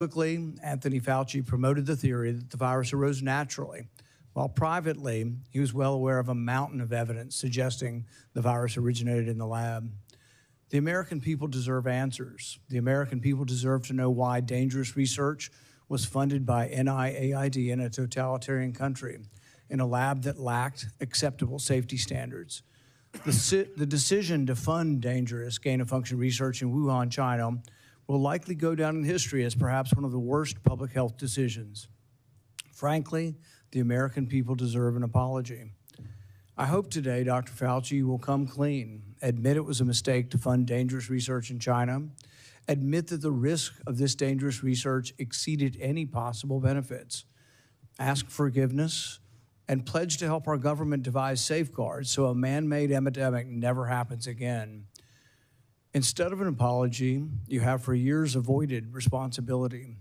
Publicly, Anthony Fauci promoted the theory that the virus arose naturally, while privately, he was well aware of a mountain of evidence suggesting the virus originated in the lab. The American people deserve answers. The American people deserve to know why dangerous research was funded by NIAID in a totalitarian country, in a lab that lacked acceptable safety standards. The decision to fund dangerous gain-of-function research in Wuhan, China, will likely go down in history as perhaps one of the worst public health decisions. Frankly, the American people deserve an apology. I hope today Dr. Fauci will come clean, admit it was a mistake to fund dangerous research in China, admit that the risk of this dangerous research exceeded any possible benefits, ask forgiveness, and pledge to help our government devise safeguards so a man-made epidemic never happens again. Instead of an apology, you have for years avoided responsibility.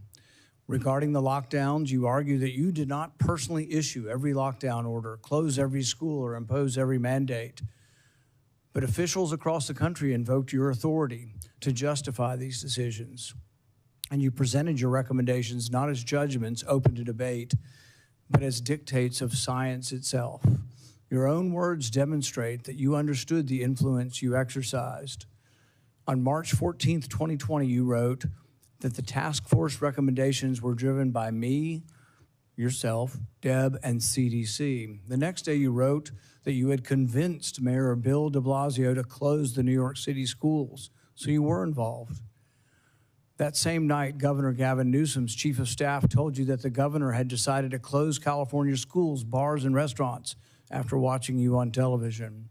Regarding the lockdowns, you argue that you did not personally issue every lockdown order, close every school, or impose every mandate. But officials across the country invoked your authority to justify these decisions. And you presented your recommendations not as judgments open to debate, but as dictates of science itself. Your own words demonstrate that you understood the influence you exercised. On March 14th, 2020, you wrote that the task force recommendations were driven by me, yourself, Deb, and CDC. The next day, you wrote that you had convinced Mayor Bill de Blasio to close the New York City schools, so you were involved. That same night, Governor Gavin Newsom's chief of staff told you that the governor had decided to close California schools, bars, and restaurants after watching you on television.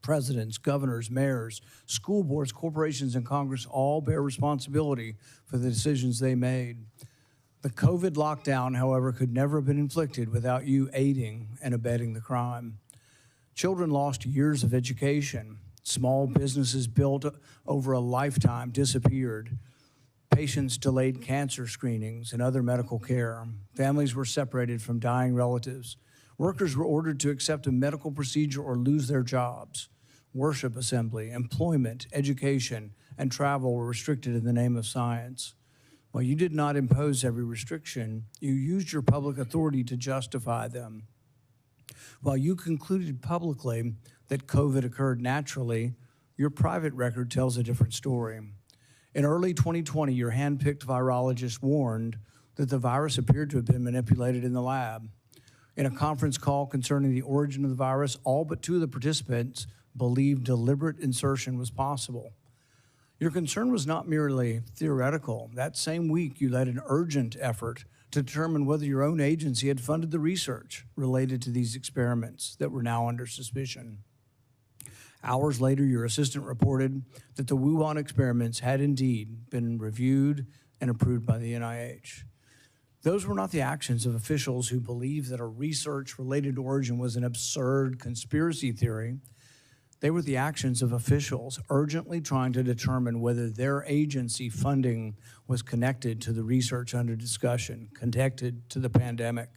Presidents, governors, mayors, school boards, corporations, and Congress all bear responsibility for the decisions they made. The COVID lockdown, however, could never have been inflicted without you aiding and abetting the crime. Children lost years of education. Small businesses built over a lifetime disappeared. Patients delayed cancer screenings and other medical care. Families were separated from dying relatives. Workers were ordered to accept a medical procedure or lose their jobs. Worship assembly, employment, education, and travel were restricted in the name of science. While you did not impose every restriction, you used your public authority to justify them. While you concluded publicly that COVID occurred naturally, your private record tells a different story. In early 2020, your hand-picked virologist warned that the virus appeared to have been manipulated in the lab. In a conference call concerning the origin of the virus, all but two of the participants believed deliberate insertion was possible. Your concern was not merely theoretical. That same week, you led an urgent effort to determine whether your own agency had funded the research related to these experiments that were now under suspicion. Hours later, your assistant reported that the Wuhan experiments had indeed been reviewed and approved by the NIH. Those were not the actions of officials who believed that a research-related origin was an absurd conspiracy theory. They were the actions of officials urgently trying to determine whether their agency funding was connected to the research under discussion, connected to the pandemic.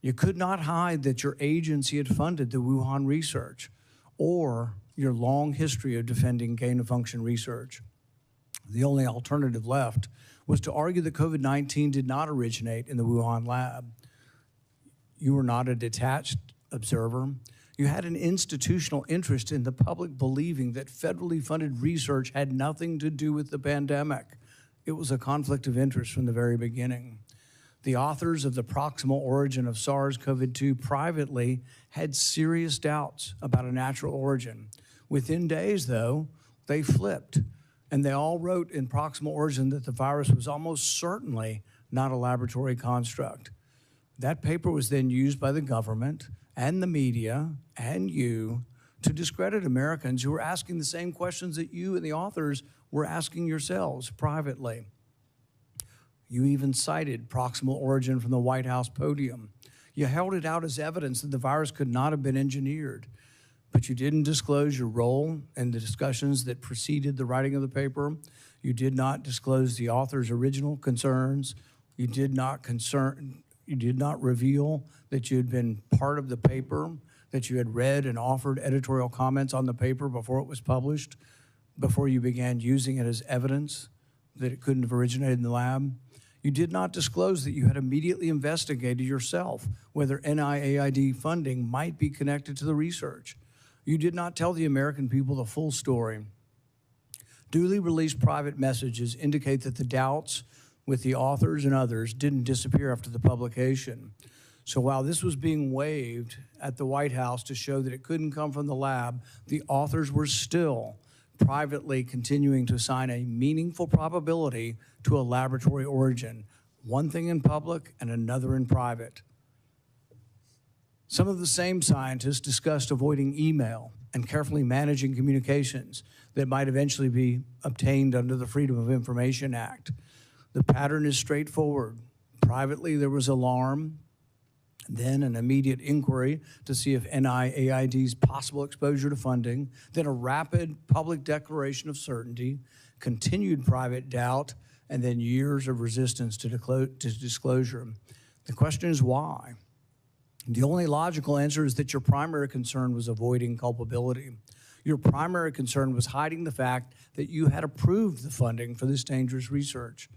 You could not hide that your agency had funded the Wuhan research or your long history of defending gain-of-function research. The only alternative left was to argue that COVID-19 did not originate in the Wuhan lab. You were not a detached observer. You had an institutional interest in the public believing that federally funded research had nothing to do with the pandemic. It was a conflict of interest from the very beginning. The authors of the proximal origin of SARS-CoV-2 privately had serious doubts about a natural origin. Within days, though, they flipped, and they all wrote in proximal origin that the virus was almost certainly not a laboratory construct. That paper was then used by the government and the media and you to discredit Americans who were asking the same questions that you and the authors were asking yourselves privately. You even cited proximal origin from the White House podium. You held it out as evidence that the virus could not have been engineered, but you didn't disclose your role in the discussions that preceded the writing of the paper. You did not disclose the author's original concerns. You did not reveal that you had been part of the paper, that you had read and offered editorial comments on the paper before it was published, before you began using it as evidence. that it couldn't have originated in the lab. You did not disclose that you had immediately investigated yourself whether NIAID funding might be connected to the research. You did not tell the American people the full story. Duly released private messages indicate that the doubts with the authors and others didn't disappear after the publication. So while this was being waved at the White House to show that it couldn't come from the lab, the authors were still privately continuing to assign a meaningful probability to a laboratory origin, one thing in public and another in private. Some of the same scientists discussed avoiding email and carefully managing communications that might eventually be obtained under the Freedom of Information Act. The pattern is straightforward. Privately, there was alarm, then an immediate inquiry to see if NIAID's possible exposure to funding, then a rapid public declaration of certainty, continued private doubt, and then years of resistance to disclosure. The question is why? The only logical answer is that your primary concern was avoiding culpability. Your primary concern was hiding the fact that you had approved the funding for this dangerous research.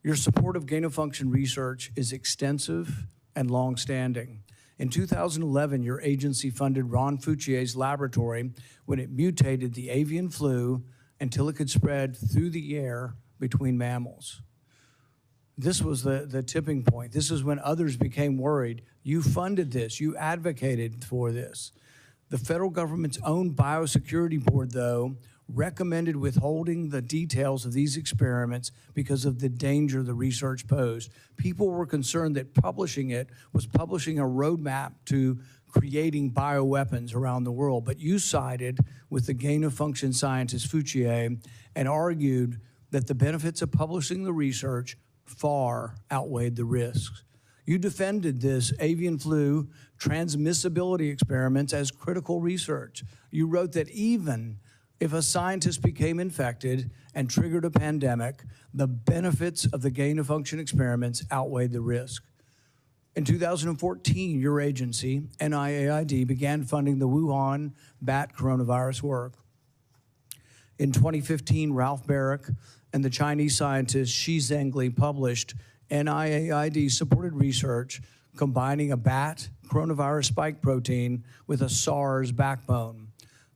Your support of gain-of-function research is extensive and long-standing. In 2011, your agency funded Ron Fauci's laboratory when it mutated the avian flu until it could spread through the air between mammals. This was the tipping point. This is when others became worried. You funded this. You advocated for this. The federal government's own biosecurity board, though, recommended withholding the details of these experiments because of the danger the research posed. People were concerned that publishing it was publishing a roadmap to creating bioweapons around the world. But you sided with the gain-of-function scientist Fauci and argued that the benefits of publishing the research far outweighed the risks. You defended this avian flu transmissibility experiments as critical research. You wrote that even if a scientist became infected and triggered a pandemic, the benefits of the gain-of-function experiments outweighed the risk. In 2014, your agency, NIAID, began funding the Wuhan bat coronavirus work. In 2015, Ralph Barrick and the Chinese scientist Shi Zhengli published NIAID-supported research combining a bat coronavirus spike protein with a SARS backbone.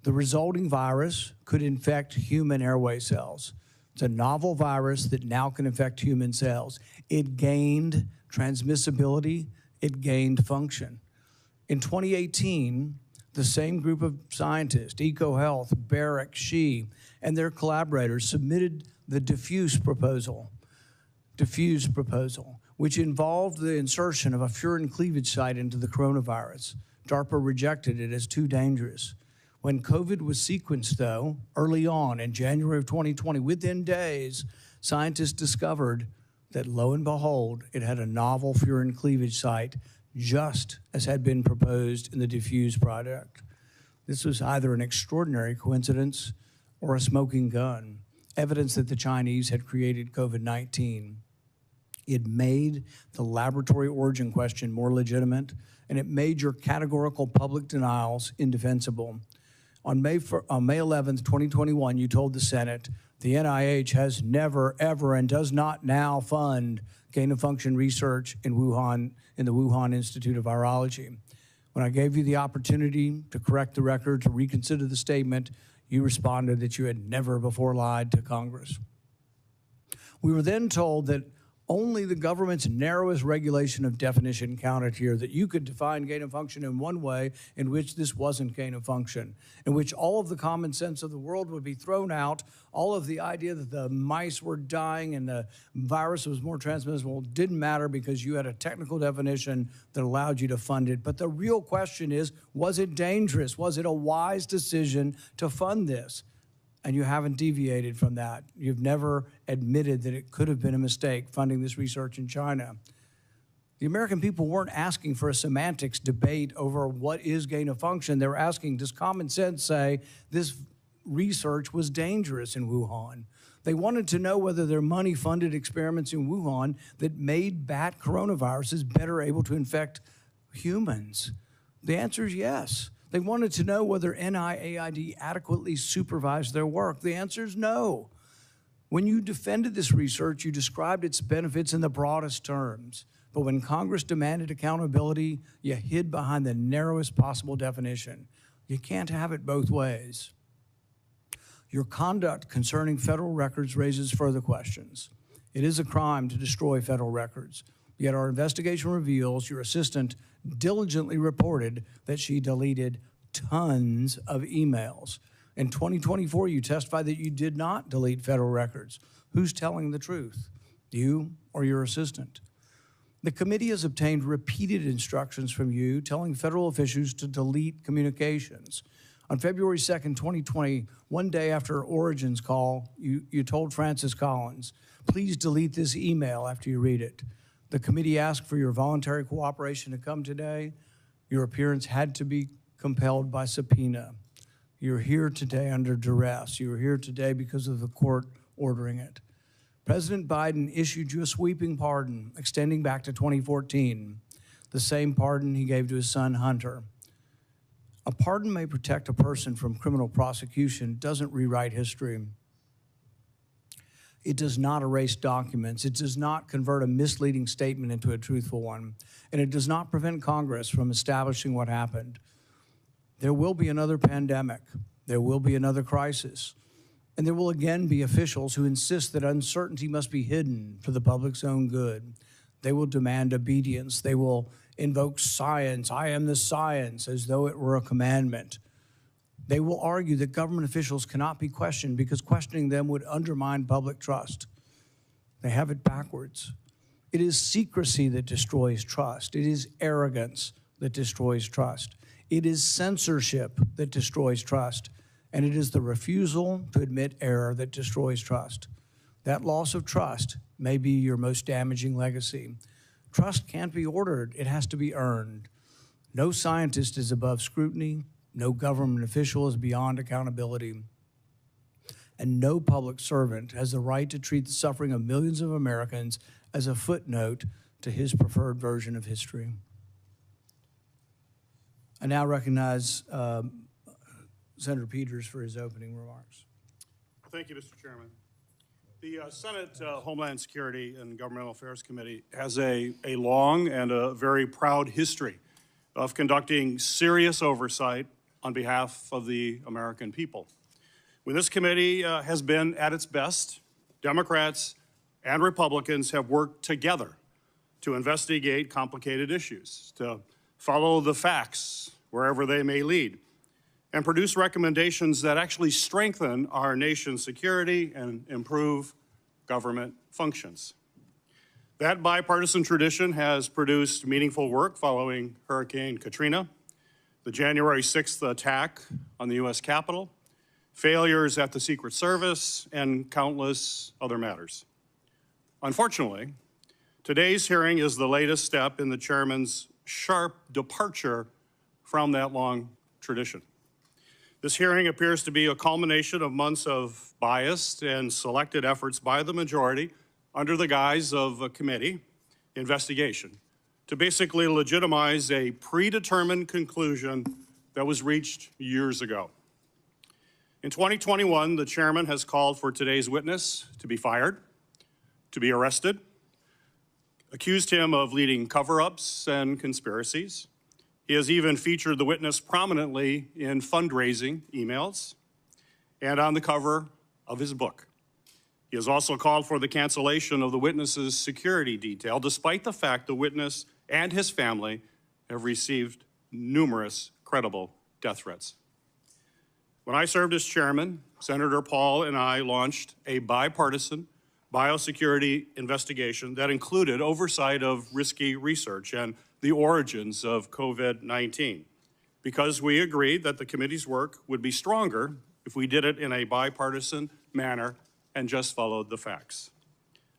The resulting virus could infect human airway cells. It's a novel virus that now can infect human cells. It gained transmissibility, it gained function. In 2018, the same group of scientists, EcoHealth, Barrick, Shi, and their collaborators submitted the diffuse proposal, which involved the insertion of a furin cleavage site into the coronavirus. DARPA rejected it as too dangerous. When COVID was sequenced, though, early on in January of 2020, within days, scientists discovered that, lo and behold, it had a novel furin cleavage site, just as had been proposed in the diffuse product. This was either an extraordinary coincidence or a smoking gun, evidence that the Chinese had created COVID-19. It made the laboratory origin question more legitimate, and it made your categorical public denials indefensible. On May 11th, 2021, you told the Senate, the NIH has never, ever, and does not now fund gain-of-function research in Wuhan, in the Wuhan Institute of Virology. When I gave you the opportunity to correct the record, to reconsider the statement, you responded that you had never before lied to Congress. We were then told that only the government's narrowest regulation of definition counted here, that you could define gain of function in one way in which this wasn't gain of function, in which all of the common sense of the world would be thrown out, all of the idea that the mice were dying and the virus was more transmissible didn't matter because you had a technical definition that allowed you to fund it. But the real question is, was it dangerous? Was it a wise decision to fund this? And you haven't deviated from that. You've never admitted that it could have been a mistake funding this research in China. The American people weren't asking for a semantics debate over what is gain of function. They were asking, does common sense say this research was dangerous in Wuhan? They wanted to know whether their money-funded experiments in Wuhan that made bat coronaviruses better able to infect humans. The answer is yes. They wanted to know whether NIAID adequately supervised their work. The answer is no. When you defended this research, you described its benefits in the broadest terms. But when Congress demanded accountability, you hid behind the narrowest possible definition. You can't have it both ways. Your conduct concerning federal records raises further questions. It is a crime to destroy federal records, yet our investigation reveals your assistant diligently reported that she deleted tons of emails. In 2024, you testified that you did not delete federal records. Who's telling the truth, you or your assistant? The committee has obtained repeated instructions from you telling federal officials to delete communications. On February 2nd, 2020, one day after Origin's call, you told Francis Collins, please delete this email after you read it. The committee asked for your voluntary cooperation to come today. Your appearance had to be compelled by subpoena. You're here today under duress. You're here today because of the court ordering it. President Biden issued you a sweeping pardon extending back to 2014, the same pardon he gave to his son, Hunter. A pardon may protect a person from criminal prosecution, doesn't rewrite history. It does not erase documents. It does not convert a misleading statement into a truthful one. And it does not prevent Congress from establishing what happened. There will be another pandemic. There will be another crisis. And there will again be officials who insist that uncertainty must be hidden for the public's own good. They will demand obedience. They will invoke science. I am the science, as though it were a commandment. They will argue that government officials cannot be questioned because questioning them would undermine public trust. They have it backwards. It is secrecy that destroys trust. It is arrogance that destroys trust. It is censorship that destroys trust. And it is the refusal to admit error that destroys trust. That loss of trust may be your most damaging legacy. Trust can't be ordered, it has to be earned. No scientist is above scrutiny, no government official is beyond accountability, and no public servant has the right to treat the suffering of millions of Americans as a footnote to his preferred version of history. I now recognize Senator Peters for his opening remarks. Thank you, Mr. Chairman. The Senate Homeland Security and Governmental Affairs Committee has a long and a very proud history of conducting serious oversight on behalf of the American people. When this committee has been at its best, Democrats and Republicans have worked together to investigate complicated issues, to follow the facts wherever they may lead, and produce recommendations that actually strengthen our nation's security and improve government functions. That bipartisan tradition has produced meaningful work following Hurricane Katrina, the January 6th attack on the U.S. Capitol, failures at the Secret Service, and countless other matters. Unfortunately, today's hearing is the latest step in the chairman's sharp departure from that long tradition. This hearing appears to be a culmination of months of biased and selected efforts by the majority under the guise of a committee investigation to basically legitimize a predetermined conclusion that was reached years ago. In 2021, the chairman has called for today's witness to be fired, to be arrested, accused him of leading cover-ups and conspiracies. He has even featured the witness prominently in fundraising emails and on the cover of his book. He has also called for the cancellation of the witness's security detail, despite the fact the witness and his family have received numerous credible death threats. When I served as chairman, Senator Paul and I launched a bipartisan biosecurity investigation that included oversight of risky research and the origins of COVID-19, because we agreed that the committee's work would be stronger if we did it in a bipartisan manner and just followed the facts.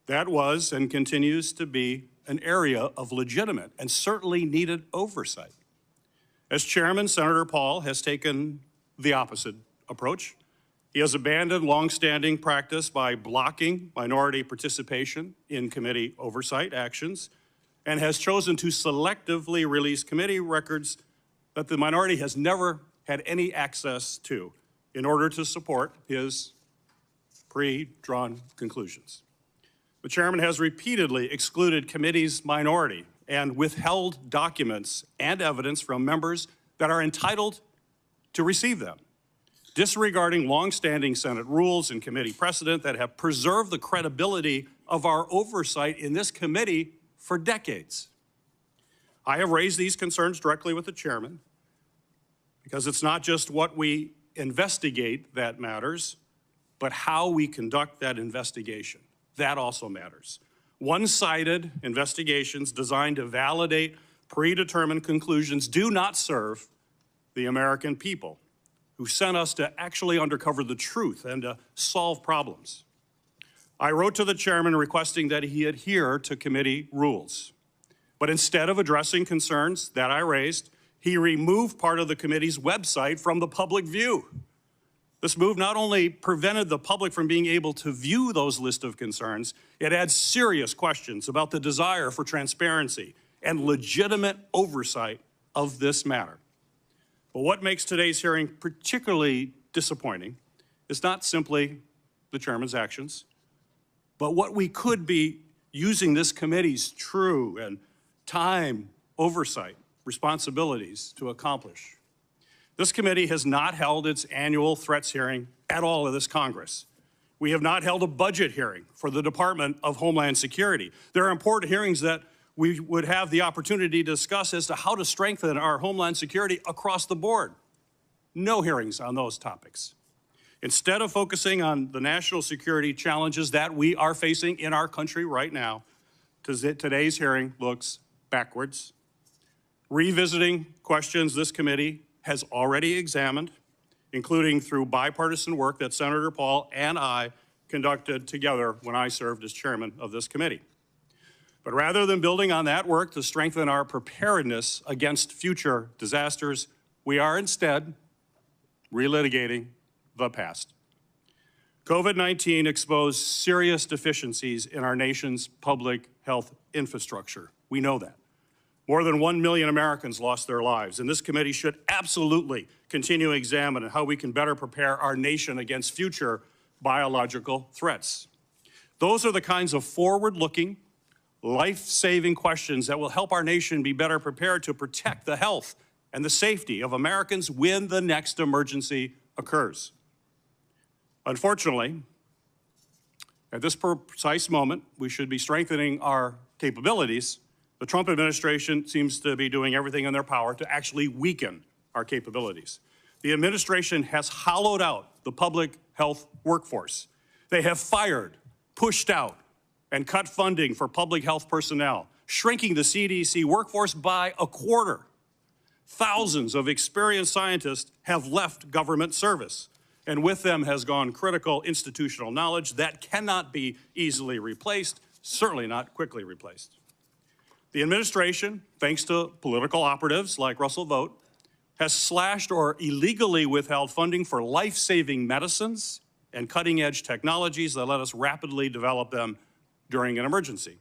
That was and continues to be an area of legitimate and certainly needed oversight. As chairman, Senator Paul has taken the opposite approach. He has abandoned longstanding practice by blocking minority participation in committee oversight actions and has chosen to selectively release committee records that the minority has never had any access to in order to support his pre-drawn conclusions. The chairman has repeatedly excluded committee's minority and withheld documents and evidence from members that are entitled to receive them, disregarding longstanding Senate rules and committee precedent that have preserved the credibility of our oversight in this committee for decades. I have raised these concerns directly with the chairman because it's not just what we investigate that matters, but how we conduct that investigation. That also matters. One-sided investigations designed to validate predetermined conclusions do not serve the American people who sent us to actually uncover the truth and to solve problems. I wrote to the chairman requesting that he adhere to committee rules. But instead of addressing concerns that I raised, he removed part of the committee's website from the public view. This move not only prevented the public from being able to view those lists of concerns, it adds serious questions about the desire for transparency and legitimate oversight of this matter. But what makes today's hearing particularly disappointing is not simply the chairman's actions, but what we could be using this committee's true and time, oversight, responsibilities to accomplish. This committee has not held its annual threats hearing at all in this Congress. We have not held a budget hearing for the Department of Homeland Security. There are important hearings that we would have the opportunity to discuss as to how to strengthen our Homeland Security across the board. No hearings on those topics. Instead of focusing on the national security challenges that we are facing in our country right now, today's hearing looks backwards, revisiting questions this committee has already examined, including through bipartisan work that Senator Paul and I conducted together when I served as chairman of this committee. But rather than building on that work to strengthen our preparedness against future disasters, we are instead relitigating the past. COVID-19 exposed serious deficiencies in our nation's public health infrastructure. We know that. More than 1 million Americans lost their lives, and this committee should absolutely continue to examine how we can better prepare our nation against future biological threats. Those are the kinds of forward-looking, life-saving questions that will help our nation be better prepared to protect the health and the safety of Americans when the next emergency occurs. Unfortunately, at this precise moment, we should be strengthening our capabilities. The Trump administration seems to be doing everything in their power to actually weaken our capabilities. The administration has hollowed out the public health workforce. They have fired, pushed out, and cut funding for public health personnel, shrinking the CDC workforce by a quarter. Thousands of experienced scientists have left government service, and with them has gone critical institutional knowledge that cannot be easily replaced, certainly not quickly replaced. The administration, thanks to political operatives like Russell Vought, has slashed or illegally withheld funding for life-saving medicines and cutting-edge technologies that let us rapidly develop them during an emergency.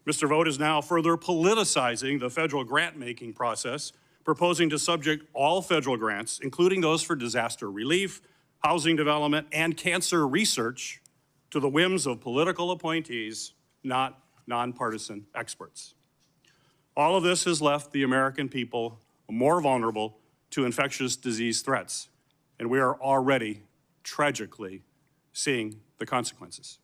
Mr. Vought is now further politicizing the federal grant-making process, proposing to subject all federal grants, including those for disaster relief, housing development, and cancer research, to the whims of political appointees, not nonpartisan experts. All of this has left the American people more vulnerable to infectious disease threats, and we are already tragically seeing the consequences.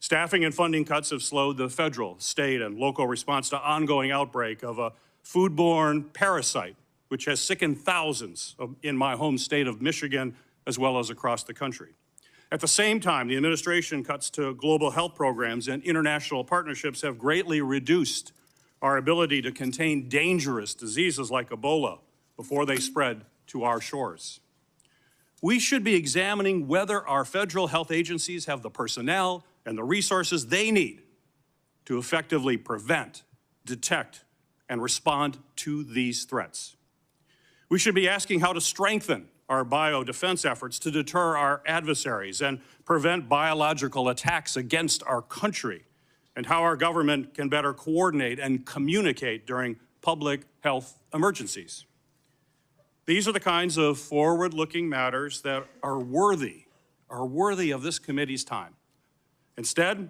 Staffing and funding cuts have slowed the federal, state, and local response to ongoing outbreak of a foodborne parasite, which has sickened thousands in my home state of Michigan, as well as across the country. At the same time, the administration cuts to global health programs and international partnerships have greatly reduced our ability to contain dangerous diseases like Ebola before they spread to our shores. We should be examining whether our federal health agencies have the personnel and the resources they need to effectively prevent, detect, and respond to these threats. We should be asking how to strengthen our biodefense efforts to deter our adversaries and prevent biological attacks against our country, and how our government can better coordinate and communicate during public health emergencies. These are the kinds of forward-looking matters that are worthy are worthy of this committee's time. Instead,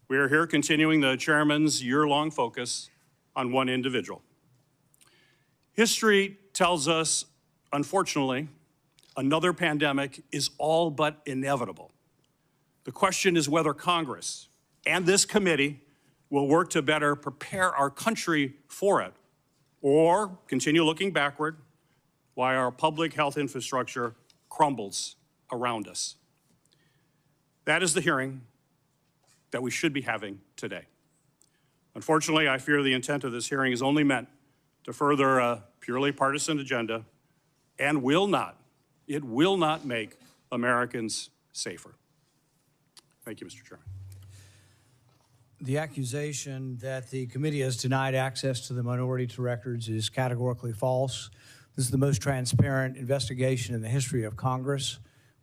we are here continuing the chairman's year-long focus on one individual. History tells us, unfortunately, another pandemic is all but inevitable. The question is whether Congress and this committee will work to better prepare our country for it, or continue looking backward while our public health infrastructure crumbles around us. That is the hearing that we should be having today. Unfortunately, I fear the intent of this hearing is only meant to further a purely partisan agenda and it will not make Americans safer. Thank you, Mr. Chairman. The accusation that the committee has denied access to the minority to records is categorically false. This is the most transparent investigation in the history of Congress.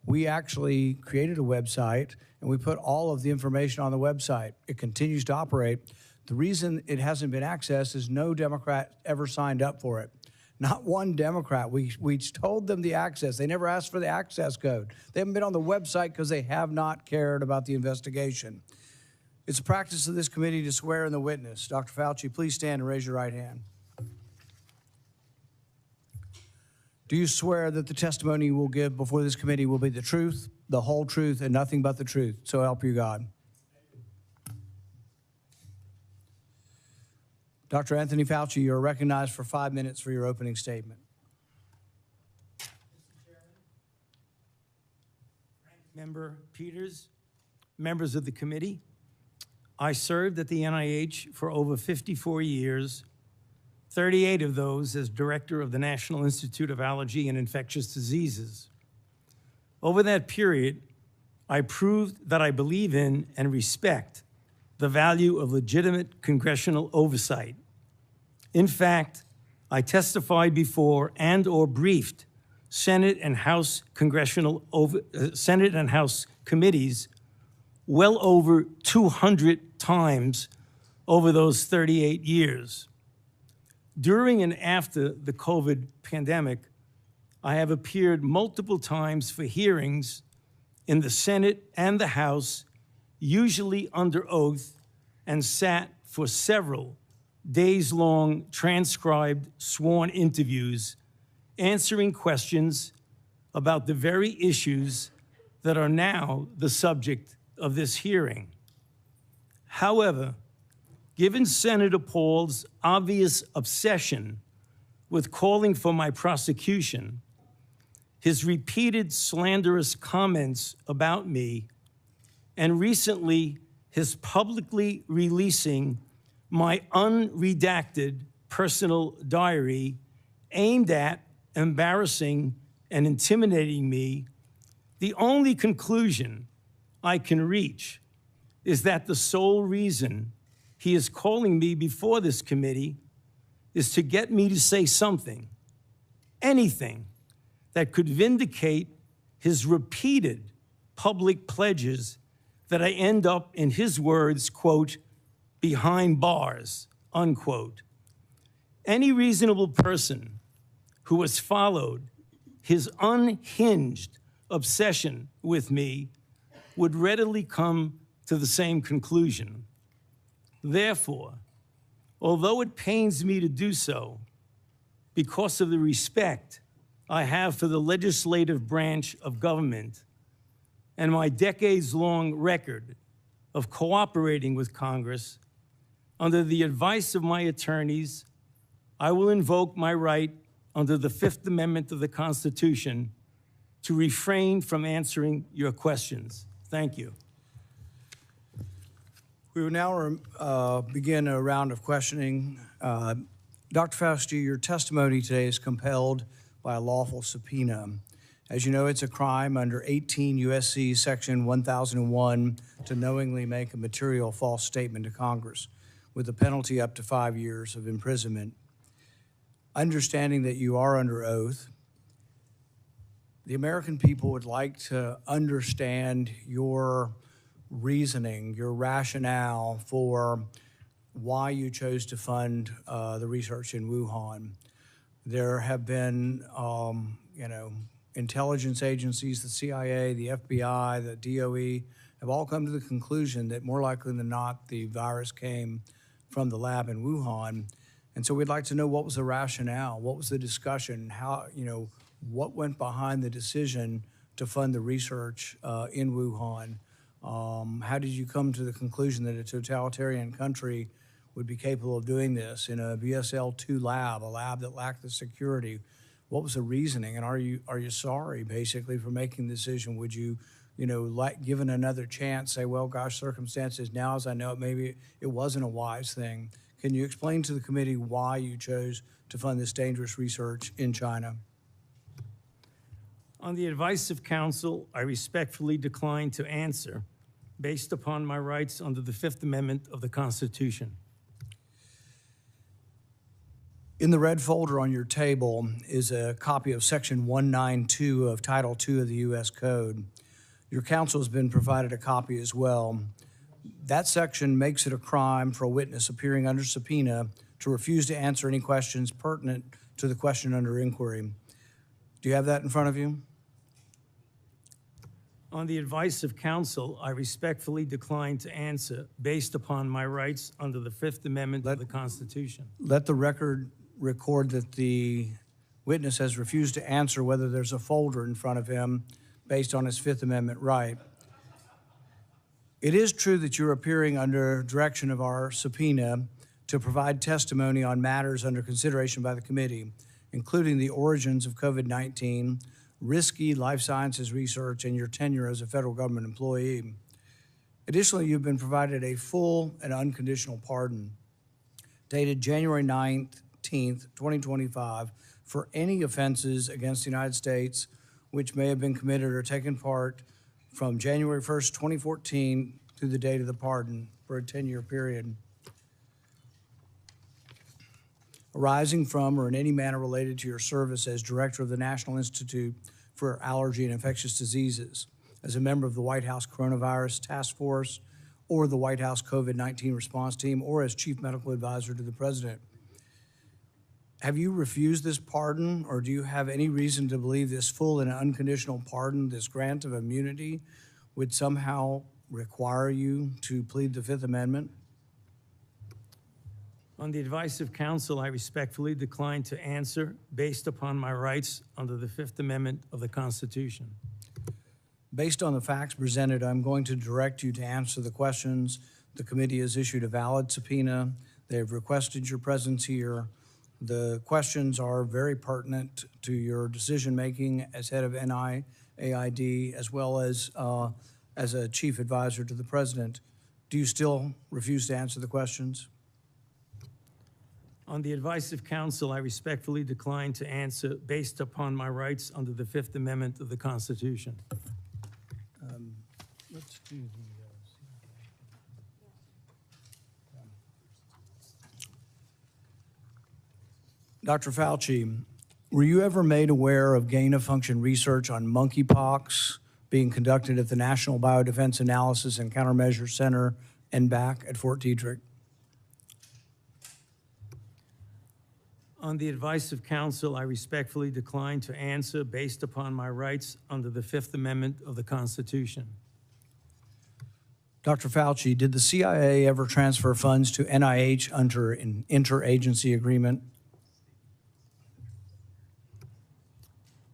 We actually created a website, and we put all of the information on the website. It continues to operate. The reason it hasn't been accessed is no Democrat ever signed up for it. Not one Democrat. We told them the access. They never asked for the access code. They haven't been on the website because they have not cared about the investigation. It's a practice of this committee to swear in the witness. Dr. Fauci, please stand and raise your right hand. Do you swear that the testimony you will give before this committee will be the truth, the whole truth, and nothing but the truth? So help you God. Dr. Anthony Fauci, you are recognized for 5 minutes for your opening statement. Mr. Chairman, Member Peters, members of the committee, I served at the NIH for over 54 years, 38 of those as director of the National Institute of Allergy and Infectious Diseases. Over that period, I proved that I believe in and respect the value of legitimate congressional oversight. In fact, I testified before and/or briefed Senate and House Senate and House committees well over 200 times over those 38 years. During and after the COVID pandemic, I have appeared multiple times for hearings in the Senate and the House, usually under oath, and sat for several days-long transcribed sworn interviews, answering questions about the very issues that are now the subject of this hearing. However, given Senator Paul's obvious obsession with calling for my prosecution, his repeated slanderous comments about me, and recently his publicly releasing my unredacted personal diary aimed at embarrassing and intimidating me, the only conclusion I can reach is that the sole reason he is calling me before this committee is to get me to say something, anything, that could vindicate his repeated public pledges that I end up, in his words, quote, behind bars, unquote. Any reasonable person who has followed his unhinged obsession with me would readily come to the same conclusion. Therefore, although it pains me to do so, because of the respect I have for the legislative branch of government and my decades-long record of cooperating with Congress, under the advice of my attorneys, I will invoke my right under the Fifth Amendment of the Constitution to refrain from answering your questions. Thank you. We will now begin a round of questioning. Dr. Fauci, your testimony today is compelled by a lawful subpoena. As you know, it's a crime under 18 U.S.C. Section 1001 to knowingly make a material false statement to Congress, with a penalty up to 5 years of imprisonment. Understanding that you are under oath, the American people would like to understand your reasoning, your rationale for why you chose to fund the research in Wuhan. There have been, intelligence agencies, the CIA, the FBI, the DOE, have all come to the conclusion that more likely than not, the virus came from the lab in Wuhan. And so we'd like to know what was the rationale, what was the discussion, how, what went behind the decision to fund the research in Wuhan? How did you come to the conclusion that a totalitarian country would be capable of doing this in a BSL-2 lab, a lab that lacked the security? What was the reasoning? And are you sorry, basically, for making the decision? Would you, given another chance, say, well, gosh, circumstances now, as I know it, maybe it wasn't a wise thing. Can you explain to the committee why you chose to fund this dangerous research in China? On the advice of counsel, I respectfully decline to answer based upon my rights under the Fifth Amendment of the Constitution. In the red folder on your table is a copy of Section 192 of Title II of the U.S. Code. Your counsel has been provided a copy as well. That section makes it a crime for a witness appearing under subpoena to refuse to answer any questions pertinent to the question under inquiry. Do you have that in front of you? On the advice of counsel, I respectfully decline to answer based upon my rights under the Fifth Amendment of the Constitution. Let the record record that the witness has refused to answer whether there's a folder in front of him based on his Fifth Amendment right. It is true that you're appearing under direction of our subpoena to provide testimony on matters under consideration by the committee, including the origins of COVID-19, risky life sciences research, and your tenure as a federal government employee. Additionally, you've been provided a full and unconditional pardon dated January 19th, 2025, for any offenses against the United States which may have been committed or taken part from January 1st, 2014 through the date of the pardon for a 10-year period, arising from or in any manner related to your service as director of the National Institute for Allergy and Infectious Diseases, as a member of the White House Coronavirus Task Force or the White House COVID-19 response team, or as chief medical advisor to the president. Have you refused this pardon, or do you have any reason to believe this full and unconditional pardon, this grant of immunity, would somehow require you to plead the Fifth Amendment? On the advice of counsel, I respectfully decline to answer based upon my rights under the Fifth Amendment of the Constitution. Based on the facts presented, I'm going to direct you to answer the questions. The committee has issued a valid subpoena. They have requested your presence here. The questions are very pertinent to your decision-making as head of NIAID, as well as a chief advisor to the president. Do you still refuse to answer the questions? On the advice of counsel, I respectfully decline to answer based upon my rights under the Fifth Amendment of the Constitution. Let's do the Dr. Fauci, were you ever made aware of gain-of-function research on monkeypox being conducted at the National Biodefense Analysis and Countermeasure Center, NBAC, at Fort Detrick? On the advice of counsel, I respectfully decline to answer based upon my rights under the Fifth Amendment of the Constitution. Dr. Fauci, did the CIA ever transfer funds to NIH under an interagency agreement?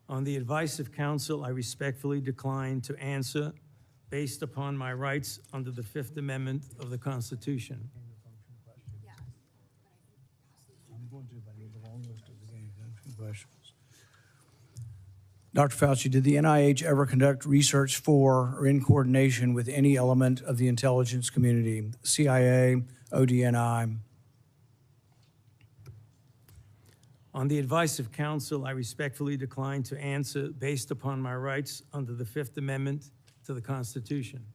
On the advice of counsel, I respectfully decline to answer based upon my rights under the Fifth Amendment of the Constitution. Dr. Fauci, did the NIH ever conduct research for or in coordination with any element of the intelligence community, CIA, ODNI? On the advice of counsel, I respectfully decline to answer based upon my rights under the Fifth Amendment to the Constitution.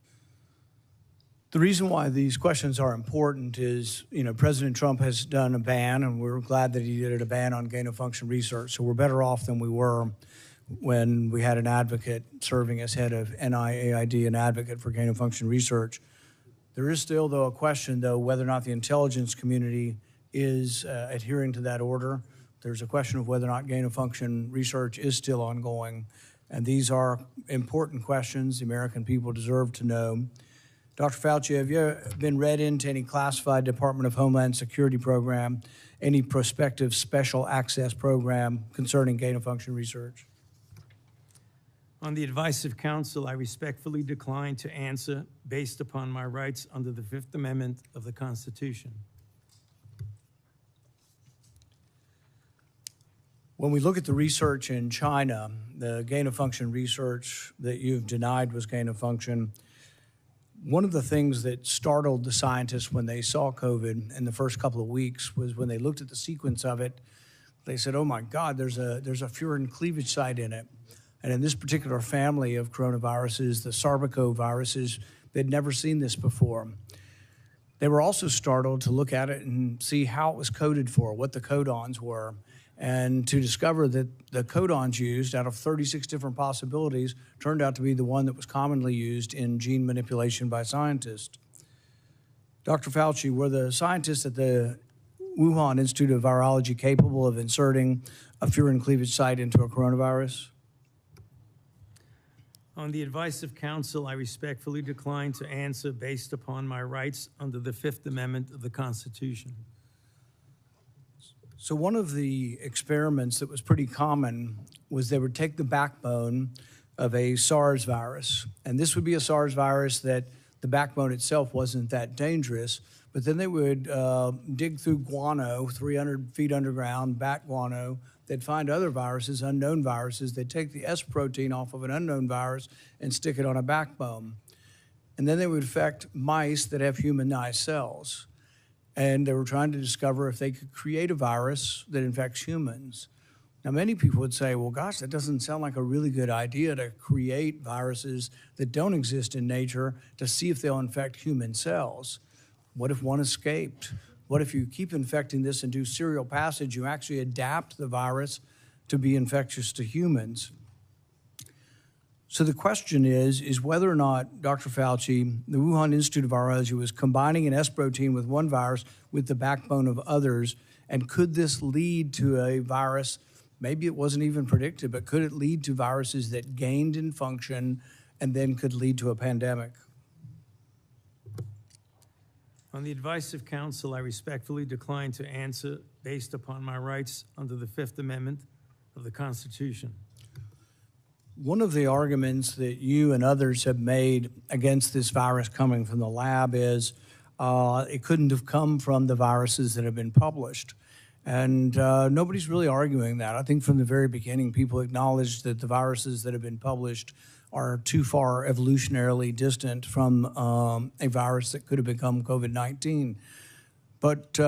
The reason why these questions are important is, President Trump has done a ban, and we're glad that he did a ban on gain-of-function research. So we're better off than we were when we had an advocate serving as head of NIAID, an advocate for gain-of-function research. There is still, though, a question, though, whether or not the intelligence community is adhering to that order. There's a question of whether or not gain-of-function research is still ongoing. And these are important questions the American people deserve to know. Dr. Fauci, have you been read into any classified Department of Homeland Security program, any prospective special access program concerning gain-of-function research? On the advice of counsel, I respectfully decline to answer based upon my rights under the Fifth Amendment of the Constitution. When we look at the research in China, the gain-of-function research that you've denied was gain-of-function, one of the things that startled the scientists when they saw COVID in the first couple of weeks was when they looked at the sequence of it, they said, oh my God, there's a furin cleavage site in it. And in this particular family of coronaviruses, the sarbecoviruses, they'd never seen this before. They were also startled to look at it and see how it was coded for, what the codons were, and to discover that the codons used out of 36 different possibilities turned out to be the one that was commonly used in gene manipulation by scientists. Dr. Fauci, were the scientists at the Wuhan Institute of Virology capable of inserting a furin cleavage site into a coronavirus? On the advice of counsel, I respectfully decline to answer based upon my rights under the Fifth Amendment of the Constitution. So one of the experiments that was pretty common was they would take the backbone of a SARS virus, and this would be a SARS virus that the backbone itself wasn't that dangerous, but then they would dig through guano, 300 feet underground, bat guano. They'd find other viruses, unknown viruses. They'd take the S protein off of an unknown virus and stick it on a backbone. And then they would infect mice that have humanized cells. And they were trying to discover if they could create a virus that infects humans. Now, many people would say, well, gosh, that doesn't sound like a really good idea to create viruses that don't exist in nature to see if they'll infect human cells. What if one escaped? What if you keep infecting this and do serial passage, you actually adapt the virus to be infectious to humans? So the question is whether or not, Dr. Fauci, the Wuhan Institute of Virology was combining an S protein with one virus with the backbone of others, and could this lead to a virus, maybe it wasn't even predicted, but could it lead to viruses that gained in function and then could lead to a pandemic? On the advice of counsel, I respectfully decline to answer based upon my rights under the Fifth Amendment of the Constitution. One of the arguments that you and others have made against this virus coming from the lab is it couldn't have come from the viruses that have been published. And nobody's really arguing that. I think from the very beginning, people acknowledged that the viruses that have been published are too far evolutionarily distant from a virus that could have become COVID-19. But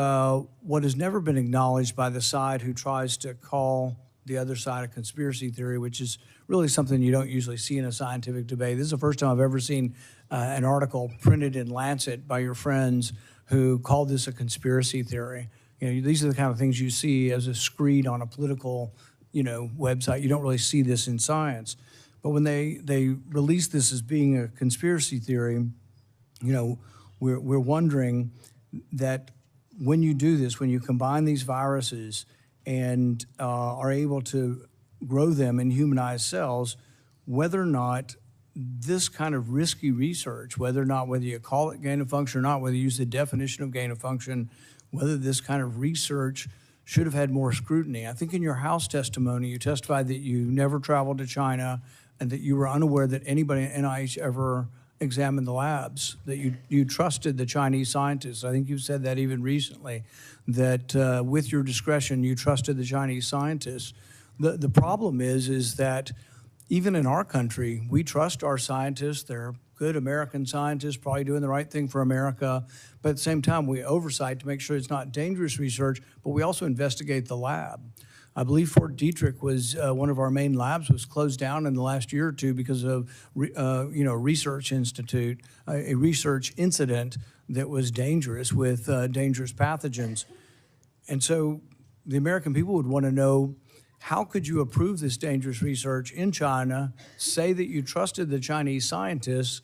what has never been acknowledged by the side who tries to call the other side a conspiracy theory, which is really something you don't usually see in a scientific debate. This is the first time I've ever seen an article printed in Lancet by your friends who called this a conspiracy theory. You know, these are the kind of things you see as a screed on a political, website. You don't really see this in science. But when they release this as being a conspiracy theory, we're wondering that when you do this, when you combine these viruses and are able to grow them in humanized cells, whether or not this kind of risky research, whether you call it gain of function or not, whether you use the definition of gain of function, whether this kind of research should have had more scrutiny. I think in your House testimony, you testified that you never traveled to China and that you were unaware that anybody at NIH ever examined the labs, that you trusted the Chinese scientists. I think you said that even recently, that with your discretion, you trusted the Chinese scientists. The problem is that even in our country, we trust our scientists. They're good American scientists, probably doing the right thing for America. But at the same time, we oversight to make sure it's not dangerous research, but we also investigate the lab. I believe Fort Detrick was one of our main labs, was closed down in the last year or two because of research institute, a research incident that was dangerous with dangerous pathogens. And so the American people would want to know, how could you approve this dangerous research in China, say that you trusted the Chinese scientists,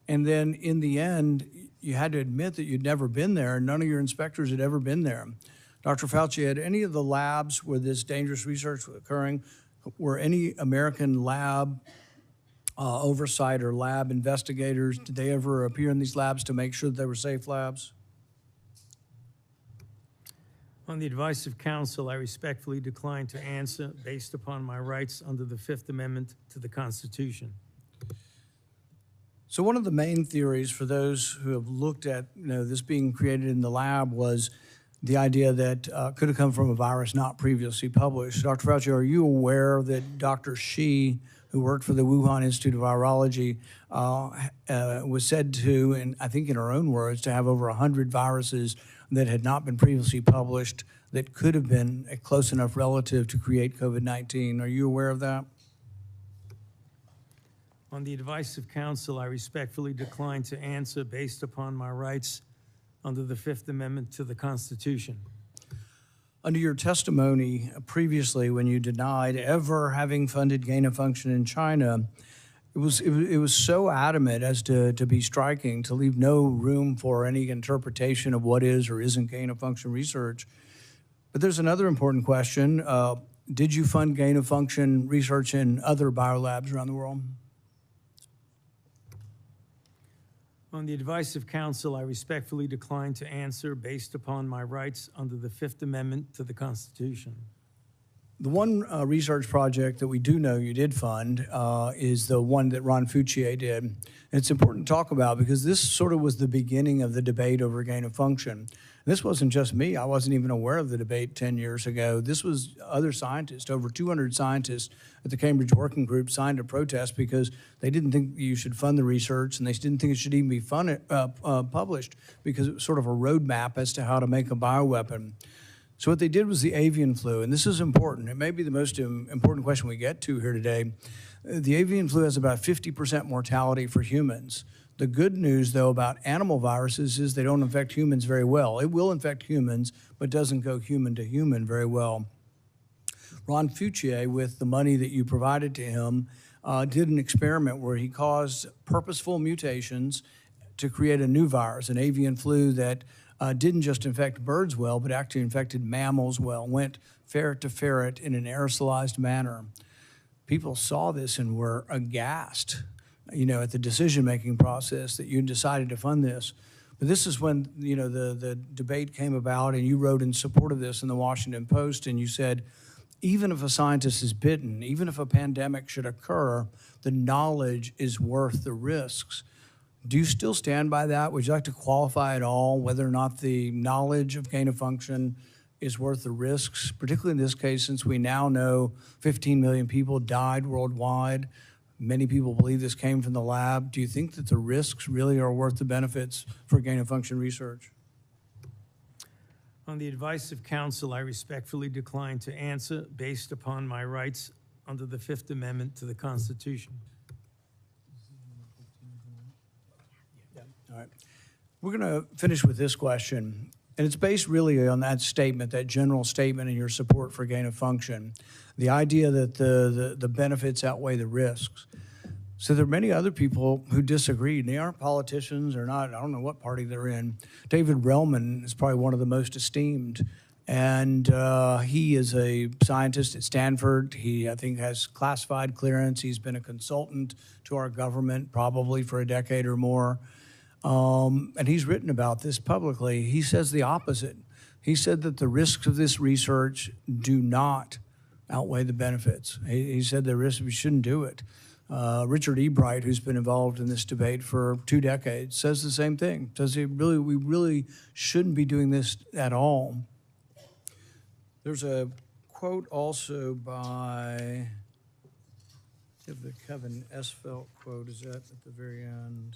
and then in the end, you had to admit that you'd never been there, and none of your inspectors had ever been there. Dr. Fauci, had any of the labs where this dangerous research was occurring Were any American lab oversight or lab investigators, did they ever appear in these labs to make sure that they were safe labs? On the advice of counsel, I respectfully decline to answer based upon my rights under the Fifth Amendment to the Constitution. So one of the main theories for those who have looked at this being created in the lab was the idea that could have come from a virus not previously published. Dr. Fauci, are you aware that Dr. Shi, who worked for the Wuhan Institute of Virology, was said to, and I think in her own words, to have over 100 viruses that had not been previously published that could have been a close enough relative to create COVID-19? Are you aware of that? On the advice of counsel, I respectfully decline to answer based upon my rights under the Fifth Amendment to the Constitution. Under your testimony previously, when you denied ever having funded gain of function in China, it was so adamant as to be striking, to leave no room for any interpretation of what is or isn't gain of function research. But there's another important question. Did you fund gain of function research in other biolabs around the world? On the advice of counsel, I respectfully decline to answer based upon my rights under the Fifth Amendment to the Constitution. The one research project that we do know you did fund is the one that Ron Fauci did. And it's important to talk about because this sort of was the beginning of the debate over gain of function. And this wasn't just me. I wasn't even aware of the debate 10 years ago. This was other scientists. Over 200 scientists at the Cambridge Working Group signed a protest because they didn't think you should fund the research, and they didn't think it should even be published because it was sort of a roadmap as to how to make a bioweapon. So what they did was the avian flu, and this is important. It may be the most important question we get to here today. The avian flu has about 50% mortality for humans. The good news, though, about animal viruses is they don't infect humans very well. It will infect humans, but doesn't go human to human very well. Ron Fauci, with the money that you provided to him, did an experiment where he caused purposeful mutations to create a new virus, an avian flu that didn't just infect birds well, but actually infected mammals well, went ferret to ferret in an aerosolized manner. People saw this and were aghast, at the decision-making process that you decided to fund this. But this is when, the debate came about, and you wrote in support of this in the Washington Post, and you said, even if a scientist is bitten, even if a pandemic should occur, the knowledge is worth the risks. Do you still stand by that? Would you like to qualify at all whether or not the knowledge of gain of function is worth the risks, particularly in this case, since we now know 15 million people died worldwide? Many people believe this came from the lab. Do you think that the risks really are worth the benefits for gain of function research? On the advice of counsel, I respectfully decline to answer based upon my rights under the Fifth Amendment to the Constitution. All right. We're going to finish with this question, and it's based really on that statement, that general statement in your support for gain of function, the idea that the benefits outweigh the risks. So there are many other people who disagree, and they aren't politicians or not, I don't know what party they're in. David Relman is probably one of the most esteemed, and he is a scientist at Stanford. He, I think, has classified clearance. He's been a consultant to our government probably for a decade or more. And he's written about this publicly. He says the opposite. He said that the risks of this research do not outweigh the benefits. He said the risks, we shouldn't do it. Richard E. Bright, who's been involved in this debate for 2 decades, says the same thing. Says we really shouldn't be doing this at all. There's a quote also by, the Kevin Esfelt quote, is that at the very end?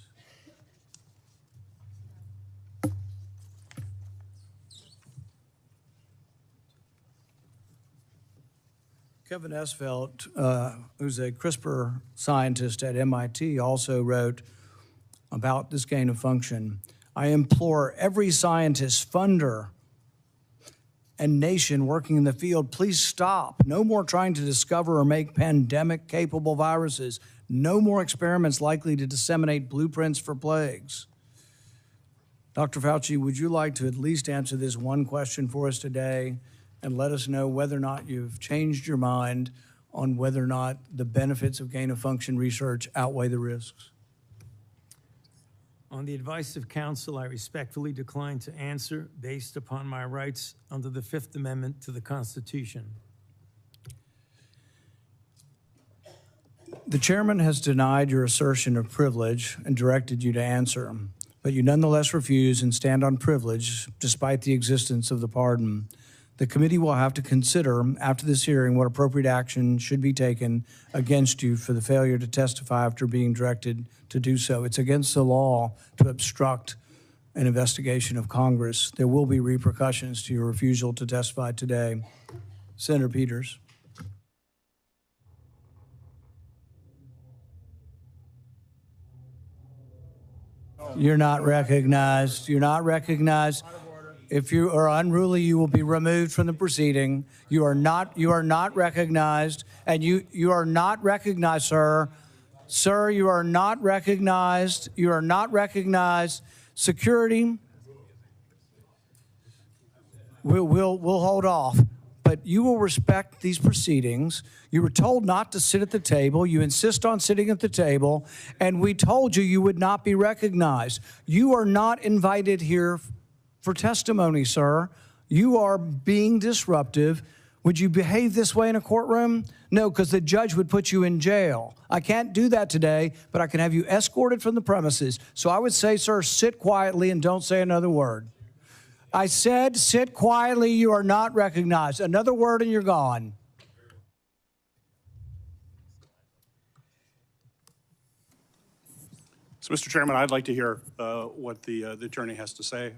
Kevin Esfelt, who's a CRISPR scientist at MIT, also wrote about this gain of function. I implore every scientist, funder, and nation working in the field, please stop. No more trying to discover or make pandemic-capable viruses. No more experiments likely to disseminate blueprints for plagues. Dr. Fauci, would you like to at least answer this one question for us today and let us know whether or not you've changed your mind on whether or not the benefits of gain-of-function research outweigh the risks? On the advice of counsel, I respectfully decline to answer based upon my rights under the Fifth Amendment to the Constitution. The chairman has denied your assertion of privilege and directed you to answer, but you nonetheless refuse and stand on privilege despite the existence of the pardon. The committee will have to consider after this hearing what appropriate action should be taken against you for the failure to testify after being directed to do so. It's against the law to obstruct an investigation of Congress. There will be repercussions to your refusal to testify today. Senator Peters. You're not recognized. You're not recognized. If you are unruly, you will be removed from the proceeding. You are not recognized, and you are not recognized, sir. Sir, you are not recognized. You are not recognized. Security, we'll hold off, but you will respect these proceedings. You were told not to sit at the table. You insist on sitting at the table, and we told you you would not be recognized. You are not invited here for testimony, sir. You are being disruptive. Would you behave this way in a courtroom? No, because the judge would put you in jail. I can't do that today, but I can have you escorted from the premises. So I would say, sir, sit quietly and don't say another word. I said, sit quietly. You are not recognized. Another word and you're gone. So, Mr. Chairman, I'd like to hear what the attorney has to say.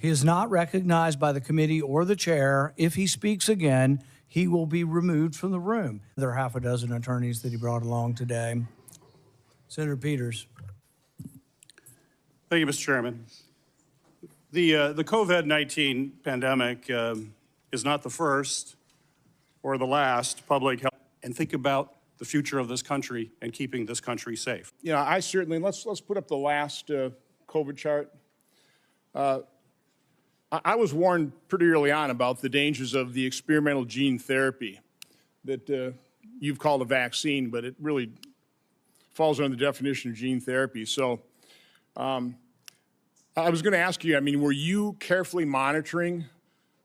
He is not recognized by the committee or the chair. If he speaks again, he will be removed from the room. There are half a dozen attorneys that he brought along today. Senator Peters. Thank you, Mr. Chairman. The COVID-19 pandemic is not the first or the last public health, and think about the future of this country and keeping this country safe. You know, I certainly, let's put up the last COVID chart. I was warned pretty early on about the dangers of the experimental gene therapy that you've called a vaccine, but it really falls under the definition of gene therapy. So I was going to ask you, I mean, were you carefully monitoring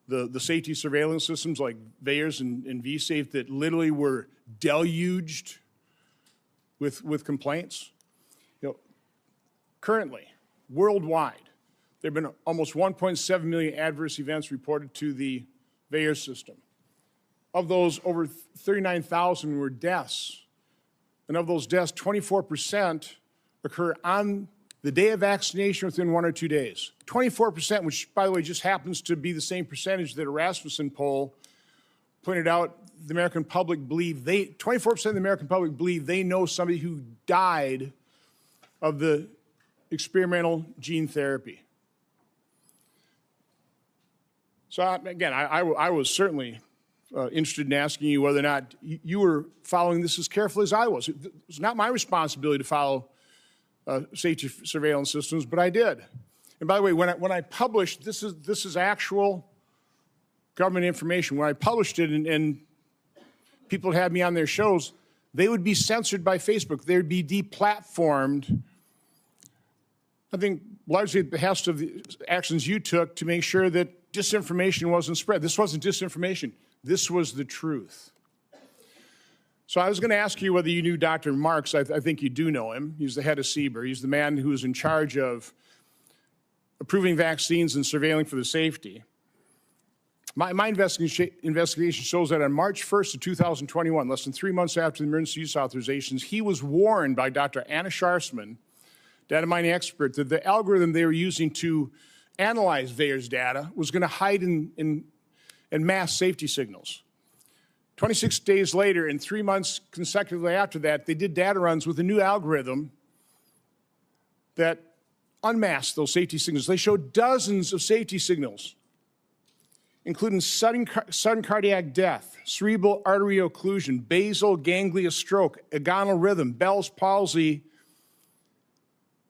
the safety surveillance systems like VAERS and vSafe that literally were deluged with complaints? You know, currently, worldwide, there have been almost 1.7 million adverse events reported to the VAERS system. Of those, over 39,000 were deaths. And of those deaths, 24% occur on the day of vaccination within 1 or 2 days. 24%, which, by the way, just happens to be the same percentage that a Rasmussen poll pointed out the American public believe 24% of the American public believe they know somebody who died of the experimental gene therapy. So again, I was certainly interested in asking you whether or not you were following this as carefully as I was. It's not my responsibility to follow safety surveillance systems, but I did. And by the way, when I published, this is actual government information. When I published it and people had me on their shows, they would be censored by Facebook. They would be deplatformed. I think largely at the behest of the actions you took to make sure that disinformation wasn't spread. This wasn't disinformation. This was the truth. So I was going to ask you whether you knew Dr. Marks. I think you do know him. He's the head of CBER. He's the man who is in charge of approving vaccines and surveilling for the safety. My investigation shows that on March 1st of 2021, less than 3 months after the emergency use authorizations, he was warned by Dr. Anna Scharsman, data mining expert, that the algorithm they were using to analyze VAERS data was going to hide in mass safety signals. 26 days later and 3 months consecutively after that, they did data runs with a new algorithm that unmasked those safety signals. They showed dozens of safety signals, including sudden cardiac death, cerebral artery occlusion, basal ganglia stroke, agonal rhythm, Bell's palsy,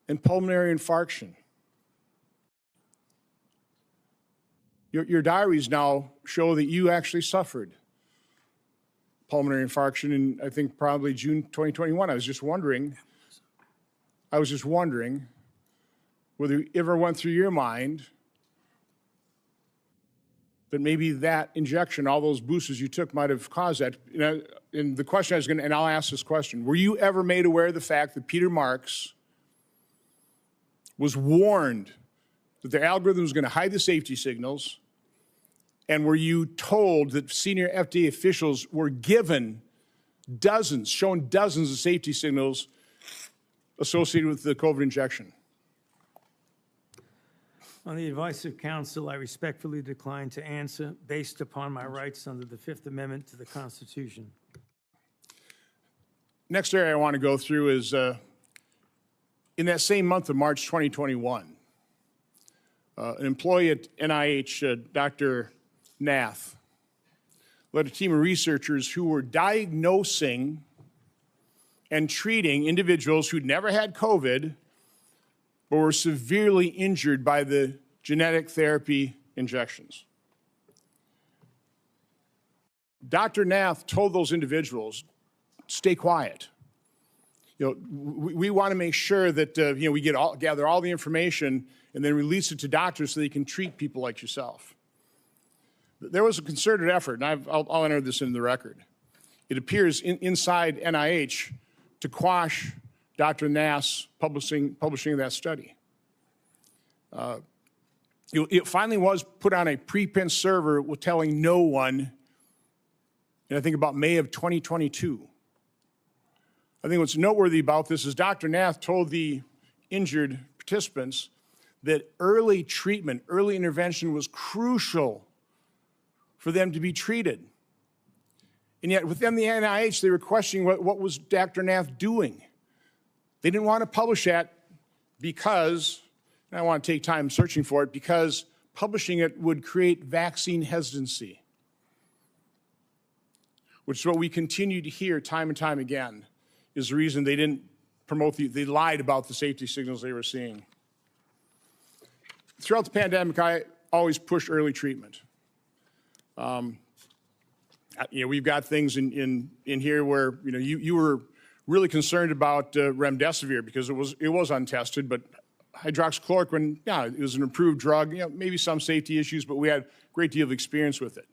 and pulmonary infarction. Your diaries now show that you actually suffered pulmonary infarction in, I think, probably June 2021. I was just wondering whether it ever went through your mind that maybe that injection, all those boosters you took, might have caused that. And the question I was going to, and I'll ask this question, were you ever made aware of the fact that Peter Marks was warned that the algorithm was going to hide the safety signals? And were you told that senior FDA officials were given shown dozens of safety signals associated with the COVID injection? On the advice of counsel, I respectfully decline to answer based upon my rights under the Fifth Amendment to the Constitution. Next area I want to go through is in that same month of March 2021, an employee at NIH, Dr. Nath, led a team of researchers who were diagnosing and treating individuals who'd never had COVID but were severely injured by the genetic therapy injections. Dr. Nath told those individuals, stay quiet. We want to make sure that we gather all the information and then release it to doctors so they can treat people like yourself. There was a concerted effort, and I'll enter this into the record. It appears inside NIH to quash Dr. Nath's publishing of that study. It finally was put on a preprint server with telling no one, and I think about May of 2022. I think what's noteworthy about this is Dr. Nath told the injured participants that early treatment, early intervention was crucial for them to be treated. And yet within the NIH, they were questioning what was Dr. Nath doing. They didn't want to publish that because, and I want to take time searching for it, because publishing it would create vaccine hesitancy, which is what we continue to hear time and time again, is the reason they didn't promote they lied about the safety signals they were seeing. Throughout the pandemic, I always push early treatment. We've got things in here where you were really concerned about remdesivir because it was untested, but hydroxychloroquine, yeah, it was an approved drug. Maybe some safety issues, but we had a great deal of experience with it.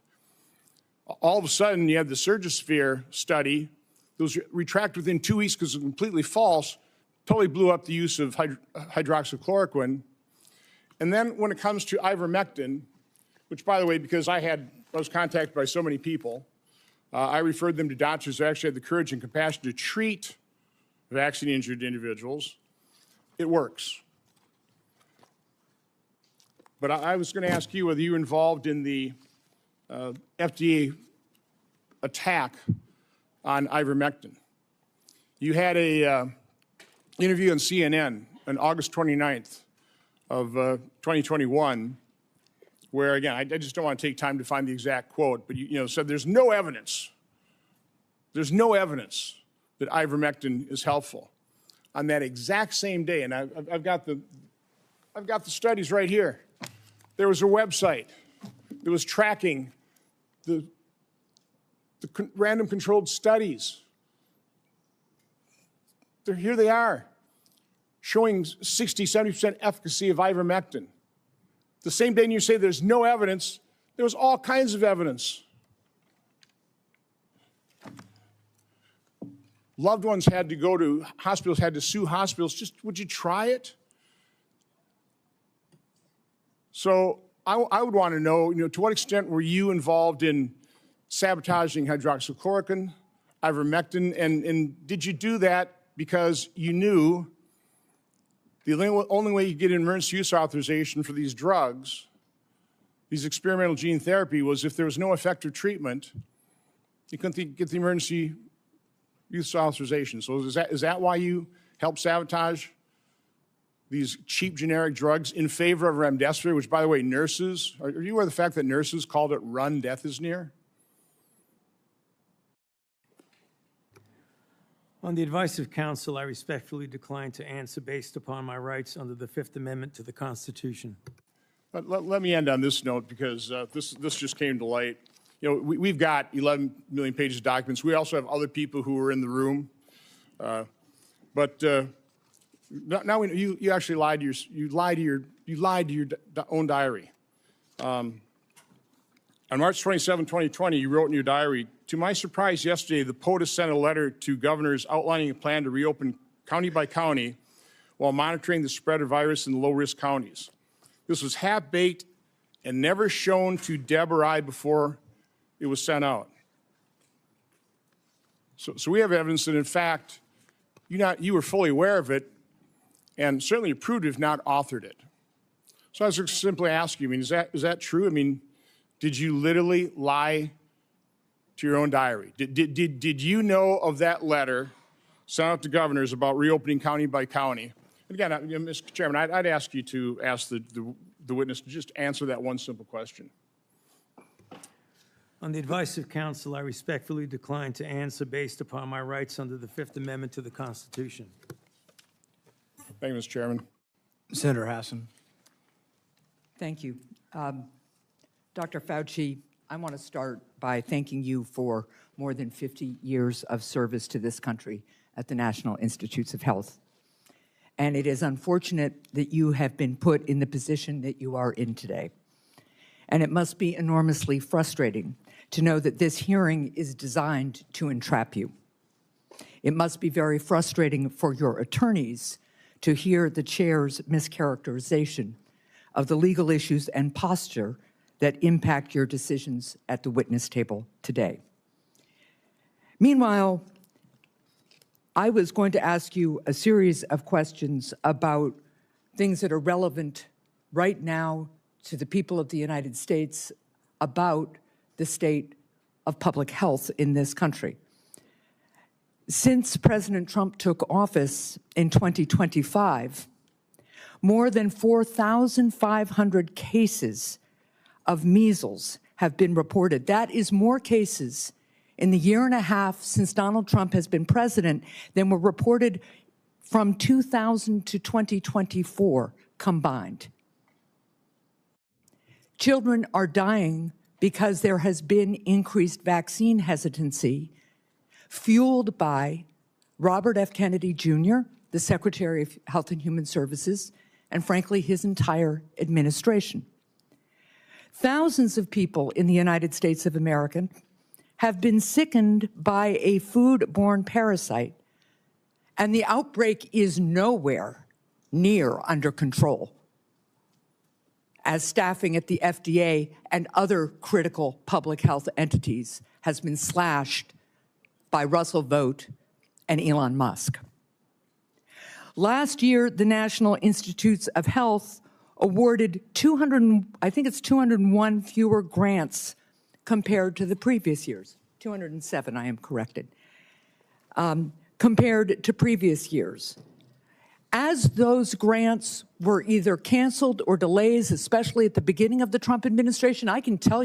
All of a sudden, you had the Surgisphere study that was retracted within 2 weeks because it was completely false, totally blew up the use of hydroxychloroquine. And then when it comes to ivermectin, which, by the way, because I was contacted by so many people, I referred them to doctors who actually had the courage and compassion to treat vaccine-injured individuals. It works. But I was going to ask you whether you were involved in the FDA attack on ivermectin. You had a interview on CNN on August 29th of 2021, where, again, I just don't want to take time to find the exact quote, but you said there's no evidence that ivermectin is helpful. On that exact same day, and I've got the studies right here. There was a website that was tracking the random controlled studies. Here they are, showing 60, 70% efficacy of ivermectin. The same day you say there's no evidence, there was all kinds of evidence. Loved ones had to go to hospitals, had to sue hospitals. Just, would you try it? So I would want to know, to what extent were you involved in sabotaging hydroxychloroquine, ivermectin, and did you do that because you knew the only way you get an emergency use authorization for these drugs, these experimental gene therapy, was if there was no effective treatment, you couldn't get the emergency use authorization. So is that why you helped sabotage these cheap generic drugs in favor of remdesivir, which, by the way, nurses, are you aware of the fact that nurses called it run, death is near? On the advice of counsel, I respectfully decline to answer based upon my rights under the Fifth Amendment to the Constitution. Let me end on this note because this just came to light. you know, we've got 11 million pages of documents. We also have other people who were in the room. But now we know you actually lied to your own diary. On March 27, 2020, you wrote in your diary, "To my surprise yesterday, the POTUS sent a letter to governors outlining a plan to reopen county by county while monitoring the spread of virus in the low-risk counties. This was half-baked and never shown to Deb or I before it was sent out." So we have evidence that, in fact, you were fully aware of it and certainly approved, if not authored it. So I was just simply asking you, I mean, is that true? I mean, did you literally lie to your own diary? Did you know of that letter sent out to governors about reopening county by county? And again, Mr. Chairman, I'd ask you to ask the witness to just answer that one simple question. On the advice of counsel, I respectfully decline to answer based upon my rights under the Fifth Amendment to the Constitution. Thank you, Mr. Chairman. Senator Hassan. Thank you. Dr. Fauci, I want to start by thanking you for more than 50 years of service to this country at the National Institutes of Health. And it is unfortunate that you have been put in the position that you are in today. And it must be enormously frustrating to know that this hearing is designed to entrap you. It must be very frustrating for your attorneys to hear the chair's mischaracterization of the legal issues and posture that impact your decisions at the witness table today. Meanwhile, I was going to ask you a series of questions about things that are relevant right now to the people of the United States about the state of public health in this country. Since President Trump took office in 2025, more than 4,500 cases of measles have been reported. That is more cases in the year and a half since Donald Trump has been president than were reported from 2000 to 2024 combined. Children are dying because there has been increased vaccine hesitancy, fueled by Robert F. Kennedy Jr., the Secretary of Health and Human Services, and frankly, his entire administration. Thousands of people in the United States of America have been sickened by a foodborne parasite, and the outbreak is nowhere near under control, as staffing at the FDA and other critical public health entities has been slashed by Russell Vought and Elon Musk. Last year, the National Institutes of Health awarded 201 fewer grants compared to the previous years. 207, I am corrected, compared to previous years. As those grants were either canceled or delays, especially at the beginning of the Trump administration, I can tell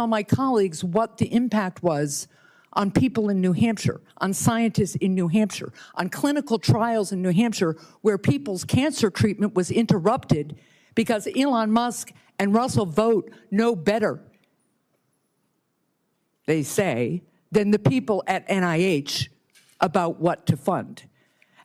my colleagues what the impact was on people in New Hampshire, on scientists in New Hampshire, on clinical trials in New Hampshire where people's cancer treatment was interrupted because Elon Musk and Russell Vought know better, they say, than the people at NIH about what to fund.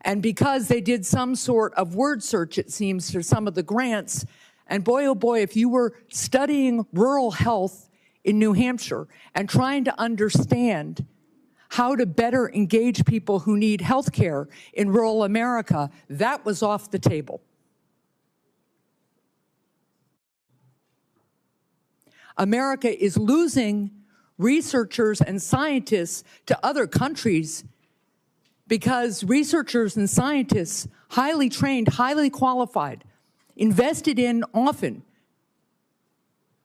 And because they did some sort of word search, it seems, for some of the grants, and boy, oh boy, if you were studying rural health in New Hampshire and trying to understand how to better engage people who need health care in rural America, that was off the table. America is losing researchers and scientists to other countries because researchers and scientists, highly trained, highly qualified, invested in often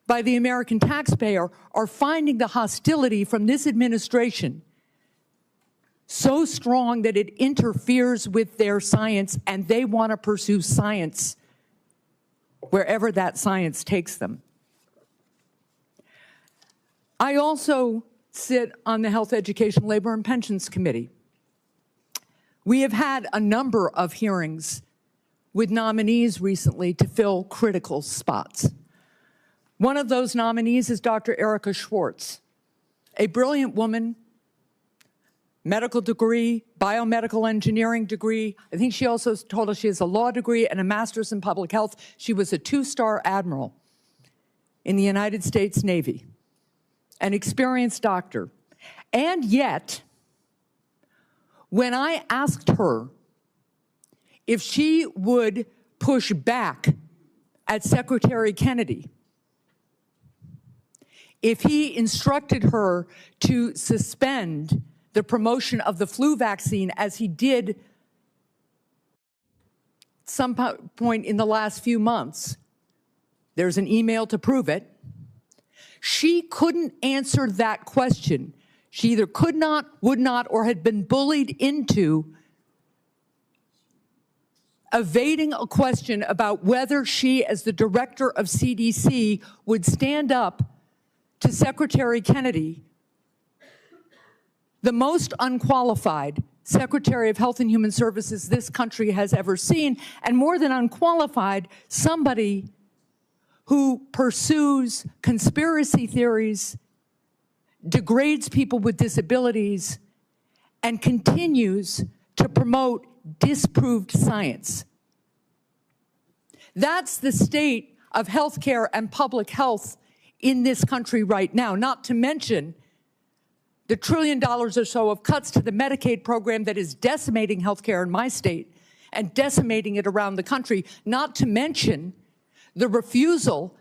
by the American taxpayer, are finding the hostility from this administration so strong that it interferes with their science, and they want to pursue science wherever that science takes them. I also sit on the Health, Education, Labor, and Pensions Committee. We have had a number of hearings with nominees recently to fill critical spots. One of those nominees is Dr. Erica Schwartz, a brilliant woman, medical degree, biomedical engineering degree. I think she also told us she has a law degree and a master's in public health. She was a 2-star admiral in the United States Navy, an experienced doctor. And yet, when I asked her if she would push back at Secretary Kennedy, if he instructed her to suspend the promotion of the flu vaccine as he did some point in the last few months, there's an email to prove it, she couldn't answer that question. She either could not, would not, or had been bullied into evading a question about whether she, as the director of CDC, would stand up to Secretary Kennedy, the most unqualified Secretary of Health and Human Services this country has ever seen, and more than unqualified, somebody who pursues conspiracy theories, degrades people with disabilities, and continues to promote disproved science. That's the state of healthcare and public health in this country right now, not to mention the $1 trillion or so of cuts to the Medicaid program that is decimating healthcare in my state and decimating it around the country, not to mention the refusal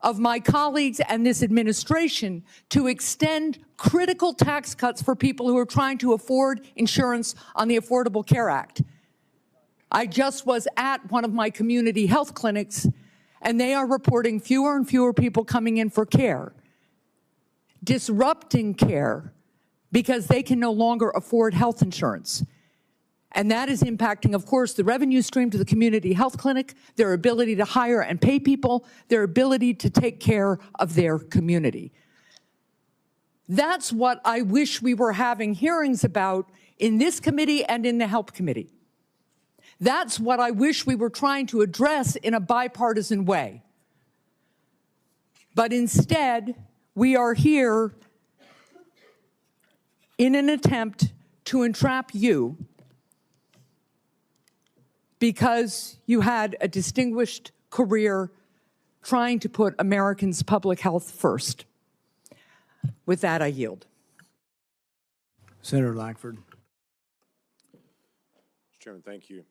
of my colleagues and this administration to extend critical tax cuts for people who are trying to afford insurance on the Affordable Care Act. I just was at one of my community health clinics, and they are reporting fewer and fewer people coming in for care, disrupting care because they can no longer afford health insurance. And that is impacting, of course, the revenue stream to the community health clinic, their ability to hire and pay people, their ability to take care of their community. That's what I wish we were having hearings about in this committee and in the Health Committee. That's what I wish we were trying to address in a bipartisan way. But instead, we are here in an attempt to entrap you because you had a distinguished career trying to put Americans' public health first. With that, I yield. Senator Lackford. Mr. Chairman, thank you.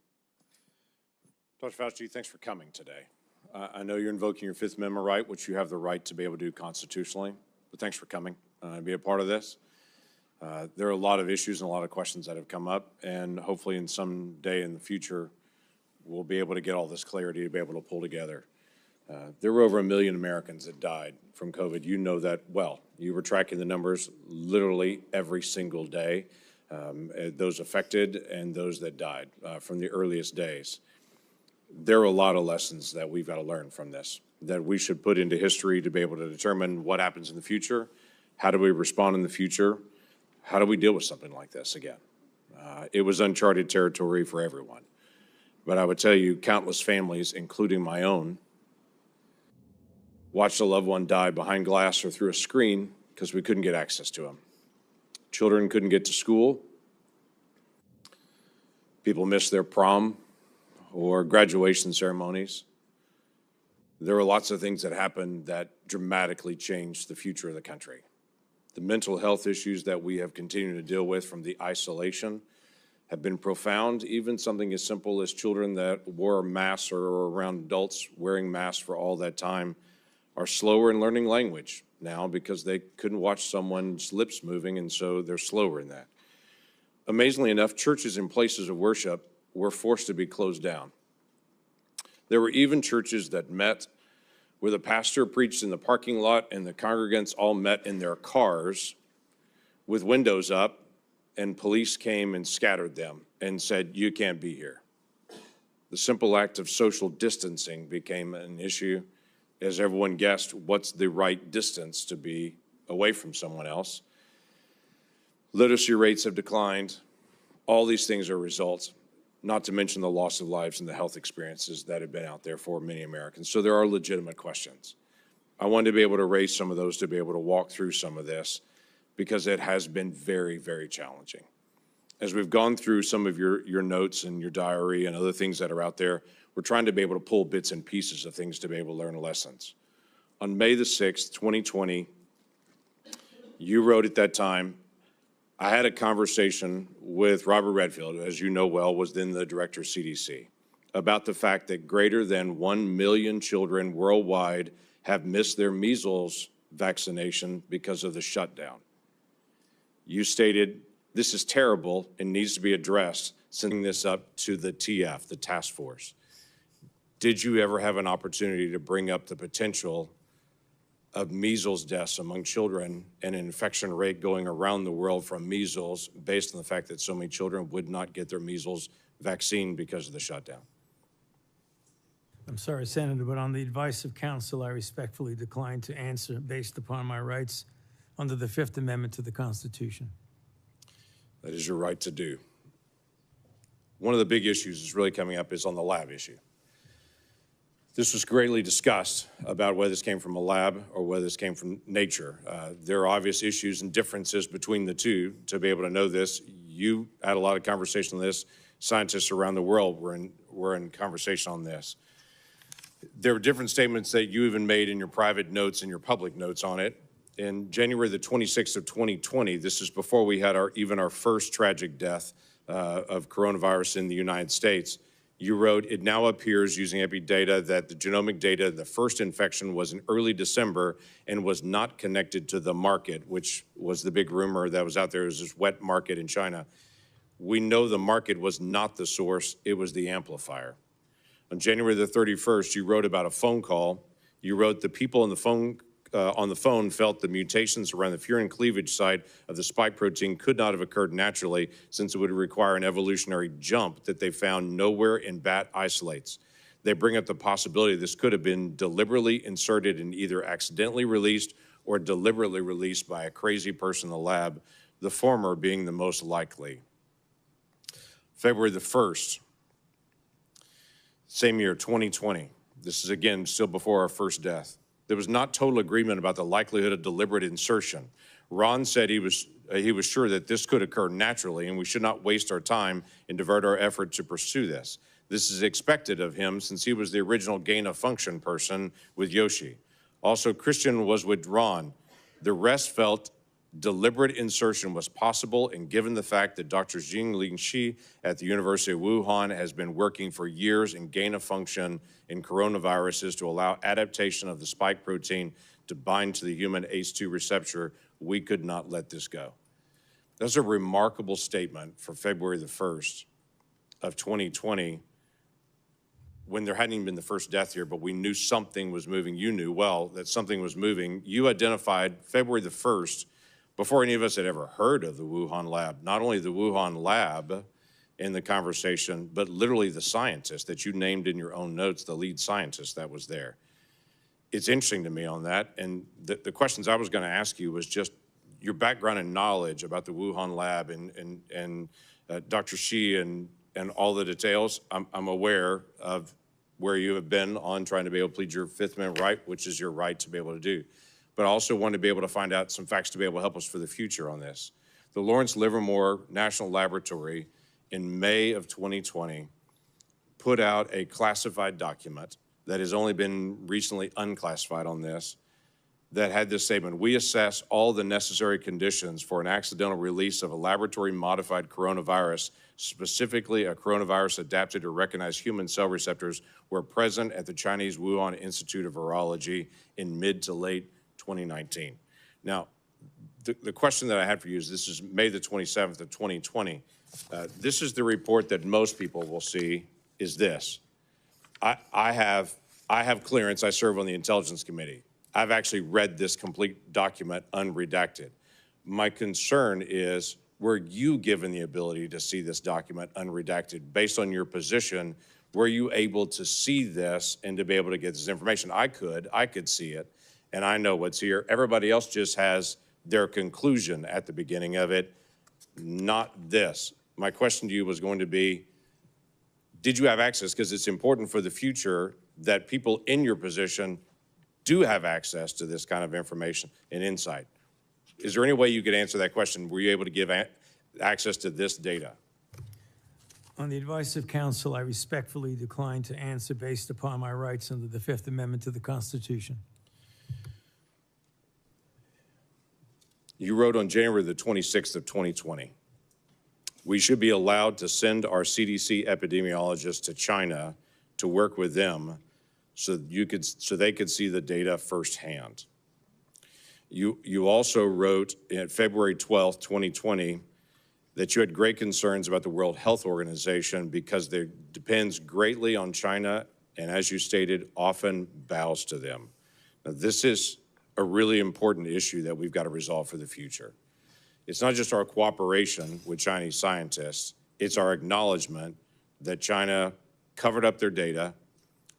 Dr. Fauci, thanks for coming today. I know you're invoking your Fifth Amendment right, which you have the right to be able to do constitutionally, but thanks for coming and be a part of this. There are a lot of issues and a lot of questions that have come up, and hopefully in some day in the future, we'll be able to get all this clarity to be able to pull together. There were over 1 million Americans that died from COVID. You know that well. You were tracking the numbers literally every single day, those affected and those that died from the earliest days. There are a lot of lessons that we've got to learn from this, that we should put into history to be able to determine what happens in the future, how do we respond in the future, how do we deal with something like this again. It was uncharted territory for everyone. But I would tell you, countless families, including my own, watched a loved one die behind glass or through a screen because we couldn't get access to them. Children couldn't get to school. People missed their prom or graduation ceremonies. There were lots of things that happened that dramatically changed the future of the country. The mental health issues that we have continued to deal with from the isolation have been profound. Even something as simple as children that wore masks or around adults wearing masks for all that time are slower in learning language now because they couldn't watch someone's lips moving, and so they're slower in that. Amazingly enough, churches and places of worship were forced to be closed down. There were even churches that met where the pastor preached in the parking lot and the congregants all met in their cars with windows up, and police came and scattered them and said, "You can't be here." The simple act of social distancing became an issue as everyone guessed what's the right distance to be away from someone else. Literacy rates have declined. All these things are results, not to mention the loss of lives and the health experiences that have been out there for many Americans. So there are legitimate questions. I wanted to be able to raise some of those, to be able to walk through some of this, because it has been very, very challenging. As we've gone through some of your notes and your diary and other things that are out there, we're trying to be able to pull bits and pieces of things to be able to learn lessons. On May the 6th, 2020, you wrote at that time, I had a conversation with Robert Redfield, as you know well, was then the director of CDC, about the fact that greater than 1 million children worldwide have missed their measles vaccination because of the shutdown. You stated, this is terrible and needs to be addressed, sending this up to the TF, the task force. Did you ever have an opportunity to bring up the potential of measles deaths among children and an infection rate going around the world from measles based on the fact that so many children would not get their measles vaccine because of the shutdown? I'm sorry, Senator, but on the advice of counsel, I respectfully decline to answer based upon my rights under the Fifth Amendment to the Constitution. That is your right to do. One of the big issues that's really coming up is on the lab issue. This was greatly discussed about whether this came from a lab or whether this came from nature. There are obvious issues and differences between the two to be able to know this. You had a lot of conversation on this. Scientists around the world were in conversation on this. There were different statements that you even made in your private notes and your public notes on it. In January the 26th of 2020, this is before we had our first tragic death of coronavirus in the United States, you wrote, it now appears using epi data that the genomic data, the first infection was in early December and was not connected to the market, which was the big rumor that was out there. It was this wet market in China. We know the market was not the source, it was the amplifier. On January the 31st, you wrote about a phone call. You wrote, the people on the phone felt the mutations around the furin cleavage site of the spike protein could not have occurred naturally, since it would require an evolutionary jump that they found nowhere in bat isolates. They bring up the possibility this could have been deliberately inserted and either accidentally released or deliberately released by a crazy person in the lab, the former being the most likely. February the 1st, same year, 2020. This is, again, still before our first death. There was not total agreement about the likelihood of deliberate insertion. Ron said he was sure that this could occur naturally and we should not waste our time and divert our effort to pursue this. This is expected of him since he was the original gain-of-function person with Yoshi. Also, Christian was withdrawn. The rest felt deliberate insertion was possible, and given the fact that Dr. Jingling Shi at the University of Wuhan has been working for years in gain-of-function in coronaviruses to allow adaptation of the spike protein to bind to the human ACE2 receptor, we could not let this go. That's a remarkable statement for February the 1st of 2020, when there hadn't even been the first death here, but we knew something was moving. You knew well that something was moving. You identified February the 1st before any of us had ever heard of the Wuhan lab, not only the Wuhan lab in the conversation, but literally the scientist that you named in your own notes, the lead scientist that was there. It's interesting to me on that, and the questions I was going to ask you was just your background and knowledge about the Wuhan lab and Dr. Shi and all the details. I'm aware of where you have been on trying to be able to plead your Fifth Amendment right, which is your right to be able to do. But I also want to be able to find out some facts to be able to help us for the future on this. The Lawrence Livermore National Laboratory in May of 2020 put out a classified document that has only been recently unclassified on this, that had this statement: we assess all the necessary conditions for an accidental release of a laboratory-modified coronavirus, specifically a coronavirus adapted to recognize human cell receptors, were present at the Chinese Wuhan Institute of Virology in mid to late 2019. Now, the question that I had for you is, this is May the 27th of 2020. This is the report that most people will see, is this. I have clearance. I serve on the Intelligence Committee. I've actually read this complete document unredacted. My concern is, were you given the ability to see this document unredacted? Based on your position, were you able to see this and to be able to get this information? I could see it, and I know what's here. Everybody else just has their conclusion at the beginning of it, not this. My question to you was going to be, did you have access? Because it's important for the future that people in your position do have access to this kind of information and insight. Is there any way you could answer that question? Were you able to give access to this data? On the advice of counsel, I respectfully decline to answer based upon my rights under the Fifth Amendment to the Constitution. You wrote on January the 26th of 2020, we should be allowed to send our CDC epidemiologists to China to work with them so they could see the data firsthand. You also wrote in February 12th, 2020, that you had great concerns about the World Health Organization because it depends greatly on China and, as you stated, often bows to them. Now, this is a really important issue that we've got to resolve for the future. It's not just our cooperation with Chinese scientists, it's our acknowledgement that China covered up their data,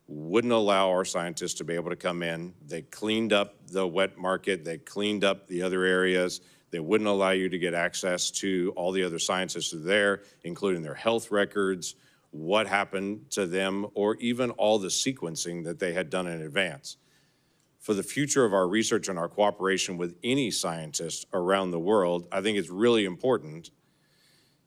wouldn't allow our scientists to be able to come in. They cleaned up the wet market, they cleaned up the other areas. They wouldn't allow you to get access to all the other scientists who are there, including their health records, what happened to them, or even all the sequencing that they had done in advance. For the future of our research and our cooperation with any scientists around the world, I think it's really important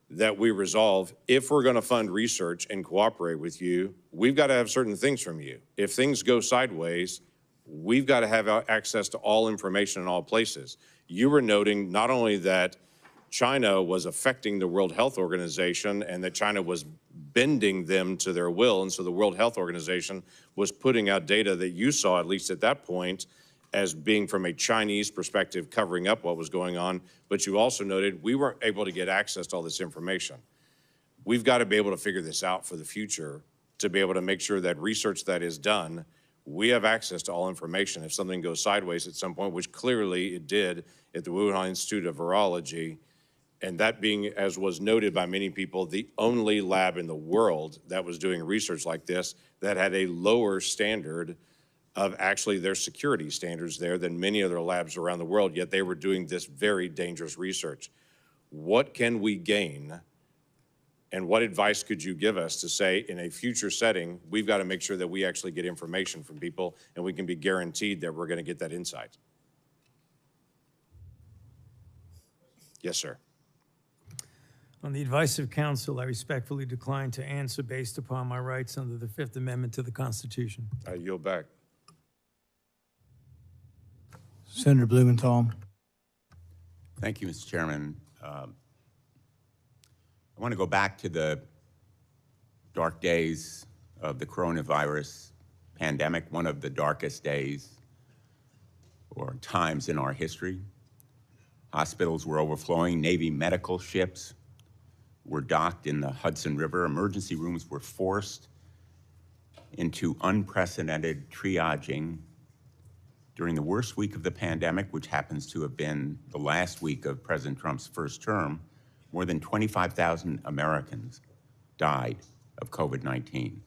that we resolve, if we're gonna fund research and cooperate with you, we've gotta have certain things from you. If things go sideways, we've gotta have access to all information in all places. You were noting not only that China was affecting the World Health Organization and that China was bending them to their will, and so the World Health Organization was putting out data that you saw, at least at that point, as being from a Chinese perspective, covering up what was going on, but you also noted we weren't able to get access to all this information. We've got to be able to figure this out for the future to be able to make sure that research that is done, we have access to all information. If something goes sideways at some point, which clearly it did at the Wuhan Institute of Virology, and that being, as was noted by many people, the only lab in the world that was doing research like this that had a lower standard of actually their security standards there than many other labs around the world, yet they were doing this very dangerous research. What can we gain, and what advice could you give us to say in a future setting, we've got to make sure that we actually get information from people and we can be guaranteed that we're going to get that insight? Yes, sir. On the advice of counsel, I respectfully decline to answer based upon my rights under the Fifth Amendment to the Constitution. I yield back. Senator Blumenthal. Thank you, Mr. Chairman. I want to go back to the dark days of the coronavirus pandemic, one of the darkest days or times in our history. Hospitals were overflowing. Navy medical ships were docked in the Hudson River. Emergency rooms were forced into unprecedented triaging during the worst week of the pandemic, which happens to have been the last week of President Trump's first term. More than 25,000 Americans died of COVID-19.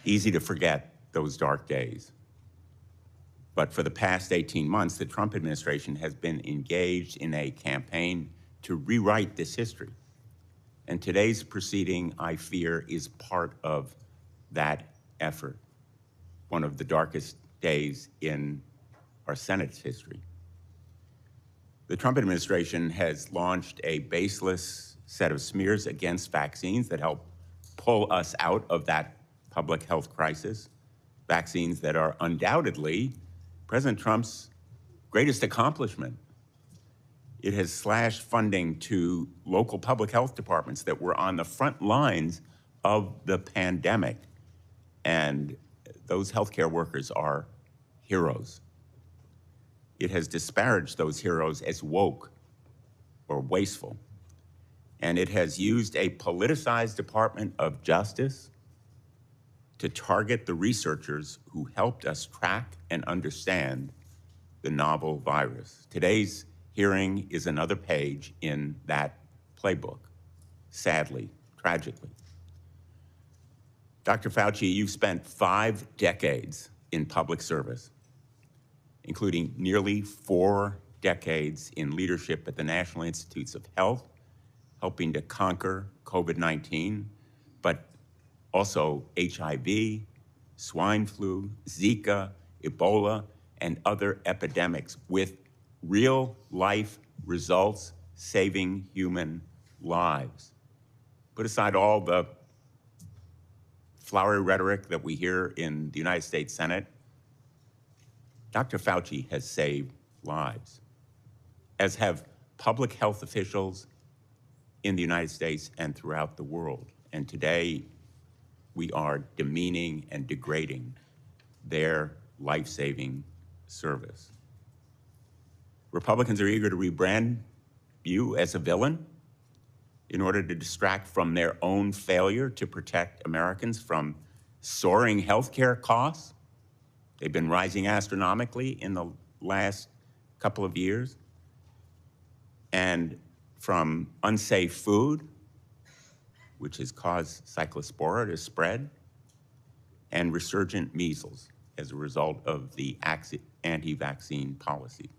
Easy to forget those dark days. But for the past 18 months, the Trump administration has been engaged in a campaign to rewrite this history. And today's proceeding, I fear, is part of that effort, one of the darkest days in our Senate's history. The Trump administration has launched a baseless set of smears against vaccines that help pull us out of that public health crisis, vaccines that are undoubtedly President Trump's greatest accomplishment. It has slashed funding to local public health departments that were on the front lines of the pandemic. And those healthcare workers are heroes. It has disparaged those heroes as woke or wasteful. And it has used a politicized Department of Justice to target the researchers who helped us track and understand the novel virus. Today's hearing is another page in that playbook, sadly, tragically. Dr. Fauci, you've spent 5 decades in public service, including nearly 4 decades in leadership at the National Institutes of Health, helping to conquer COVID-19, but also HIV, swine flu, Zika, Ebola, and other epidemics with real-life results saving human lives. Put aside all the flowery rhetoric that we hear in the United States Senate. Dr. Fauci has saved lives, as have public health officials in the United States and throughout the world. And today, we are demeaning and degrading their life-saving service. Republicans are eager to rebrand you as a villain in order to distract from their own failure to protect Americans from soaring healthcare costs. They've been rising astronomically in the last couple of years, and from unsafe food, which has caused cyclospora to spread, and resurgent measles as a result of the anti-vaccine policy.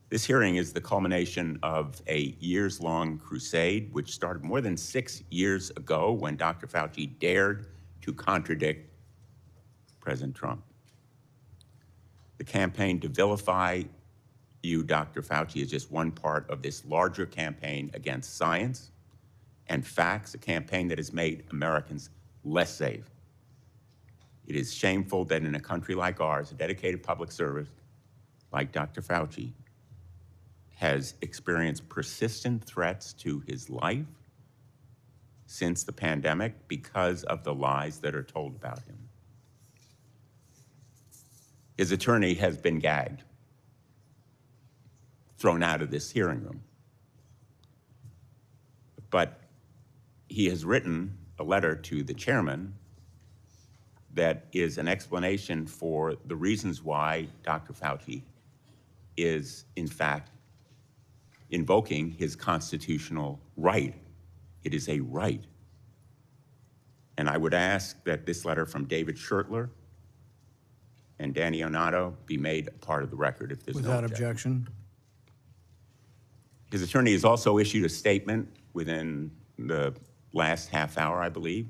This hearing is the culmination of a years-long crusade, which started more than 6 years ago when Dr. Fauci dared to contradict President Trump. The campaign to vilify you, Dr. Fauci, is just one part of this larger campaign against science and facts, a campaign that has made Americans less safe. It is shameful that in a country like ours, a dedicated public service like Dr. Fauci has experienced persistent threats to his life since the pandemic because of the lies that are told about him. His attorney has been gagged, thrown out of this hearing room. But he has written a letter to the chairman that is an explanation for the reasons why Dr. Fauci is, in fact, invoking his constitutional right. It is a right. And I would ask that this letter from David Schertler and Danny Onato be made a part of the record if there's no Without objection. objection. His attorney has also issued a statement within the last half hour, I believe,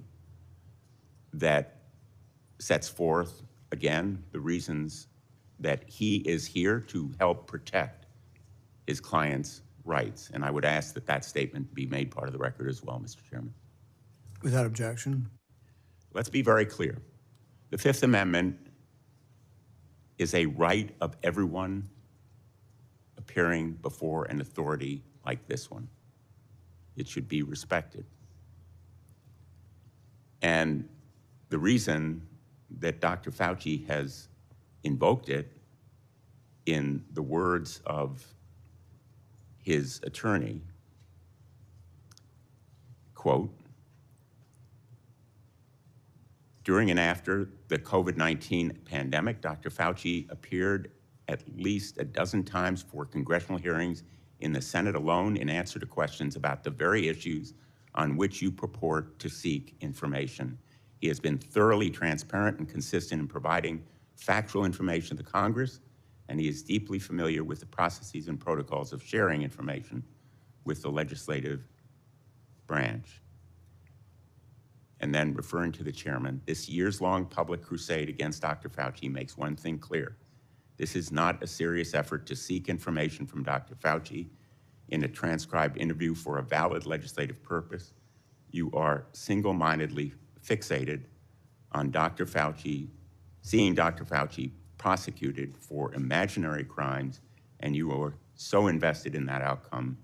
that sets forth, again, the reasons that he is here to help protect his client's rights. And I would ask that that statement be made part of the record as well, Mr. Chairman. Without objection. Let's be very clear. The Fifth Amendment is a right of everyone appearing before an authority like this one. It should be respected. And the reason that Dr. Fauci has invoked it, in the words of his attorney, quote, during and after the COVID-19 pandemic, Dr. Fauci appeared at least a dozen times for congressional hearings in the Senate alone in answer to questions about the very issues on which you purport to seek information. He has been thoroughly transparent and consistent in providing factual information to Congress, and he is deeply familiar with the processes and protocols of sharing information with the legislative branch. And then, referring to the chairman, this years-long public crusade against Dr. Fauci makes one thing clear. This is not a serious effort to seek information from Dr. Fauci in a transcribed interview for a valid legislative purpose. You are single-mindedly fixated on Dr. Fauci, seeing Dr. Fauci prosecuted for imaginary crimes, and you are so invested in that outcome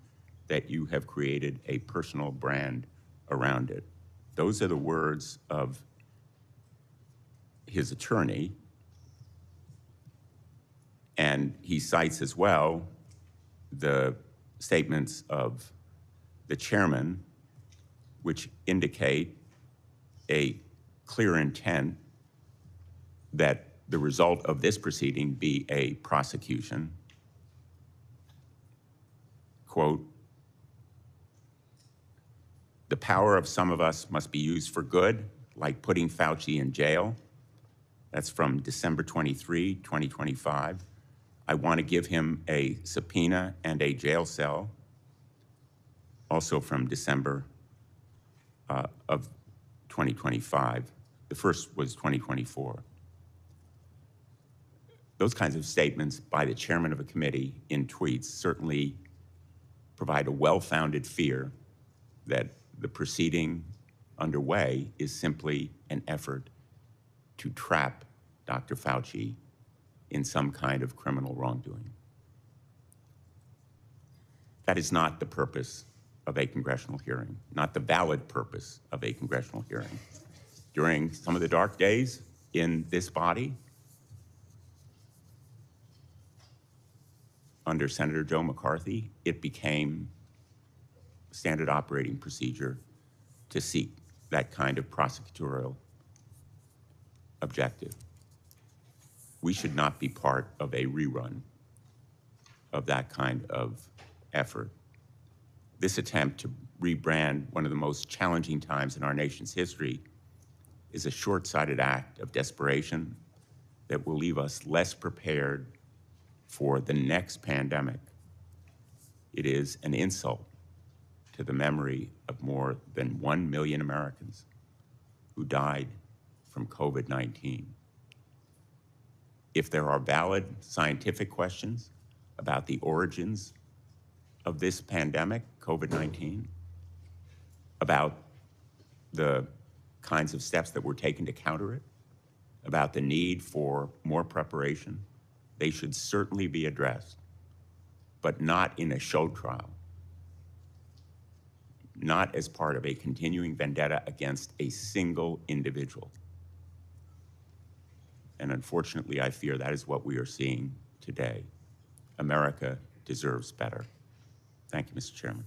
that you have created a personal brand around it. Those are the words of his attorney, and he cites as well the statements of the chairman, which indicate a clear intent that the result of this proceeding be a prosecution. Quote, the power of some of us must be used for good, like putting Fauci in jail. That's from December 23, 2025. I want to give him a subpoena and a jail cell, also from December of 2025. The first was 2024. Those kinds of statements by the chairman of a committee in tweets certainly provide a well-founded fear that the proceeding underway is simply an effort to trap Dr. Fauci in some kind of criminal wrongdoing. That is not the purpose of a congressional hearing, not the valid purpose of a congressional hearing. During some of the dark days in this body, under Senator Joe McCarthy, it became standard operating procedure to seek that kind of prosecutorial objective. We should not be part of a rerun of that kind of effort. This attempt to rebrand one of the most challenging times in our nation's history is a short-sighted act of desperation that will leave us less prepared for the next pandemic. It is an insult to the memory of more than 1 million Americans who died from COVID-19. If there are valid scientific questions about the origins of this pandemic, COVID-19, about the kinds of steps that were taken to counter it, about the need for more preparation, they should certainly be addressed, but not in a show trial, not as part of a continuing vendetta against a single individual. And unfortunately, I fear that is what we are seeing today. America deserves better. Thank you, Mr. Chairman.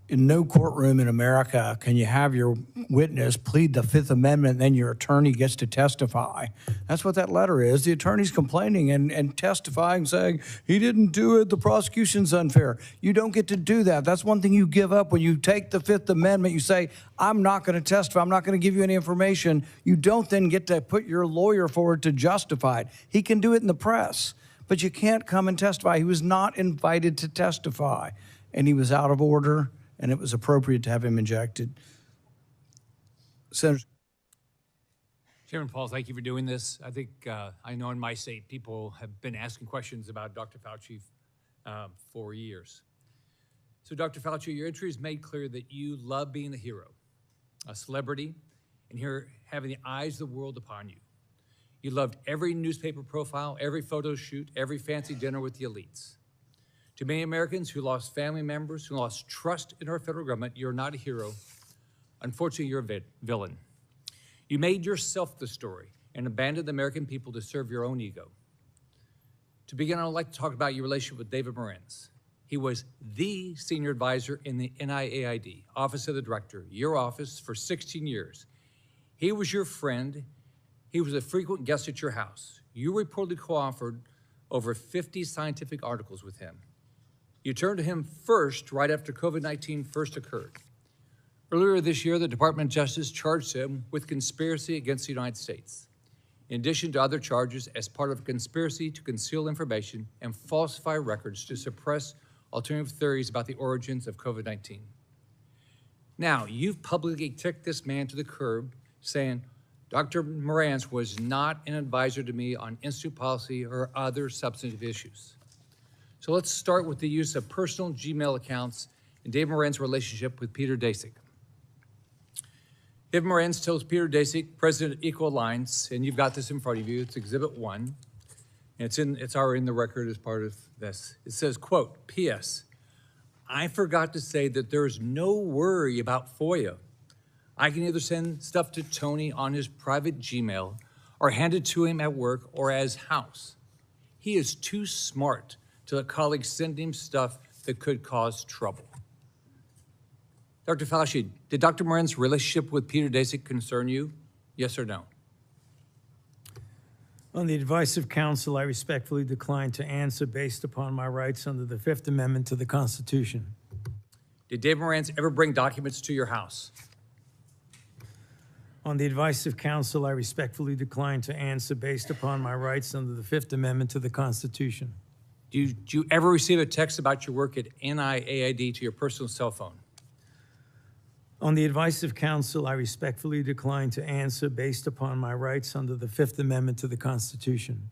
In no courtroom in America can you have your witness plead the Fifth Amendment and then your attorney gets to testify. That's what that letter is. The attorney's complaining and testifying, saying, he didn't do it, the prosecution's unfair. You don't get to do that. That's one thing you give up when you take the Fifth Amendment. You say, I'm not going to testify. I'm not going to give you any information. You don't then get to put your lawyer forward to justify it. He can do it in the press, but you can't come and testify. He was not invited to testify, and he was out of order, and it was appropriate to have him ejected. Senator. Chairman Paul, thank you for doing this. I think, I know in my state, people have been asking questions about Dr. Fauci for years. So Dr. Fauci, your entry has made clear that you love being a hero, a celebrity, and here having the eyes of the world upon you. You loved every newspaper profile, every photo shoot, every fancy dinner with the elites. To many Americans who lost family members, who lost trust in our federal government, you're not a hero. Unfortunately, you're a villain. You made yourself the story and abandoned the American people to serve your own ego. To begin, I'd like to talk about your relationship with David Morenz. He was the senior advisor in the NIAID, Office of the Director, your office, for 16 years. He was your friend. He was a frequent guest at your house. You reportedly co-authored over 50 scientific articles with him. You turned to him first right after COVID-19 first occurred. Earlier this year, the Department of Justice charged him with conspiracy against the United States, in addition to other charges as part of a conspiracy to conceal information and falsify records to suppress alternative theories about the origins of COVID-19. Now, you've publicly kicked this man to the curb, saying, Dr. Morenz was not an advisor to me on institute policy or other substantive issues. So let's start with the use of personal Gmail accounts and Dave Morenz's relationship with Peter Daszak. Dave Morenz tells Peter Daszak, president of Equal Alliance, and you've got this in front of you, it's Exhibit 1, and it's already in the record as part of this. It says, quote, P.S. I forgot to say that there is no worry about FOIA. I can either send stuff to Tony on his private Gmail or hand it to him at work or at his house. He is too smart to let colleagues send him stuff that could cause trouble. Dr. Fauci, did Dr. Morenz's relationship with Peter Daszak concern you? Yes or no? On the advice of counsel, I respectfully decline to answer based upon my rights under the Fifth Amendment to the Constitution. Did Dave Morenz ever bring documents to your house? On the advice of counsel, I respectfully decline to answer based upon my rights under the Fifth Amendment to the Constitution. Did you ever receive a text about your work at NIAID to your personal cell phone? On the advice of counsel, I respectfully decline to answer based upon my rights under the Fifth Amendment to the Constitution.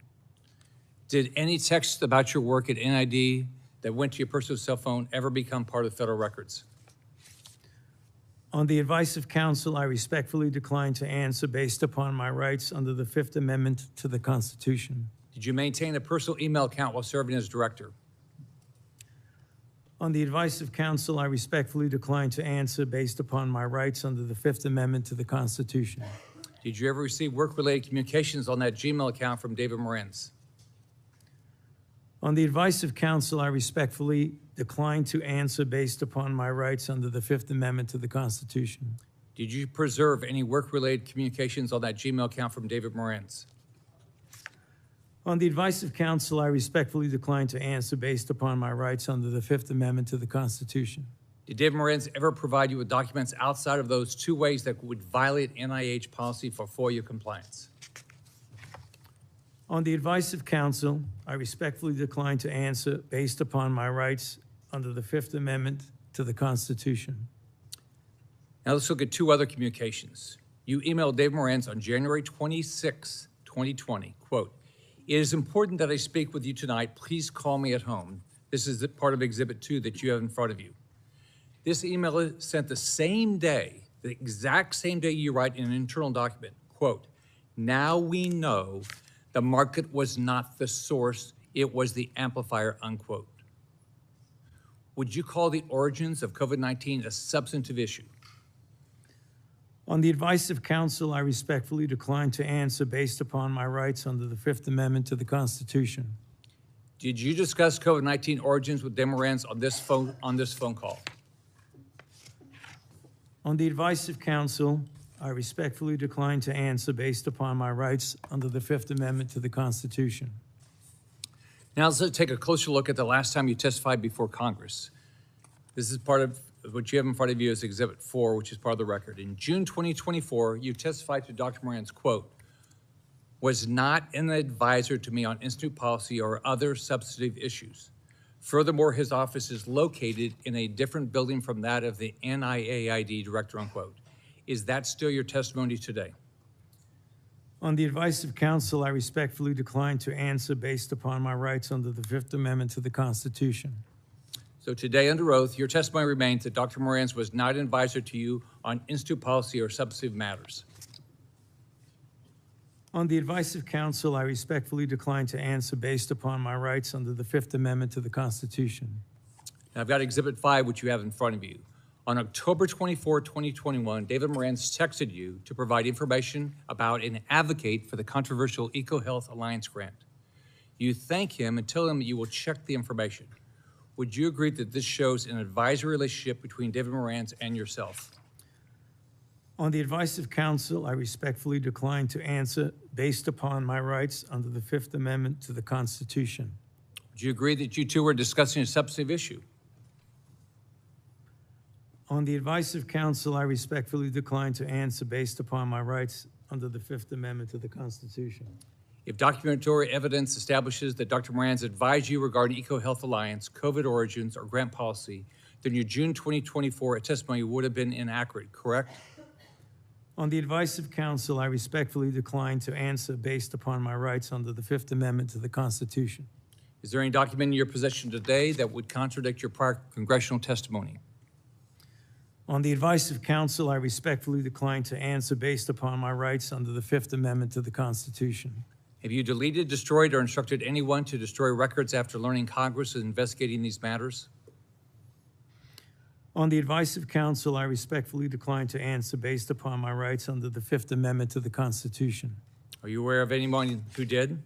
Did any text about your work at NID that went to your personal cell phone ever become part of federal records? On the advice of counsel, I respectfully decline to answer based upon my rights under the Fifth Amendment to the Constitution. Did you maintain a personal email account while serving as director? On the advice of counsel, I respectfully decline to answer based upon my rights under the Fifth Amendment to the Constitution. Did you ever receive work-related communications on that Gmail account from David Morenz? On the advice of counsel, I respectfully decline to answer based upon my rights under the Fifth Amendment to the Constitution. Did you preserve any work-related communications on that Gmail account from David Morenz? On the advice of counsel, I respectfully decline to answer based upon my rights under the Fifth Amendment to the Constitution. Did David Morenz ever provide you with documents outside of those two ways that would violate NIH policy for FOIA compliance? On the advice of counsel, I respectfully decline to answer based upon my rights under the Fifth Amendment to the Constitution. Now let's look at two other communications. You emailed David Morenz on January 26, 2020, quote, "It is important that I speak with you tonight. Please call me at home." This is part of Exhibit 2 that you have in front of you. This email is sent the same day, the exact same day you write in an internal document, quote, "Now we know the market was not the source, it was the amplifier," unquote. Would you call the origins of COVID-19 a substantive issue? On the advice of counsel, I respectfully decline to answer based upon my rights under the Fifth Amendment to the Constitution. Did you discuss COVID-19 origins with David Morenz on this phone call? On the advice of counsel, I respectfully decline to answer based upon my rights under the Fifth Amendment to the Constitution. Now let's take a closer look at the last time you testified before Congress. This is part of what you have in front of you is Exhibit 4, which is part of the record. In June 2024, you testified to Dr. Morenz, quote, "Was not an advisor to me on institute policy or other substantive issues. Furthermore, his office is located in a different building from that of the NIAID director," unquote. Is that still your testimony today? On the advice of counsel, I respectfully decline to answer based upon my rights under the Fifth Amendment to the Constitution. So today, under oath, your testimony remains that Dr. Morenz was not an advisor to you on institute policy or substantive matters. On the advice of counsel, I respectfully decline to answer based upon my rights under the Fifth Amendment to the Constitution. Now, I've got Exhibit 5, which you have in front of you. On October 24, 2021, David Morenz texted you to provide information about and advocate for the controversial EcoHealth Alliance grant. You thank him and tell him that you will check the information. Would you agree that this shows an advisory relationship between David Morenz and yourself? On the advice of counsel, I respectfully decline to answer based upon my rights under the Fifth Amendment to the Constitution. Would you agree that you two were discussing a substantive issue? On the advice of counsel, I respectfully decline to answer based upon my rights under the Fifth Amendment to the Constitution. If documentary evidence establishes that Dr. Morenz advised you regarding EcoHealth Alliance, COVID origins, or grant policy, then your June 2024 testimony would have been inaccurate, correct? On the advice of counsel, I respectfully decline to answer based upon my rights under the Fifth Amendment to the Constitution. Is there any document in your possession today that would contradict your prior congressional testimony? On the advice of counsel, I respectfully decline to answer based upon my rights under the Fifth Amendment to the Constitution. Have you deleted, destroyed, or instructed anyone to destroy records after learning Congress is investigating these matters? On the advice of counsel, I respectfully decline to answer based upon my rights under the Fifth Amendment to the Constitution. Are you aware of anyone who did?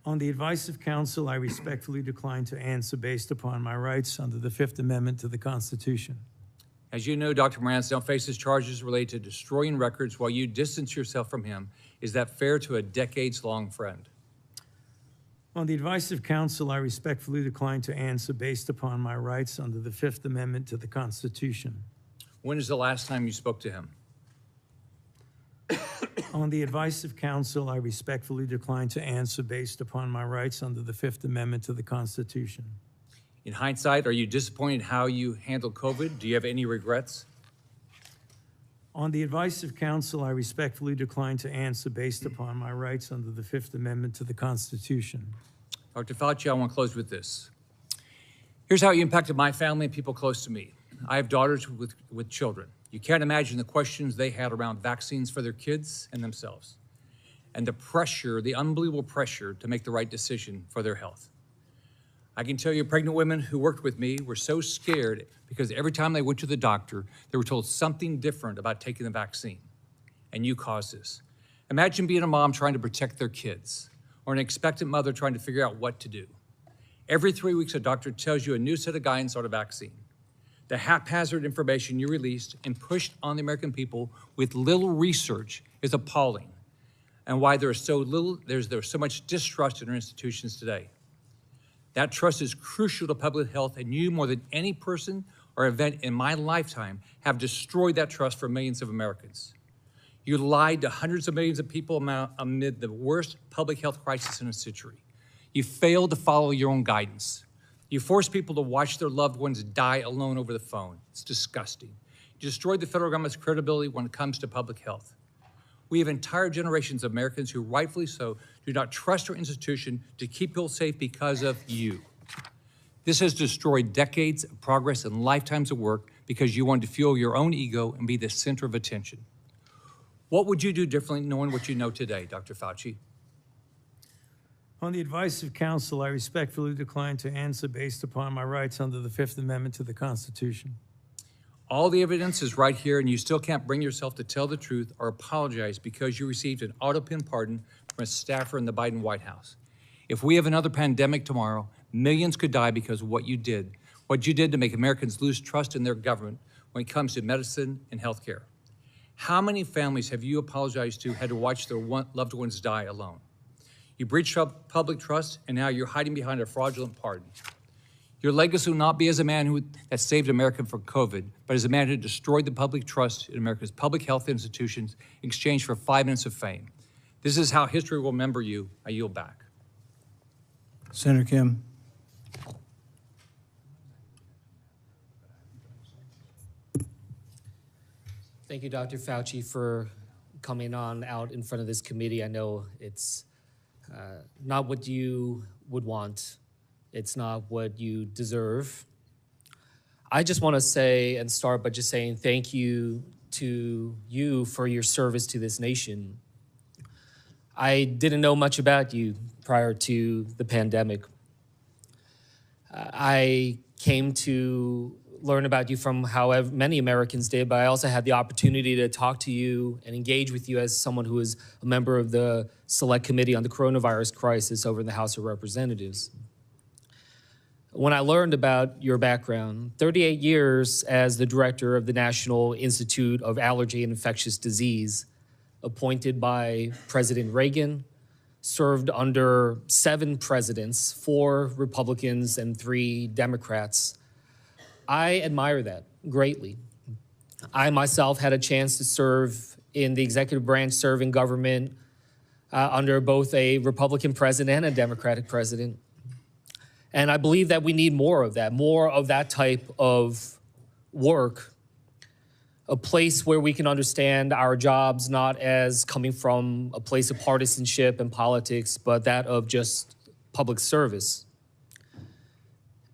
On the advice of counsel, I respectfully decline to answer based upon my rights under the Fifth Amendment to the Constitution. As you know, Dr. Morenz now faces charges related to destroying records while you distance yourself from him. Is that fair to a decades-long friend? On the advice of counsel, I respectfully decline to answer based upon my rights under the Fifth Amendment to the Constitution. When is the last time you spoke to him? On the advice of counsel, I respectfully decline to answer based upon my rights under the Fifth Amendment to the Constitution. In hindsight, are you disappointed in how you handled COVID? Do you have any regrets? On the advice of counsel, I respectfully decline to answer based upon my rights under the Fifth Amendment to the Constitution. Dr. Fauci, I want to close with this. Here's how you impacted my family and people close to me. I have daughters with children. You can't imagine the questions they had around vaccines for their kids and themselves, and the pressure, the unbelievable pressure to make the right decision for their health. I can tell you pregnant women who worked with me were so scared because every time they went to the doctor, they were told something different about taking the vaccine, and you caused this. Imagine being a mom trying to protect their kids, or an expectant mother trying to figure out what to do. Every 3 weeks, a doctor tells you a new set of guidance on a vaccine. The haphazard information you released and pushed on the American people with little research is appalling, and why there's so much distrust in our institutions today. That trust is crucial to public health, and you, more than any person or event in my lifetime, have destroyed that trust for millions of Americans. You lied to hundreds of millions of people amid the worst public health crisis in a century. You failed to follow your own guidance. You forced people to watch their loved ones die alone over the phone. It's disgusting. You destroyed the federal government's credibility when it comes to public health. We have entire generations of Americans who, rightfully so, do not trust our institution to keep people safe because of you. This has destroyed decades of progress and lifetimes of work because you wanted to fuel your own ego and be the center of attention. What would you do differently knowing what you know today, Dr. Fauci? On the advice of counsel, I respectfully decline to answer based upon my rights under the Fifth Amendment to the Constitution. All the evidence is right here, and you still can't bring yourself to tell the truth or apologize because you received an auto-pin pardon from a staffer in the Biden White House. If we have another pandemic tomorrow, millions could die because of what you did to make Americans lose trust in their government when it comes to medicine and health care. How many families have you apologized to had to watch their loved ones die alone? You breached public trust, and now you're hiding behind a fraudulent pardon. Your legacy will not be as a man that saved America from COVID, but as a man who destroyed the public trust in America's public health institutions in exchange for 5 minutes of fame. This is how history will remember you. I yield back. Senator Kim. Thank you, Dr. Fauci, for coming on out in front of this committee. I know it's not what you would want. It's not what you deserve. I just want to say and start by just saying thank you to you for your service to this nation. I didn't know much about you prior to the pandemic. I came to learn about you from how many Americans did, but I also had the opportunity to talk to you and engage with you as someone who is a member of the Select Committee on the Coronavirus Crisis over in the House of Representatives. When I learned about your background, 38 years as the director of the National Institute of Allergy and Infectious Disease, appointed by President Reagan, served under 7 presidents, 4 Republicans and 3 Democrats. I admire that greatly. I myself had a chance to serve in the executive branch, serve in government under both a Republican president and a Democratic president. And I believe that we need more of that type of work, a place where we can understand our jobs not as coming from a place of partisanship and politics, but that of just public service.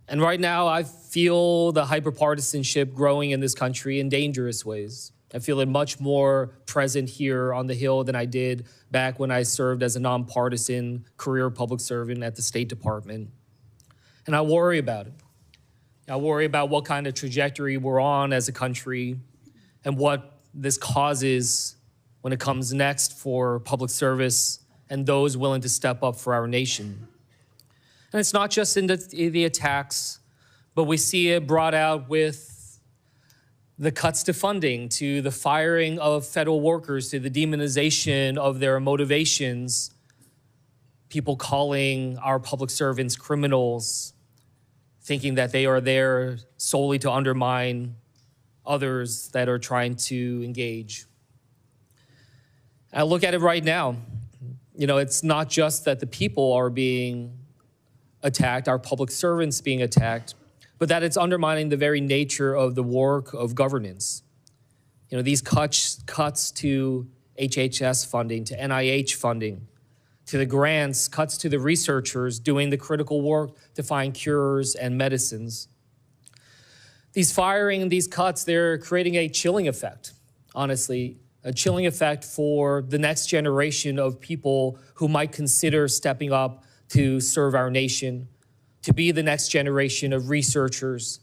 And right now, I feel the hyperpartisanship growing in this country in dangerous ways. I feel it much more present here on the Hill than I did back when I served as a nonpartisan career public servant at the State Department. And I worry about it. I worry about what kind of trajectory we're on as a country and what this causes when it comes next for public service and those willing to step up for our nation. And it's not just in the attacks, but we see it brought out with the cuts to funding, to the firing of federal workers, to the demonization of their motivations, people calling our public servants criminals, thinking that they are there solely to undermine others that are trying to engage. I look at it right now. You know, it's not just that the people are being attacked, our public servants being attacked, but that it's undermining the very nature of the work of governance. You know, these cuts to HHS funding, to NIH funding, to the grants, cuts to the researchers doing the critical work to find cures and medicines. These firing and these cuts, they're creating a chilling effect, honestly, a chilling effect for the next generation of people who might consider stepping up to serve our nation, to be the next generation of researchers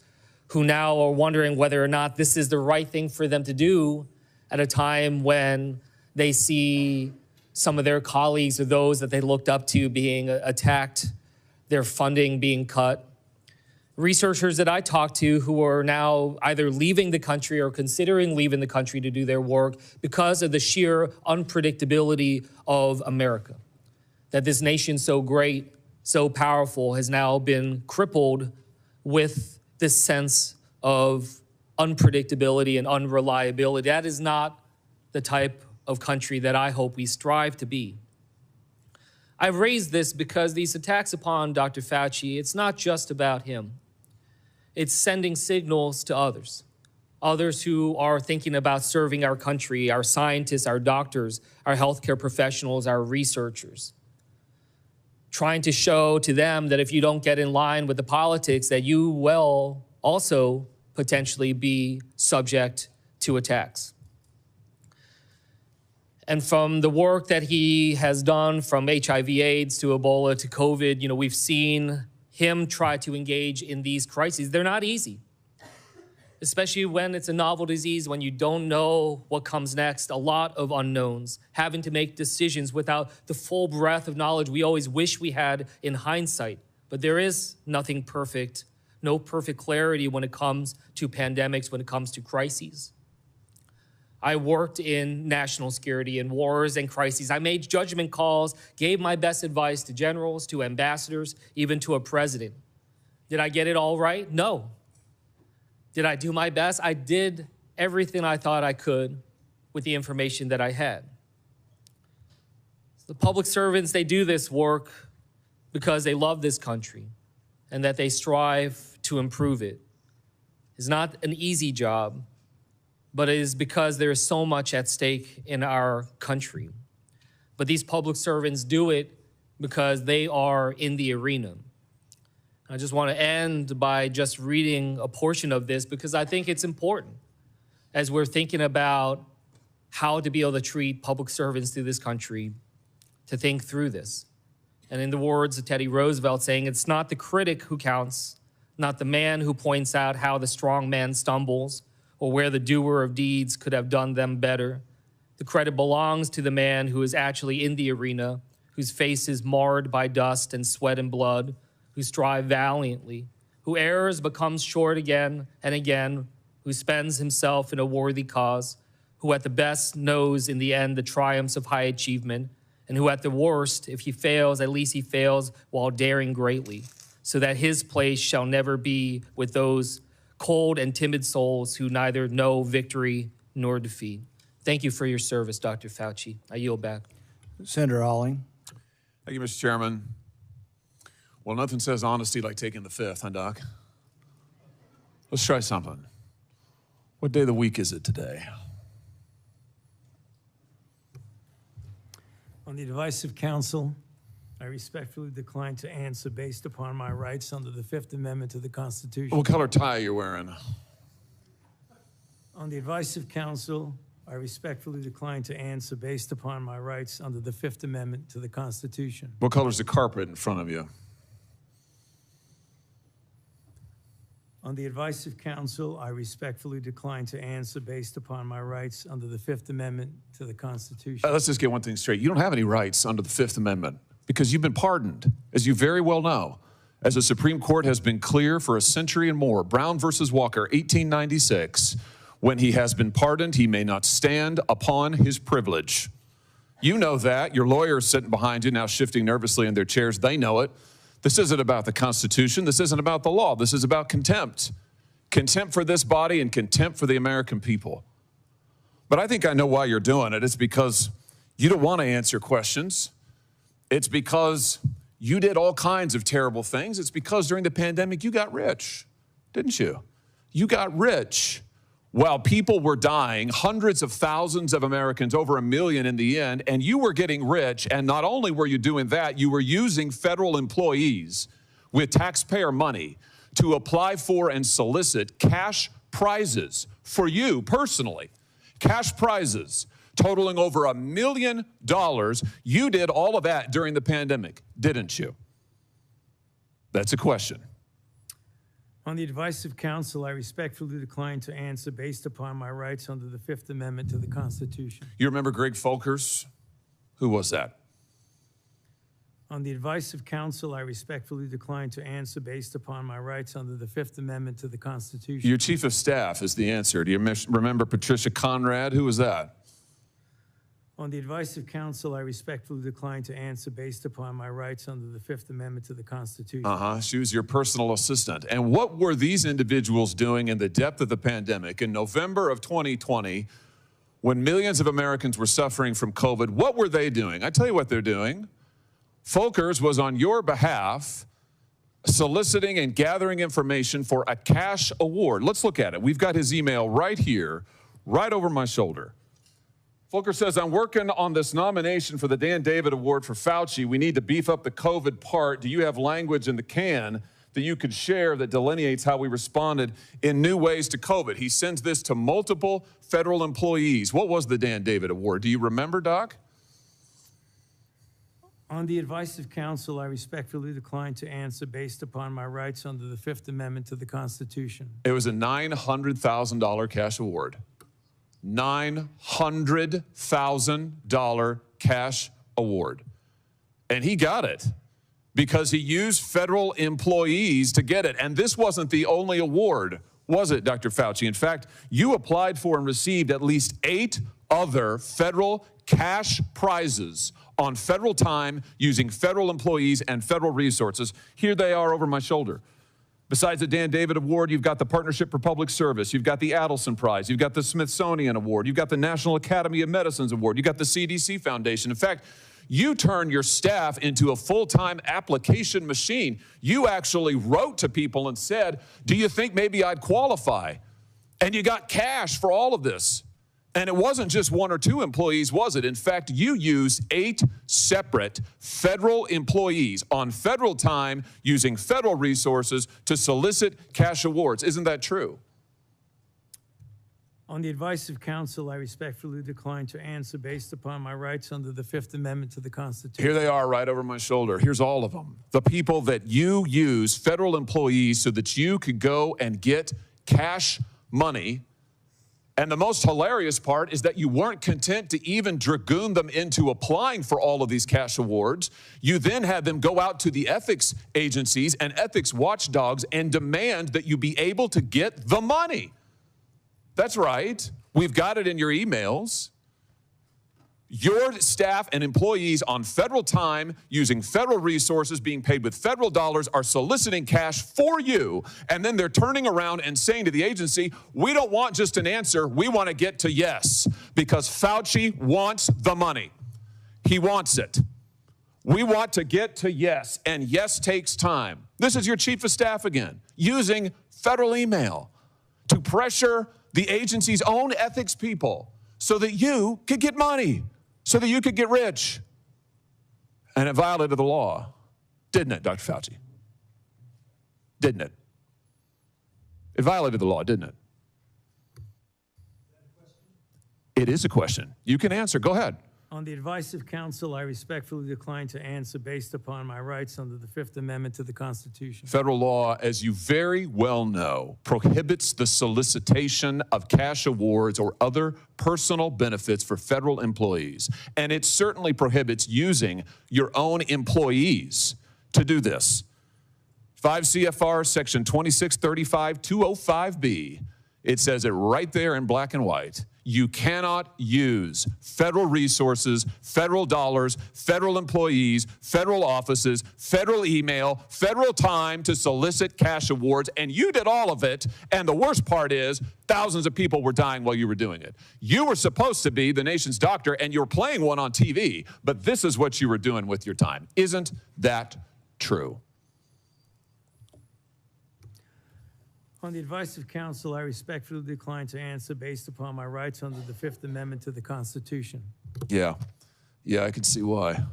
who now are wondering whether or not this is the right thing for them to do at a time when they see some of their colleagues or those that they looked up to being attacked, their funding being cut. Researchers that I talk to who are now either leaving the country or considering leaving the country to do their work because of the sheer unpredictability of America. That this nation so great, so powerful has now been crippled with this sense of unpredictability and unreliability. That is not the type of country that I hope we strive to be. I've raised this because these attacks upon Dr. Fauci, it's not just about him. It's sending signals to others who are thinking about serving our country, our scientists, our doctors, our healthcare professionals, our researchers. Trying to show to them that if you don't get in line with the politics, that you will also potentially be subject to attacks. And from the work that he has done, from HIV/AIDS to Ebola to COVID, we've seen him try to engage in these crises. They're not easy, especially when it's a novel disease, when you don't know what comes next, a lot of unknowns, having to make decisions without the full breadth of knowledge we always wish we had in hindsight. But there is nothing perfect, no perfect clarity when it comes to pandemics, when it comes to crises. I worked in national security and wars and crises. I made judgment calls, gave my best advice to generals, to ambassadors, even to a president. Did I get it all right? No. Did I do my best? I did everything I thought I could with the information that I had. The public servants, they do this work because they love this country and that they strive to improve it. It's not an easy job, but it is because there is so much at stake in our country. But these public servants do it because they are in the arena. I just want to end by just reading a portion of this because I think it's important as we're thinking about how to be able to treat public servants through this country, to think through this. And in the words of Teddy Roosevelt saying, it's not the critic who counts, not the man who points out how the strong man stumbles or where the doer of deeds could have done them better. The credit belongs to the man who is actually in the arena, whose face is marred by dust and sweat and blood, who strive valiantly, who errs but comes short again and again, who spends himself in a worthy cause, who at the best knows in the end the triumphs of high achievement, and who at the worst, if he fails, at least he fails while daring greatly, so that his place shall never be with those cold and timid souls who neither know victory nor defeat. Thank you for your service, Dr. Fauci. I yield back. Senator Alling. Thank you, Mr. Chairman. Well, nothing says honesty like taking the fifth, huh, Doc? Let's try something. What day of the week is it today? On the advice of counsel, I respectfully decline to answer based upon my rights under the Fifth Amendment to the Constitution. What color tie are you wearing? On the advice of counsel, I respectfully decline to answer based upon my rights under the Fifth Amendment to the Constitution. What color's the carpet in front of you? On the advice of counsel, I respectfully decline to answer based upon my rights under the Fifth Amendment to the Constitution. Let's just get one thing straight. You don't have any rights under the Fifth Amendment because you've been pardoned, as you very well know. As the Supreme Court has been clear for a century and more, Brown versus Walker, 1896, when he has been pardoned, he may not stand upon his privilege. You know that. Your lawyers sitting behind you now shifting nervously in their chairs, they know it. This isn't about the Constitution. This isn't about the law. This is about contempt. Contempt for this body and contempt for the American people. But I think I know why you're doing it. It's because you don't want to answer questions. It's because you did all kinds of terrible things. It's because during the pandemic, you got rich, didn't you? You got rich while people were dying, hundreds of thousands of Americans, over 1 million in the end, and you were getting rich. And not only were you doing that, you were using federal employees with taxpayer money to apply for and solicit cash prizes for you personally. Cash prizes totaling over $1 million. You did all of that during the pandemic, didn't you? That's a question. On the advice of counsel, I respectfully decline to answer based upon my rights under the Fifth Amendment to the Constitution. You remember Greg Folkers? Who was that? On the advice of counsel, I respectfully decline to answer based upon my rights under the Fifth Amendment to the Constitution. Your chief of staff is the answer. Do you remember Patricia Conrad? Who was that? On the advice of counsel, I respectfully decline to answer based upon my rights under the Fifth Amendment to the Constitution. She was your personal assistant. And what were these individuals doing in the depth of the pandemic in November of 2020 when millions of Americans were suffering from COVID? What were they doing? I tell you what they're doing. Folkers was on your behalf soliciting and gathering information for a cash award. Let's look at it. We've got his email right here, right over my shoulder. Folkers says, I'm working on this nomination for the Dan David Award for Fauci. We need to beef up the COVID part. Do you have language in the can that you could share that delineates how we responded in new ways to COVID? He sends this to multiple federal employees. What was the Dan David Award? Do you remember, Doc? On the advice of counsel, I respectfully decline to answer based upon my rights under the Fifth Amendment to the Constitution. It was a $900,000 cash award. $900,000 cash award. And he got it because he used federal employees to get it. And this wasn't the only award, was it, Dr. Fauci? In fact, you applied for and received at least 8 other federal cash prizes on federal time using federal employees and federal resources. Here they are over my shoulder. Besides the Dan David Award, you've got the Partnership for Public Service, you've got the Adelson Prize, you've got the Smithsonian Award, you've got the National Academy of Medicine's Award, you've got the CDC Foundation. In fact, you turned your staff into a full-time application machine. You actually wrote to people and said, do you think maybe I'd qualify? And you got cash for all of this. And it wasn't just 1 or 2 employees, was it? In fact, you used 8 separate federal employees on federal time using federal resources to solicit cash awards. Isn't that true? On the advice of counsel, I respectfully decline to answer based upon my rights under the Fifth Amendment to the Constitution. Here they are right over my shoulder. Here's all of them. The people that you use, federal employees, so that you could go and get cash money. And the most hilarious part is that you weren't content to even dragoon them into applying for all of these cash awards. You then had them go out to the ethics agencies and ethics watchdogs and demand that you be able to get the money. That's right. We've got it in your emails. Your staff and employees on federal time, using federal resources, being paid with federal dollars, are soliciting cash for you, and then they're turning around and saying to the agency, we don't want just an answer, we want to get to yes, because Fauci wants the money. He wants it. We want to get to yes, and yes takes time. This is your chief of staff again, using federal email to pressure the agency's own ethics people so that you could get money, so that you could get rich. And it violated the law, didn't it, Dr. Fauci? Didn't it? It violated the law, didn't it? It is a question. You can answer. Go ahead. On the advice of counsel, I respectfully decline to answer based upon my rights under the Fifth Amendment to the Constitution. Federal law, as you very well know, prohibits the solicitation of cash awards or other personal benefits for federal employees. And it certainly prohibits using your own employees to do this. 5 CFR section 2635-205B. It says it right there in black and white. You cannot use federal resources, federal dollars, federal employees, federal offices, federal email, federal time to solicit cash awards, and you did all of it, and the worst part is thousands of people were dying while you were doing it. You were supposed to be the nation's doctor, and you were playing one on TV, but this is what you were doing with your time. Isn't that true? On the advice of counsel, I respectfully decline to answer based upon my rights under the Fifth Amendment to the Constitution. Yeah, I can see why.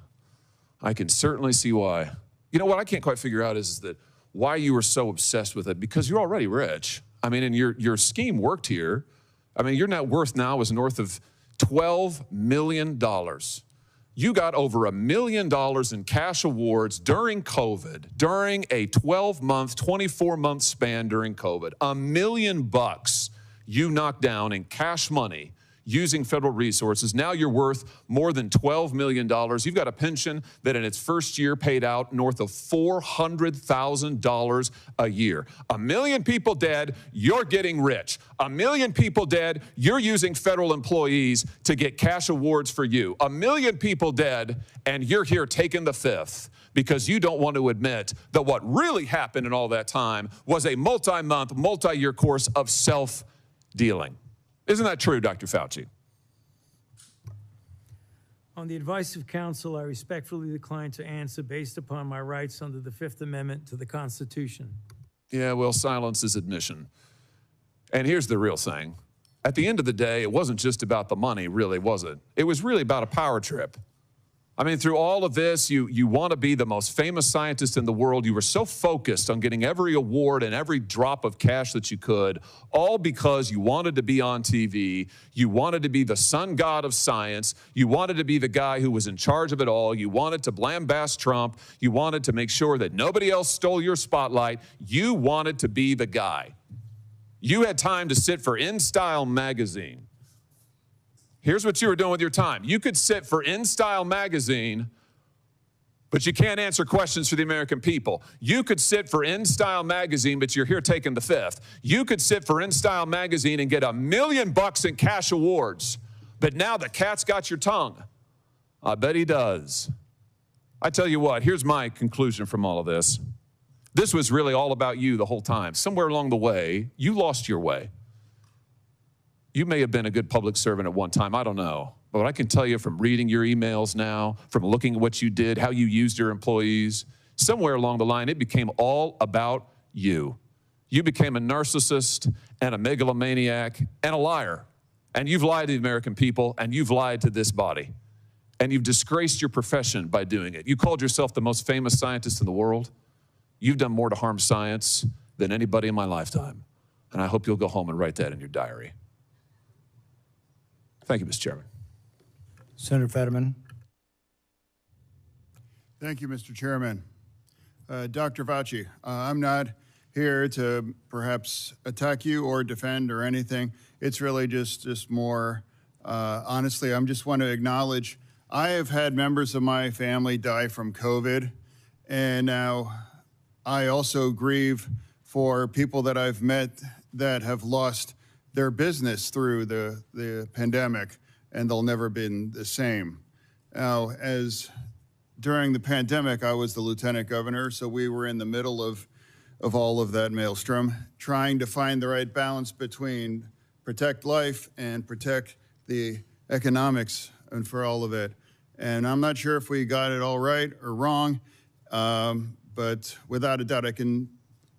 I can certainly see why. You know what I can't quite figure out is that why you were so obsessed with it, because you're already rich. I mean, and your scheme worked here. I mean, your net worth now is north of $12 million. You got over $1 million in cash awards during COVID, during a 12-month, 24-month span during COVID. $1 million you knocked down in cash money using federal resources. Now you're worth more than $12 million. You've got a pension that in its first year paid out north of $400,000 a year. 1 million people dead, you're getting rich. 1 million people dead, you're using federal employees to get cash awards for you. 1 million people dead, and you're here taking the fifth because you don't want to admit that what really happened in all that time was a multi-month, multi-year course of self-dealing. Isn't that true, Dr. Fauci? On the advice of counsel, I respectfully decline to answer based upon my rights under the Fifth Amendment to the Constitution. Yeah, well, silence is admission. And here's the real thing. At the end of the day, it wasn't just about the money, really, was it? It was really about a power trip. I mean, through all of this, you want to be the most famous scientist in the world. You were so focused on getting every award and every drop of cash that you could, all because you wanted to be on TV. You wanted to be the sun god of science. You wanted to be the guy who was in charge of it all. You wanted to lambaste Trump. You wanted to make sure that nobody else stole your spotlight. You wanted to be the guy. You had time to sit for InStyle magazine. Here's what you were doing with your time. You could sit for InStyle magazine, but you can't answer questions for the American people. You could sit for InStyle magazine, but you're here taking the fifth. You could sit for InStyle magazine and get $1 million in cash awards, but now the cat's got your tongue. I bet he does. I tell you what, here's my conclusion from all of this. This was really all about you the whole time. Somewhere along the way, you lost your way. You may have been a good public servant at one time, I don't know. But I can tell you from reading your emails now, from looking at what you did, how you used your employees, somewhere along the line, it became all about you. You became a narcissist and a megalomaniac and a liar. And you've lied to the American people, and you've lied to this body. And you've disgraced your profession by doing it. You called yourself the most famous scientist in the world. You've done more to harm science than anybody in my lifetime. And I hope you'll go home and write that in your diary. Thank you, Mr. Chairman. Senator Fetterman. Thank you, Mr. Chairman. Dr. Fauci, I'm not here to perhaps attack you or defend or anything. It's really just more, honestly, I just want to acknowledge I have had members of my family die from COVID, and now I also grieve for people that I've met that have lost their business through the pandemic, and they'll never been the same. Now, as during the pandemic, I was the lieutenant governor, so we were in the middle of all of that maelstrom, trying to find the right balance between protect life and protect the economics and for all of it. And I'm not sure if we got it all right or wrong, but without a doubt, I can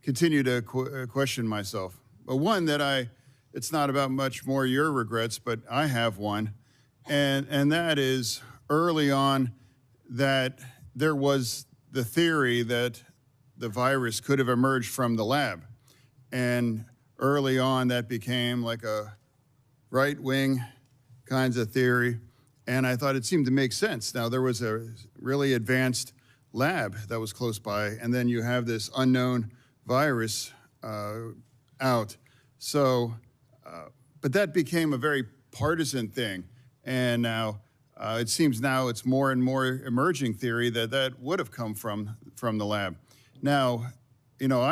continue to question myself. But one that it's not about much more your regrets, but I have one. And that is early on that there was the theory that the virus could have emerged from the lab. And early on that became like a right-wing kinds of theory. And I thought it seemed to make sense. Now there was a really advanced lab that was close by, and then you have this unknown virus out. So, but that became a very partisan thing. And now it seems now it's more and more emerging theory that would have come from the lab. Now, you know,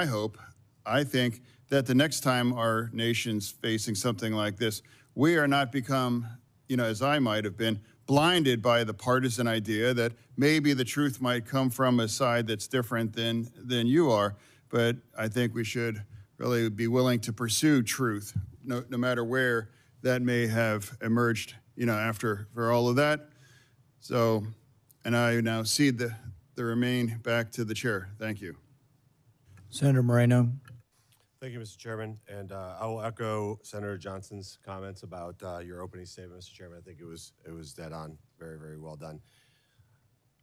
I think that the next time our nation's facing something like this, we are not become, you know, as I might have been, blinded by the partisan idea that maybe the truth might come from a side that's different than you are. But I think we should really be willing to pursue truth, no matter where that may have emerged, you know, for all of that. So, and I now cede the the remain back to the chair. Thank you. Senator Moreno. Thank you, Mr. Chairman. And I will echo Senator Johnson's comments about your opening statement, Mr. Chairman. I think it was dead on. Very, very well done.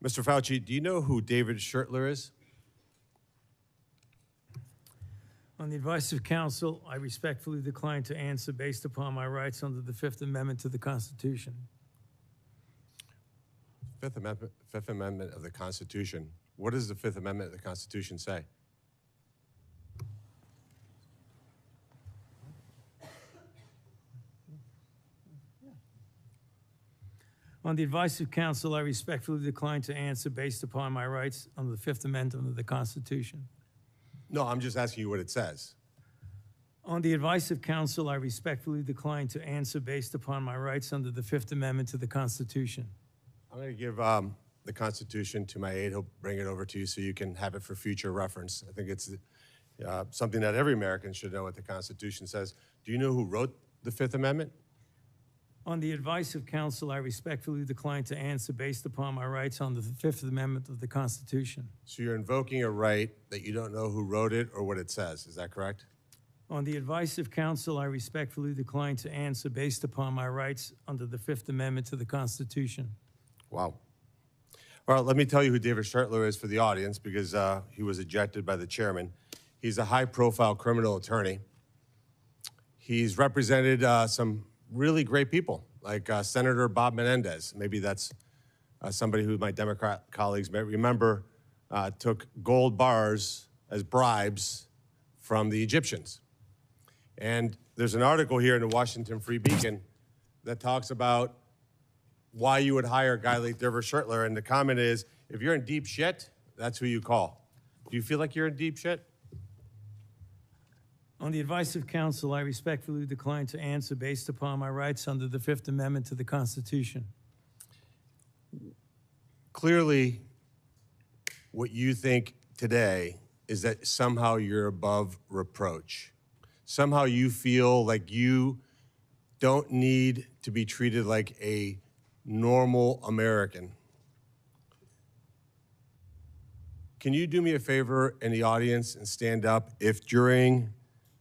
Mr. Fauci, do you know who David Schertler is? On the advice of counsel, I respectfully decline to answer based upon my rights under the Fifth Amendment to the Constitution. Fifth Amendment of the Constitution. What does the Fifth Amendment of the Constitution say? On the advice of counsel, I respectfully decline to answer based upon my rights under the Fifth Amendment of the Constitution. No, I'm just asking you what it says. On the advice of counsel, I respectfully decline to answer based upon my rights under the Fifth Amendment to the Constitution. I'm going to give the Constitution to my aide. He'll bring it over to you so you can have it for future reference. I think it's something that every American should know what the Constitution says. Do you know who wrote the Fifth Amendment? On the advice of counsel, I respectfully decline to answer based upon my rights under the Fifth Amendment of the Constitution. So you're invoking a right that you don't know who wrote it or what it says. Is that correct? On the advice of counsel, I respectfully decline to answer based upon my rights under the Fifth Amendment to the Constitution. Wow. All right, let me tell you who David Schertler is for the audience because he was ejected by the chairman. He's a high-profile criminal attorney. He's represented some really great people, like Senator Bob Menendez. Maybe that's somebody who my Democrat colleagues may remember took gold bars as bribes from the Egyptians. And there's an article here in the Washington Free Beacon that talks about why you would hire a guy like David Schertler. And the comment is, if you're in deep shit, that's who you call. Do you feel like you're in deep shit? On the advice of counsel, I respectfully decline to answer based upon my rights under the Fifth Amendment to the Constitution. Clearly, what you think today is that somehow you're above reproach. Somehow you feel like you don't need to be treated like a normal American. Can you do me a favor in the audience and stand up if during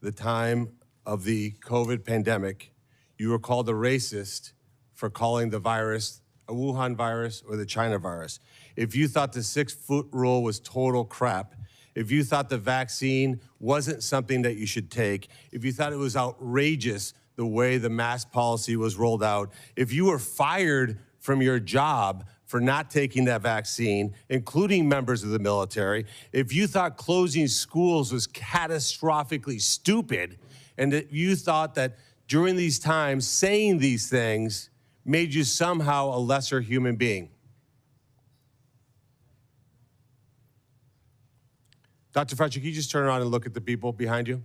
the time of the COVID pandemic, you were called a racist for calling the virus a Wuhan virus or the China virus? If you thought the 6-foot rule was total crap, if you thought the vaccine wasn't something that you should take, if you thought it was outrageous the way the mask policy was rolled out, if you were fired from your job for not taking that vaccine, including members of the military, if you thought closing schools was catastrophically stupid, and that you thought that during these times saying these things made you somehow a lesser human being. Dr. Fauci, can you just turn around and look at the people behind you?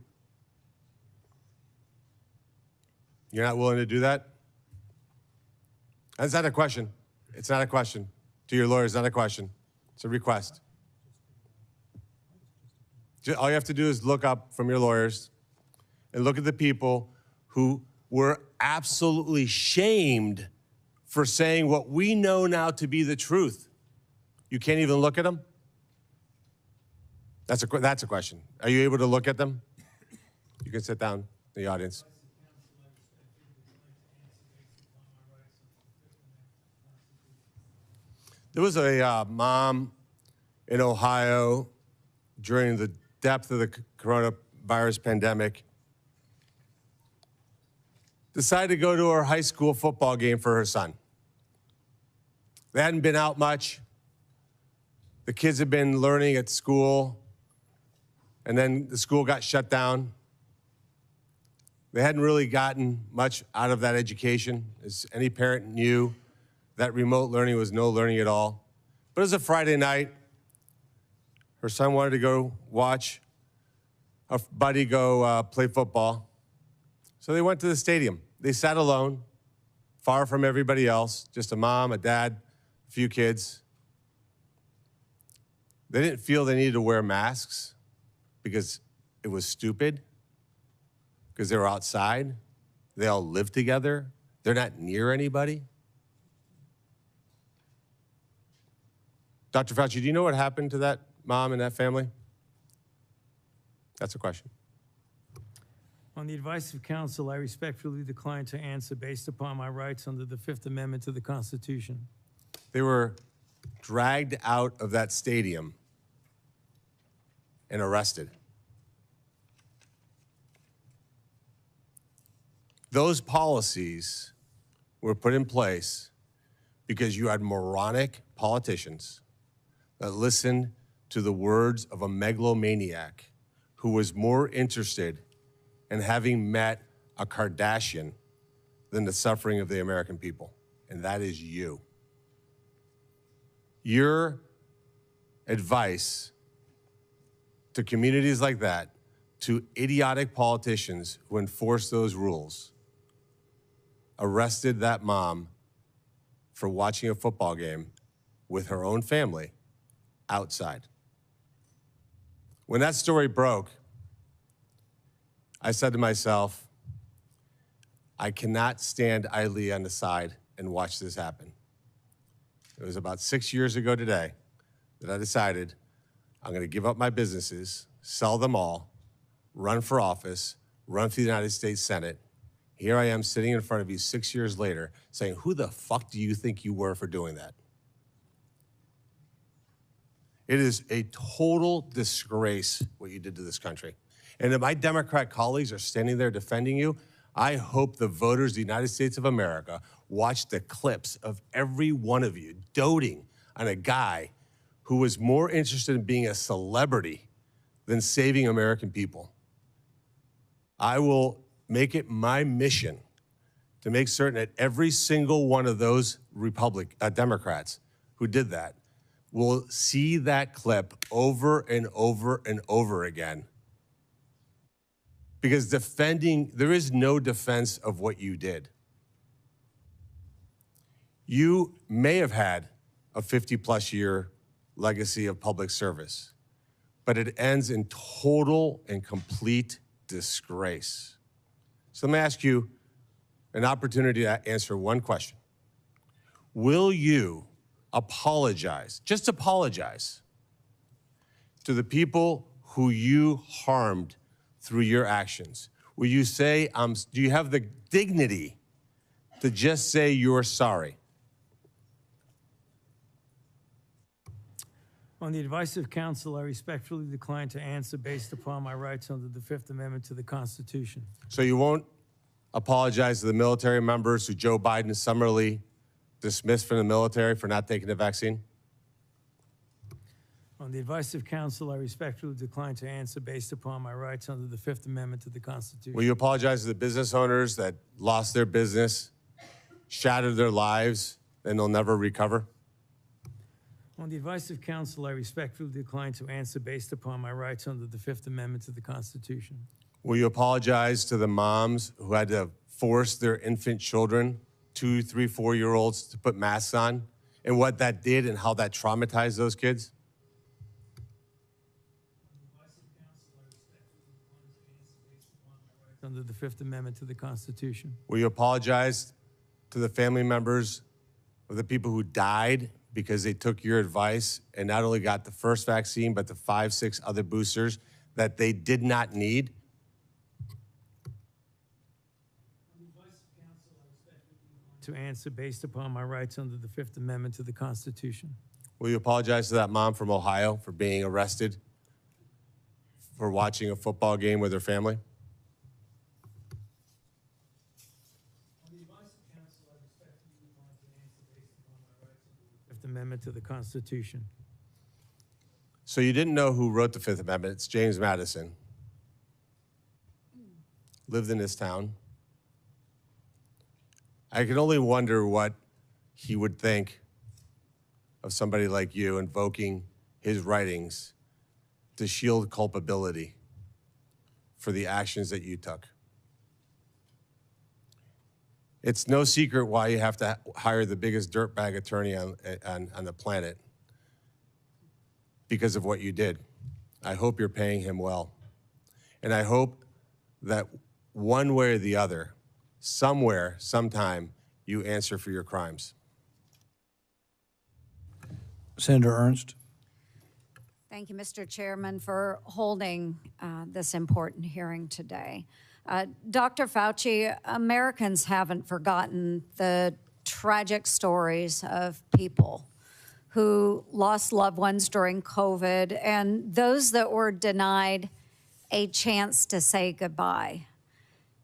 You're not willing to do that? That's not a question. It's not a question. To your lawyers, not a question. It's a request. All you have to do is look up from your lawyers and look at the people who were absolutely shamed for saying what we know now to be the truth. You can't even look at them? That's a question. Are you able to look at them? You can sit down in the audience. There was a mom in Ohio during the depth of the coronavirus pandemic, decided to go to her high school football game for her son. They hadn't been out much. The kids had been learning at school, and then the school got shut down. They hadn't really gotten much out of that education. As any parent knew, that remote learning was no learning at all. But it was a Friday night. Her son wanted to go watch a buddy go play football. So they went to the stadium. They sat alone, far from everybody else, just a mom, a dad, a few kids. They didn't feel they needed to wear masks because it was stupid, because they were outside. They all live together. They're not near anybody. Dr. Fauci, do you know what happened to that mom and that family? That's a question. On the advice of counsel, I respectfully decline to answer based upon my rights under the Fifth Amendment to the Constitution. They were dragged out of that stadium and arrested. Those policies were put in place because you had moronic politicians that listened to the words of a megalomaniac who was more interested in having met a Kardashian than the suffering of the American people, and that is you. Your advice to communities like that, to idiotic politicians who enforce those rules, arrested that mom for watching a football game with her own family outside. When that story broke, I said to myself, I cannot stand idly on the side and watch this happen. It was about 6 years ago today that I decided I'm going to give up my businesses, sell them all, run for office, run for the United States Senate. Here I am sitting in front of you 6 years later saying, who the fuck do you think you were for doing that? It is a total disgrace what you did to this country. And if my Democrat colleagues are standing there defending you, I hope the voters of the United States of America watch the clips of every one of you doting on a guy who was more interested in being a celebrity than saving American people. I will make it my mission to make certain that every single one of those Democrats who did that will see that clip over and over and over again. Because there is no defense of what you did. You may have had a 50-plus year legacy of public service, but it ends in total and complete disgrace. So let me ask you an opportunity to answer one question. Will you apologize, just apologize, to the people who you harmed through your actions? Will you say, do you have the dignity to just say you're sorry? On the advice of counsel, I respectfully decline to answer based upon my rights under the Fifth Amendment to the Constitution. So you won't apologize to the military members who Joe Biden summarily dismissed from the military for not taking the vaccine? On the advice of counsel, I respectfully decline to answer based upon my rights under the Fifth Amendment to the Constitution. Will you apologize to the business owners that lost their business, shattered their lives, and they'll never recover? On the advice of counsel, I respectfully decline to answer based upon my rights under the Fifth Amendment to the Constitution. Will you apologize to the moms who had to force their infant children, 2, 3, 4-year-olds, to put masks on, and what that did and how that traumatized those kids? Under the Fifth Amendment to the Constitution. Will you apologize to the family members of the people who died because they took your advice and not only got the first vaccine, but the 5, 6 other boosters that they did not need? To answer based upon my rights under the Fifth Amendment to the Constitution. Will you apologize to that mom from Ohio for being arrested for watching a football game with her family? Fifth Amendment to the Constitution. So you didn't know who wrote the Fifth Amendment. It's James Madison. Lived in this town. I can only wonder what he would think of somebody like you invoking his writings to shield culpability for the actions that you took. It's no secret why you have to hire the biggest dirtbag attorney on the planet because of what you did. I hope you're paying him well. And I hope that one way or the other, somewhere, sometime, you answer for your crimes. Senator Ernst. Thank you, Mr. Chairman, for holding this important hearing today. Dr. Fauci, Americans haven't forgotten the tragic stories of people who lost loved ones during COVID and those that were denied a chance to say goodbye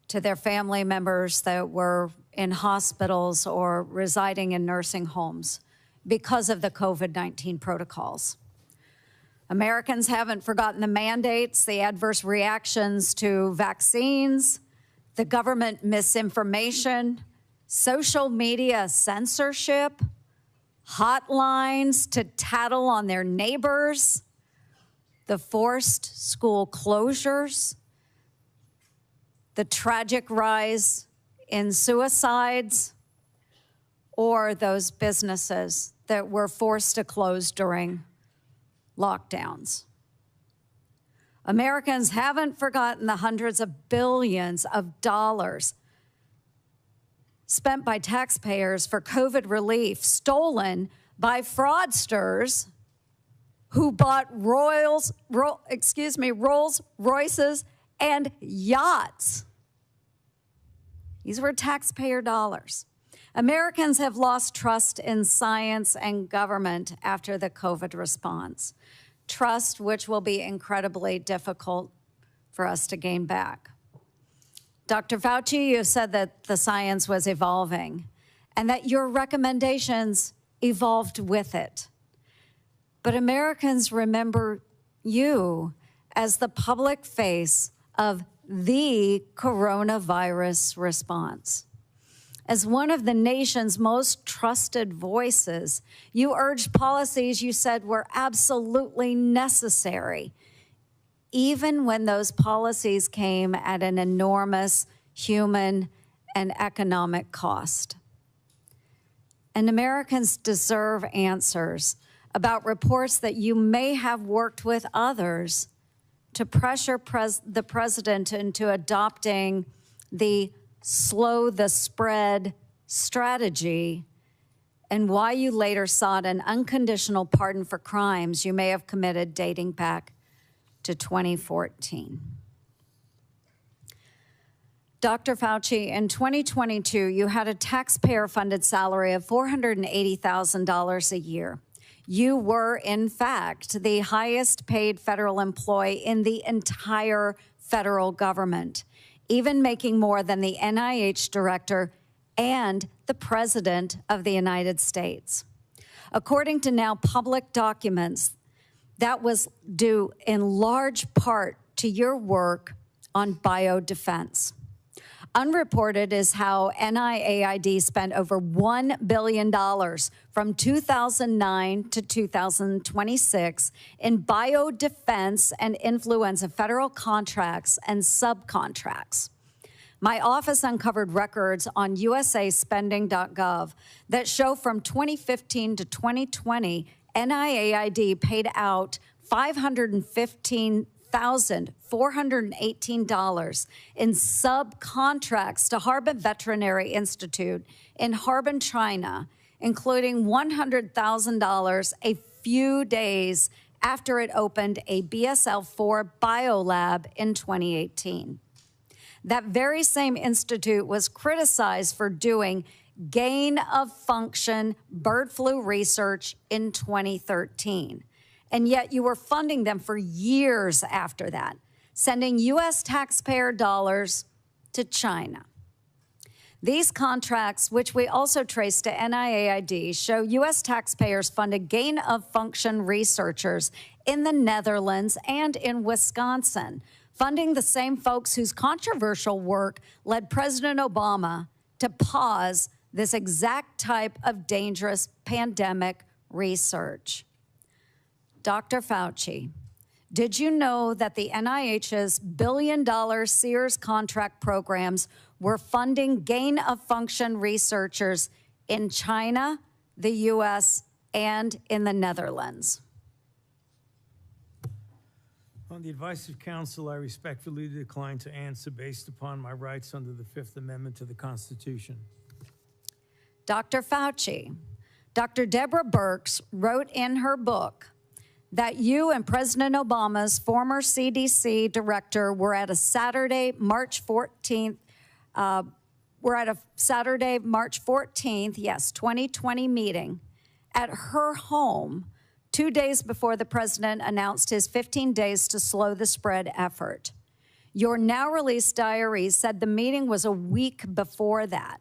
to their family members that were in hospitals or residing in nursing homes because of the COVID-19 protocols. Americans haven't forgotten the mandates, the adverse reactions to vaccines, the government misinformation, social media censorship, hotlines to tattle on their neighbors, the forced school closures, the tragic rise in suicides, or those businesses that were forced to close during lockdowns. Americans haven't forgotten the hundreds of billions of dollars spent by taxpayers for COVID relief, stolen by fraudsters who bought Rolls Royces and yachts. These were taxpayer dollars. Americans have lost trust in science and government after the COVID response. Trust which will be incredibly difficult for us to gain back. Dr. Fauci, you said that the science was evolving and that your recommendations evolved with it. But Americans remember you as the public face of the coronavirus response. As one of the nation's most trusted voices, you urged policies you said were absolutely necessary, even when those policies came at an enormous human and economic cost. And Americans deserve answers about reports that you may have worked with others to pressure the president into adopting the slow the spread strategy, and why you later sought an unconditional pardon for crimes you may have committed dating back to 2014. Dr. Fauci, in 2022, you had a taxpayer-funded salary of $480,000 a year. You were, in fact, the highest paid federal employee in the entire federal government, even making more than the NIH director and the President of the United States. According to now public documents, that was due in large part to your work on biodefense. Unreported is how NIAID spent over $1 billion from 2009 to 2026 in biodefense and influenza federal contracts and subcontracts. My office uncovered records on usaspending.gov that show from 2015 to 2020, NIAID paid out $515,418 in subcontracts to Harbin Veterinary Institute in Harbin, China, including $100,000 a few days after it opened a BSL-4 biolab in 2018. That very same institute was criticized for doing gain-of-function bird flu research in 2013. And yet you were funding them for years after that, sending U.S. taxpayer dollars to China. These contracts, which we also trace to NIAID, show U.S. taxpayers funded gain-of-function researchers in the Netherlands and in Wisconsin, funding the same folks whose controversial work led President Obama to pause this exact type of dangerous pandemic research. Dr. Fauci, did you know that the NIH's billion-dollar Sears contract programs were funding gain-of-function researchers in China, the U.S., and in the Netherlands? On the advice of counsel, I respectfully decline to answer based upon my rights under the Fifth Amendment to the Constitution. Dr. Fauci, Dr. Deborah Birx wrote in her book that you and President Obama's former CDC director were at a Saturday, March 14th, yes, 2020 meeting at her home 2 days before the president announced his 15 days to slow the spread effort. Your now released diary said the meeting was a week before that.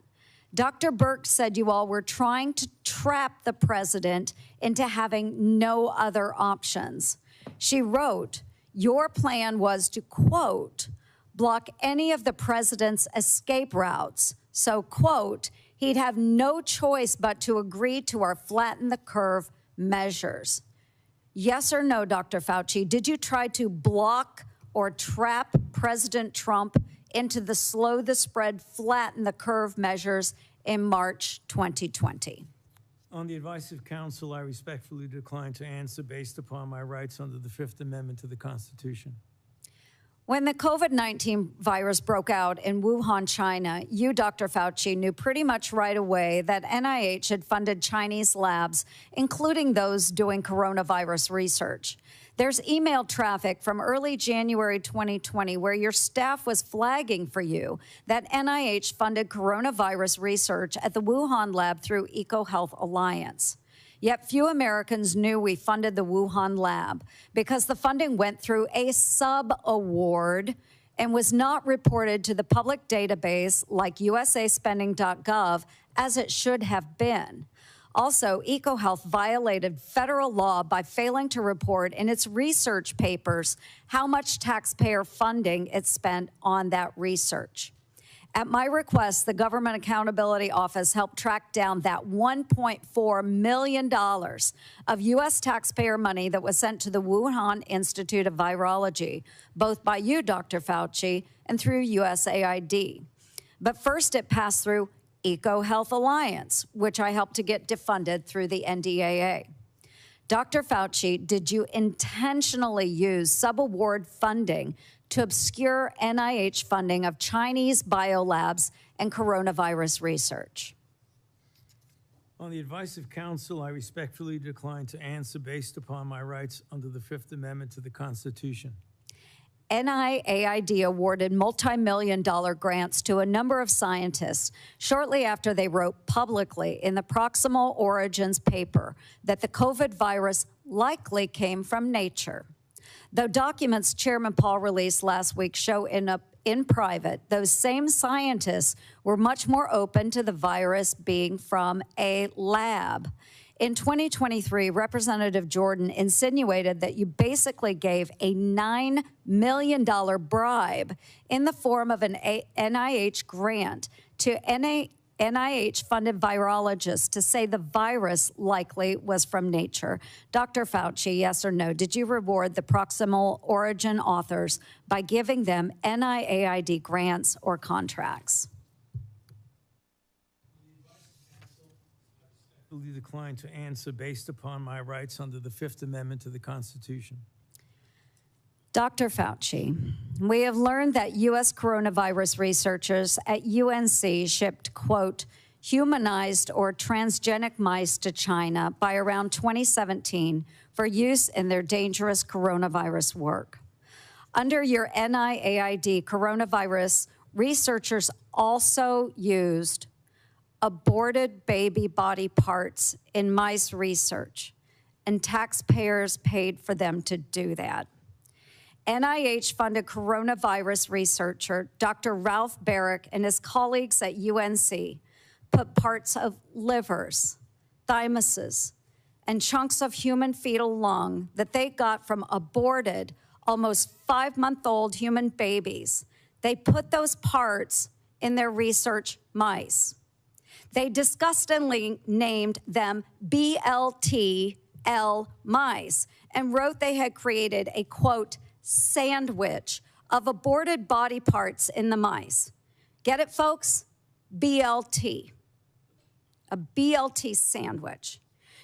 Dr. Birx said you all were trying to trap the president into having no other options. She wrote, your plan was to, quote, block any of the president's escape routes. So, quote, he'd have no choice but to agree to our flatten the curve measures. Yes or no, Dr. Fauci, did you try to block or trap President Trump into the slow the spread, flatten the curve measures in March 2020? On the advice of counsel, I respectfully decline to answer based upon my rights under the Fifth Amendment to the Constitution. When the COVID-19 virus broke out in Wuhan, China, you, Dr. Fauci, knew pretty much right away that NIH had funded Chinese labs, including those doing coronavirus research. There's email traffic from early January 2020 where your staff was flagging for you that NIH funded coronavirus research at the Wuhan lab through EcoHealth Alliance. Yet few Americans knew we funded the Wuhan lab because the funding went through a sub-award and was not reported to the public database like usaspending.gov as it should have been. Also, EcoHealth violated federal law by failing to report in its research papers how much taxpayer funding it spent on that research. At my request, the Government Accountability Office helped track down that $1.4 million of U.S. taxpayer money that was sent to the Wuhan Institute of Virology, both by you, Dr. Fauci, and through USAID. But first, it passed through EcoHealth Alliance, which I helped to get defunded through the NDAA. Dr. Fauci, did you intentionally use sub-award funding to obscure NIH funding of Chinese biolabs and coronavirus research? On the advice of counsel, I respectfully decline to answer based upon my rights under the Fifth Amendment to the Constitution. NIAID awarded multi-million-dollar grants to a number of scientists shortly after they wrote publicly in the Proximal Origins paper that the COVID virus likely came from nature. Though documents Chairman Paul released last week show in private, those same scientists were much more open to the virus being from a lab. In 2023, Representative Jordan insinuated that you basically gave a $9 million bribe in the form of an NIH grant to NIH-funded virologists to say the virus likely was from nature. Dr. Fauci, yes or no, did you reward the Proximal Origin authors by giving them NIAID grants or contracts? I decline to answer based upon my rights under the Fifth Amendment to the Constitution. Dr. Fauci, we have learned that U.S. coronavirus researchers at UNC shipped, quote, humanized or transgenic mice to China by around 2017 for use in their dangerous coronavirus work. Under your NIAID coronavirus, researchers also used aborted baby body parts in mice research, and taxpayers paid for them to do that. NIH-funded coronavirus researcher Dr. Ralph Barrick and his colleagues at UNC put parts of livers, thymuses, and chunks of human fetal lung that they got from aborted, almost 5-month-old human babies. They put those parts in their research mice. They disgustingly named them BLTL mice and wrote they had created a, quote, sandwich of aborted body parts in the mice. Get it, folks? BLT. A BLT sandwich.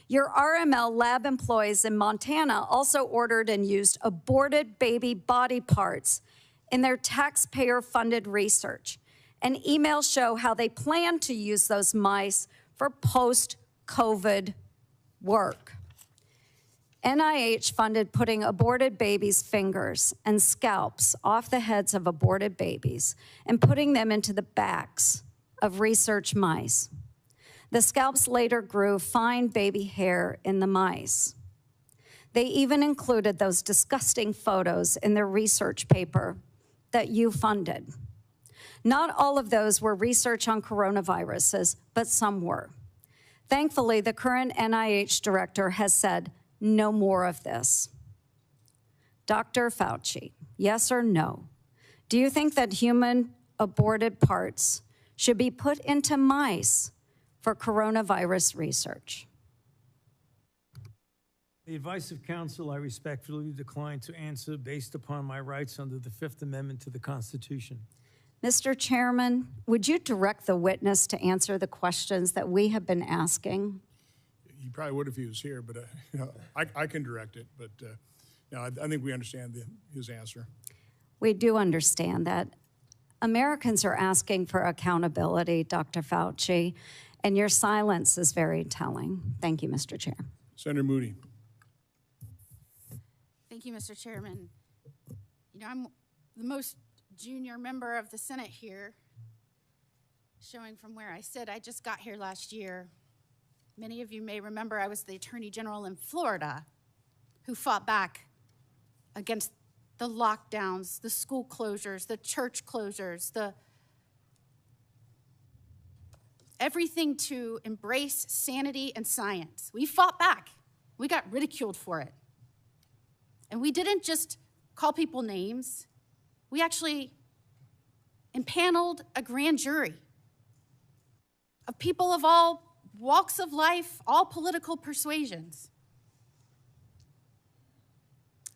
Your RML lab employees in Montana also ordered and used aborted baby body parts in their taxpayer-funded research. And emails show how they plan to use those mice for post COVID work. NIH funded putting aborted babies' fingers and scalps off the heads of aborted babies and putting them into the backs of research mice. The scalps later grew fine baby hair in the mice. They even included those disgusting photos in their research paper that you funded. Not all of those were research on coronaviruses, but some were. Thankfully, the current NIH director has said, no more of this. Dr. Fauci, yes or no? Do you think that human aborted parts should be put into mice for coronavirus research? The advice of counsel, I respectfully decline to answer based upon my rights under the Fifth Amendment to the Constitution. Mr. Chairman, would you direct the witness to answer the questions that we have been asking? He probably would if he was here, but I can direct it. But no, I think we understand his answer. We do understand that. Americans are asking for accountability, Dr. Fauci, and your silence is very telling. Thank you, Mr. Chair. Senator Moody. Thank you, Mr. Chairman. You know, I'm the most junior member of the Senate here, showing from where I sit. I just got here last year. Many of you may remember I was the Attorney General in Florida who fought back against the lockdowns, the school closures, the church closures, everything to embrace sanity and science. We fought back. We got ridiculed for it. And we didn't just call people names. We actually impaneled a grand jury of people of all walks of life, all political persuasions.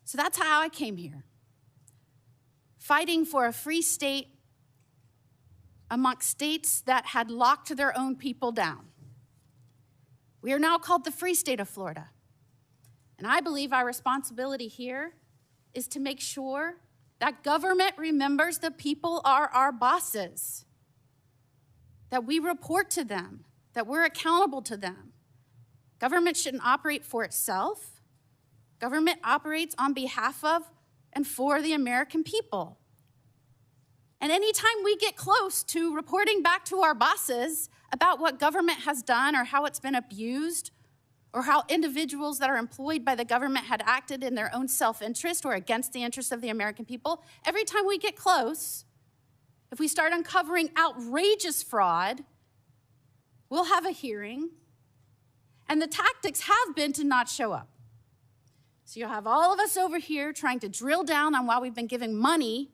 So that's how I came here, fighting for a free state amongst states that had locked their own people down. We are now called the Free State of Florida. And I believe our responsibility here is to make sure that government remembers the people are our bosses, that we report to them, that we're accountable to them. Government shouldn't operate for itself. Government operates on behalf of and for the American people. And anytime we get close to reporting back to our bosses about what government has done or how it's been abused or how individuals that are employed by the government had acted in their own self-interest or against the interests of the American people, every time we get close, if we start uncovering outrageous fraud, we'll have a hearing, and the tactics have been to not show up. So you'll have all of us over here trying to drill down on why we've been giving money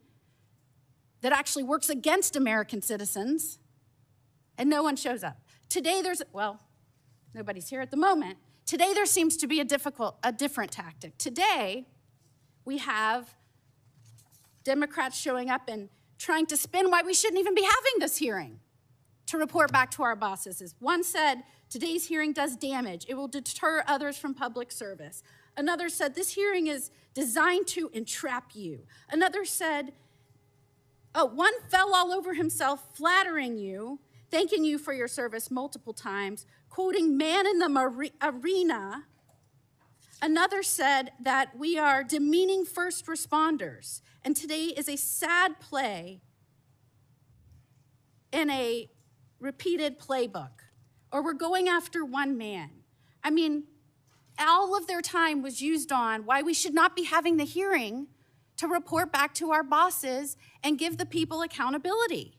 that actually works against American citizens, and no one shows up. Today nobody's here at the moment. Today there seems to be a different tactic. Today we have Democrats showing up and trying to spin why we shouldn't even be having this hearing to report back to our bosses. One said, today's hearing does damage. It will deter others from public service. Another said, this hearing is designed to entrap you. Another said, one fell all over himself flattering you, thanking you for your service multiple times, quoting man in the arena. Another said that we are demeaning first responders. And today is a sad play in a repeated playbook. Or we're going after one man. I mean, all of their time was used on why we should not be having the hearing to report back to our bosses and give the people accountability.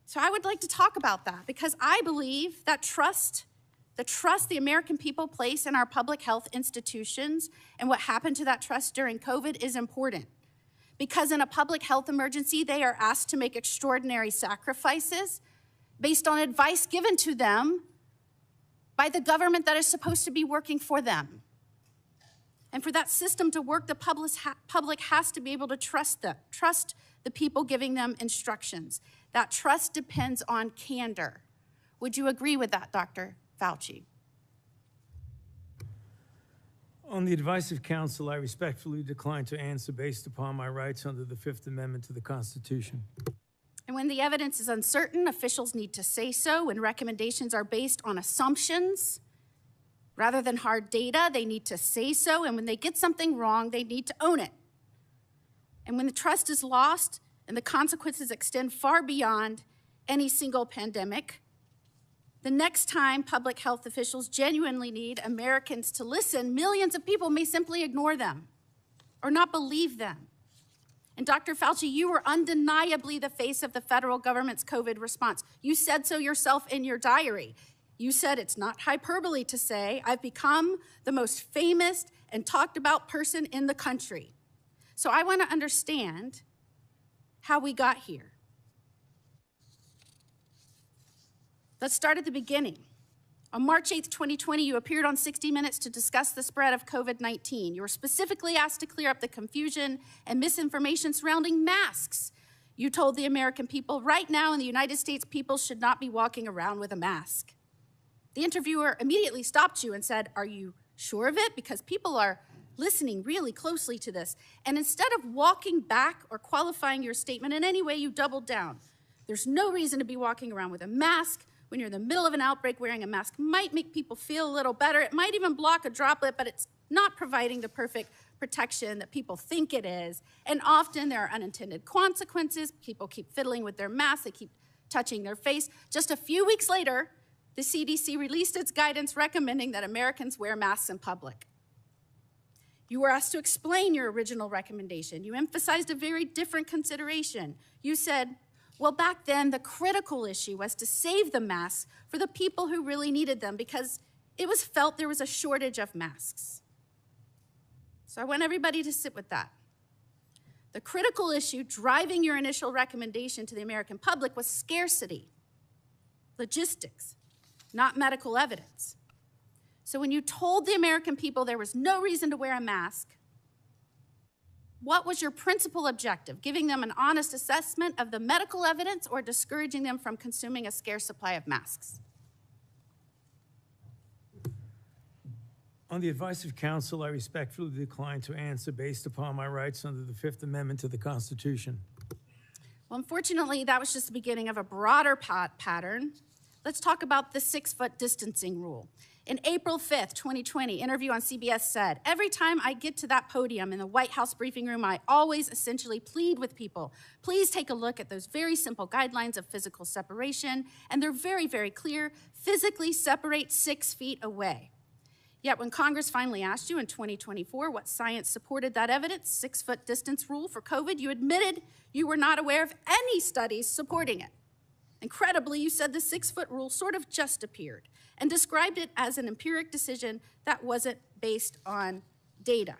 So I would like to talk about that because I believe that the trust the American people place in our public health institutions and what happened to that trust during COVID is important. Because in a public health emergency, they are asked to make extraordinary sacrifices based on advice given to them by the government that is supposed to be working for them. And for that system to work, the public has to be able to trust the people giving them instructions. That trust depends on candor. Would you agree with that, Dr. Fauci? On the advice of counsel, I respectfully decline to answer based upon my rights under the Fifth Amendment to the Constitution. And when the evidence is uncertain, officials need to say so. When recommendations are based on assumptions rather than hard data, they need to say so. And when they get something wrong, they need to own it. And when the trust is lost and the consequences extend far beyond any single pandemic, the next time public health officials genuinely need Americans to listen, millions of people may simply ignore them or not believe them. And Dr. Fauci, you were undeniably the face of the federal government's COVID response. You said so yourself in your diary. You said it's not hyperbole to say, I've become the most famous and talked about person in the country. So I want to understand how we got here. Let's start at the beginning. On March 8th, 2020, you appeared on 60 Minutes to discuss the spread of COVID-19. You were specifically asked to clear up the confusion and misinformation surrounding masks. You told the American people, right now in the United States, people should not be walking around with a mask. The interviewer immediately stopped you and said, are you sure of it? Because people are listening really closely to this. And instead of walking back or qualifying your statement in any way, you doubled down. There's no reason to be walking around with a mask. When you're in the middle of an outbreak, wearing a mask might make people feel a little better. It might even block a droplet, but it's not providing the perfect protection that people think it is. And often there are unintended consequences. People keep fiddling with their masks. They keep touching their face. Just a few weeks later, the CDC released its guidance recommending that Americans wear masks in public. You were asked to explain your original recommendation. You emphasized a very different consideration. You said, well, back then, the critical issue was to save the masks for the people who really needed them because it was felt there was a shortage of masks. So I want everybody to sit with that. The critical issue driving your initial recommendation to the American public was scarcity, logistics, not medical evidence. So when you told the American people there was no reason to wear a mask, what was your principal objective? Giving them an honest assessment of the medical evidence or discouraging them from consuming a scarce supply of masks? On the advice of counsel, I respectfully decline to answer based upon my rights under the Fifth Amendment to the Constitution. Well, unfortunately, that was just the beginning of a broader pattern. Let's talk about the 6-foot distancing rule. In April 5th, 2020, interview on CBS said, every time I get to that podium in the White House briefing room, I always essentially plead with people. Please take a look at those very simple guidelines of physical separation, and they're very, very clear. Physically separate 6 feet away. Yet when Congress finally asked you in 2024 what science supported that evidence, 6-foot distance rule for COVID, you admitted you were not aware of any studies supporting it. Incredibly, you said the 6-foot rule sort of just appeared and described it as an empiric decision that wasn't based on data.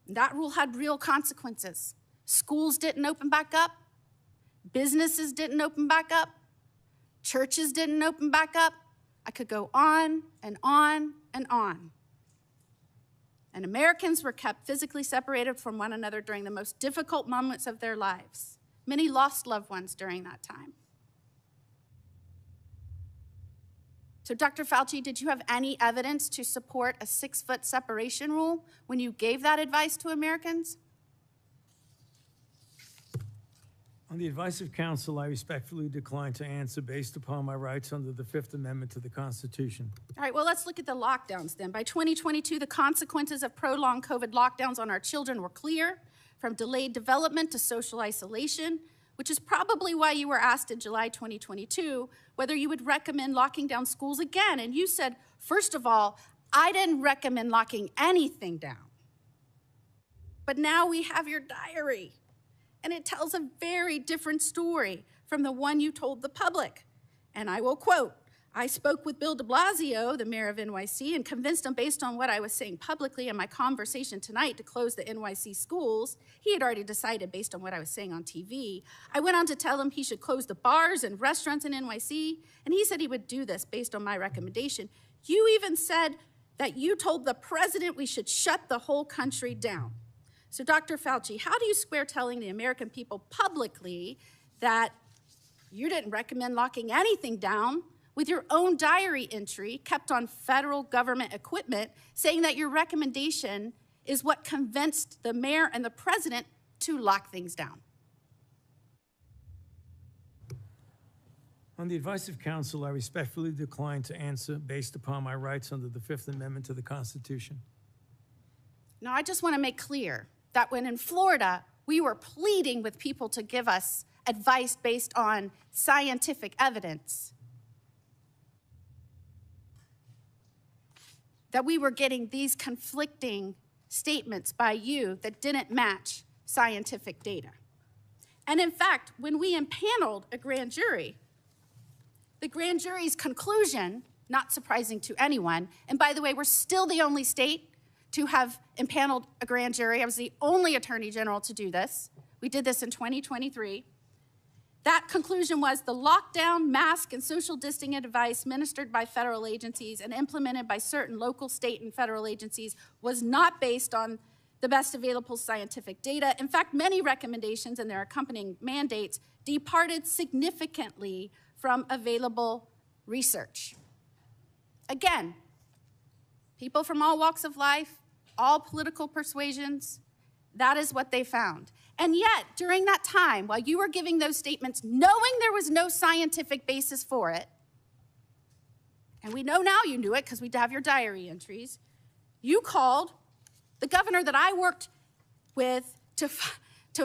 That rule had real consequences. Schools didn't open back up. Businesses didn't open back up. Churches didn't open back up. I could go on and on and on. And Americans were kept physically separated from one another during the most difficult moments of their lives. Many lost loved ones during that time. So, Dr. Fauci, did you have any evidence to support a 6-foot separation rule when you gave that advice to Americans? On the advice of counsel, I respectfully decline to answer based upon my rights under the Fifth Amendment to the Constitution. All right, well, let's look at the lockdowns then. By 2022, the consequences of prolonged COVID lockdowns on our children were clear, from delayed development to social isolation, which is probably why you were asked in July 2022 whether you would recommend locking down schools again. And you said, first of all, I didn't recommend locking anything down. But now we have your diary, and it tells a very different story from the one you told the public. And I will quote, I spoke with Bill de Blasio, the mayor of NYC, and convinced him based on what I was saying publicly in my conversation tonight to close the NYC schools. He had already decided based on what I was saying on TV. I went on to tell him he should close the bars and restaurants in NYC, and he said he would do this based on my recommendation. You even said that you told the president we should shut the whole country down. So Dr. Fauci, how do you square telling the American people publicly that you didn't recommend locking anything down with your own diary entry kept on federal government equipment saying that your recommendation is what convinced the mayor and the president to lock things down? On the advice of counsel, I respectfully decline to answer based upon my rights under the Fifth Amendment to the Constitution. Now, I just want to make clear that when in Florida, we were pleading with people to give us advice based on scientific evidence, that we were getting these conflicting statements by you that didn't match scientific data. And in fact, when we impaneled a grand jury, the grand jury's conclusion, not surprising to anyone, and by the way, we're still the only state to have impaneled a grand jury. I was the only attorney general to do this. We did this in 2023. That conclusion was the lockdown, mask, and social distancing advice ministered by federal agencies and implemented by certain local, state, and federal agencies was not based on the best available scientific data. In fact, many recommendations and their accompanying mandates departed significantly from available research. Again, people from all walks of life, all political persuasions, that is what they found. And yet, during that time, while you were giving those statements, knowing there was no scientific basis for it, and we know now you knew it because we have your diary entries, you called the governor that I worked with to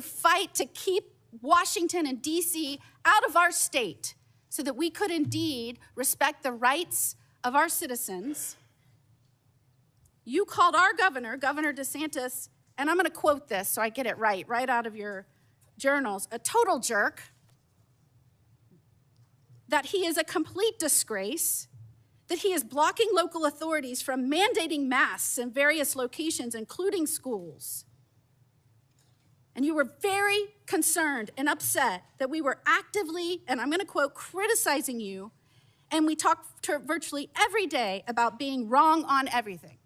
fight to keep Washington and D.C. out of our state so that we could indeed respect the rights of our citizens. You called our governor, Governor DeSantis, and I'm going to quote this so I get it right out of your journals, a total jerk, that he is a complete disgrace, that he is blocking local authorities from mandating masks in various locations, including schools. And you were very concerned and upset that we were actively, and I'm going to quote, criticizing you, and we talked virtually every day about being wrong on everything.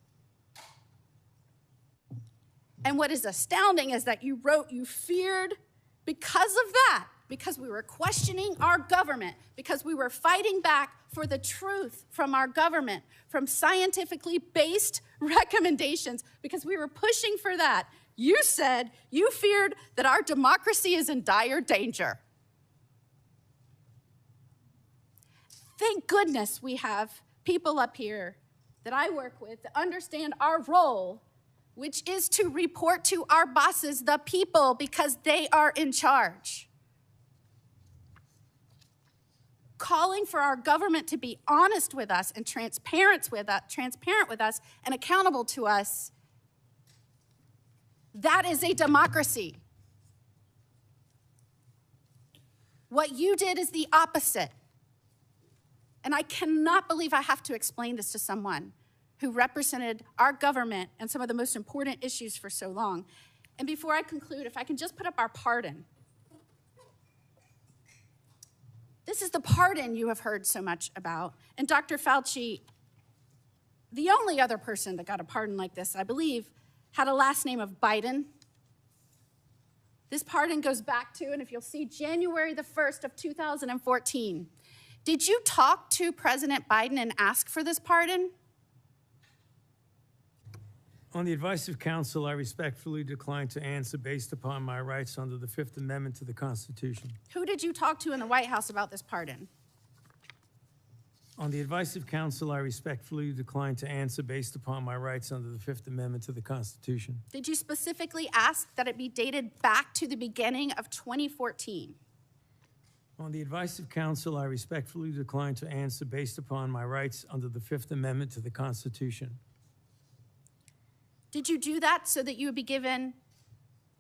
And what is astounding is that you wrote you feared because of that, because we were questioning our government, because we were fighting back for the truth from our government, from scientifically based recommendations, because we were pushing for that. You said you feared that our democracy is in dire danger. Thank goodness we have people up here that I work with that understand our role, which is to report to our bosses, the people, because they are in charge. Calling for our government to be honest with us and transparent with us and accountable to us, that is a democracy. What you did is the opposite. And I cannot believe I have to explain this to someone who represented our government and some of the most important issues for so long. And before I conclude, if I can just put up our pardon. This is the pardon you have heard so much about. And Dr. Fauci, the only other person that got a pardon like this, I believe, had a last name of Biden. This pardon goes back to, and if you'll see, January the 1st of 2014. Did you talk to President Biden and ask for this pardon? On the advice of counsel, I respectfully decline to answer based upon my rights under the Fifth Amendment to the Constitution. Who did you talk to in the White House about this pardon? On the advice of counsel, I respectfully decline to answer based upon my rights under the Fifth Amendment to the Constitution. Did you specifically ask that it be dated back to the beginning of 2014? On the advice of counsel, I respectfully decline to answer based upon my rights under the Fifth Amendment to the Constitution. Did you do that so that you would be given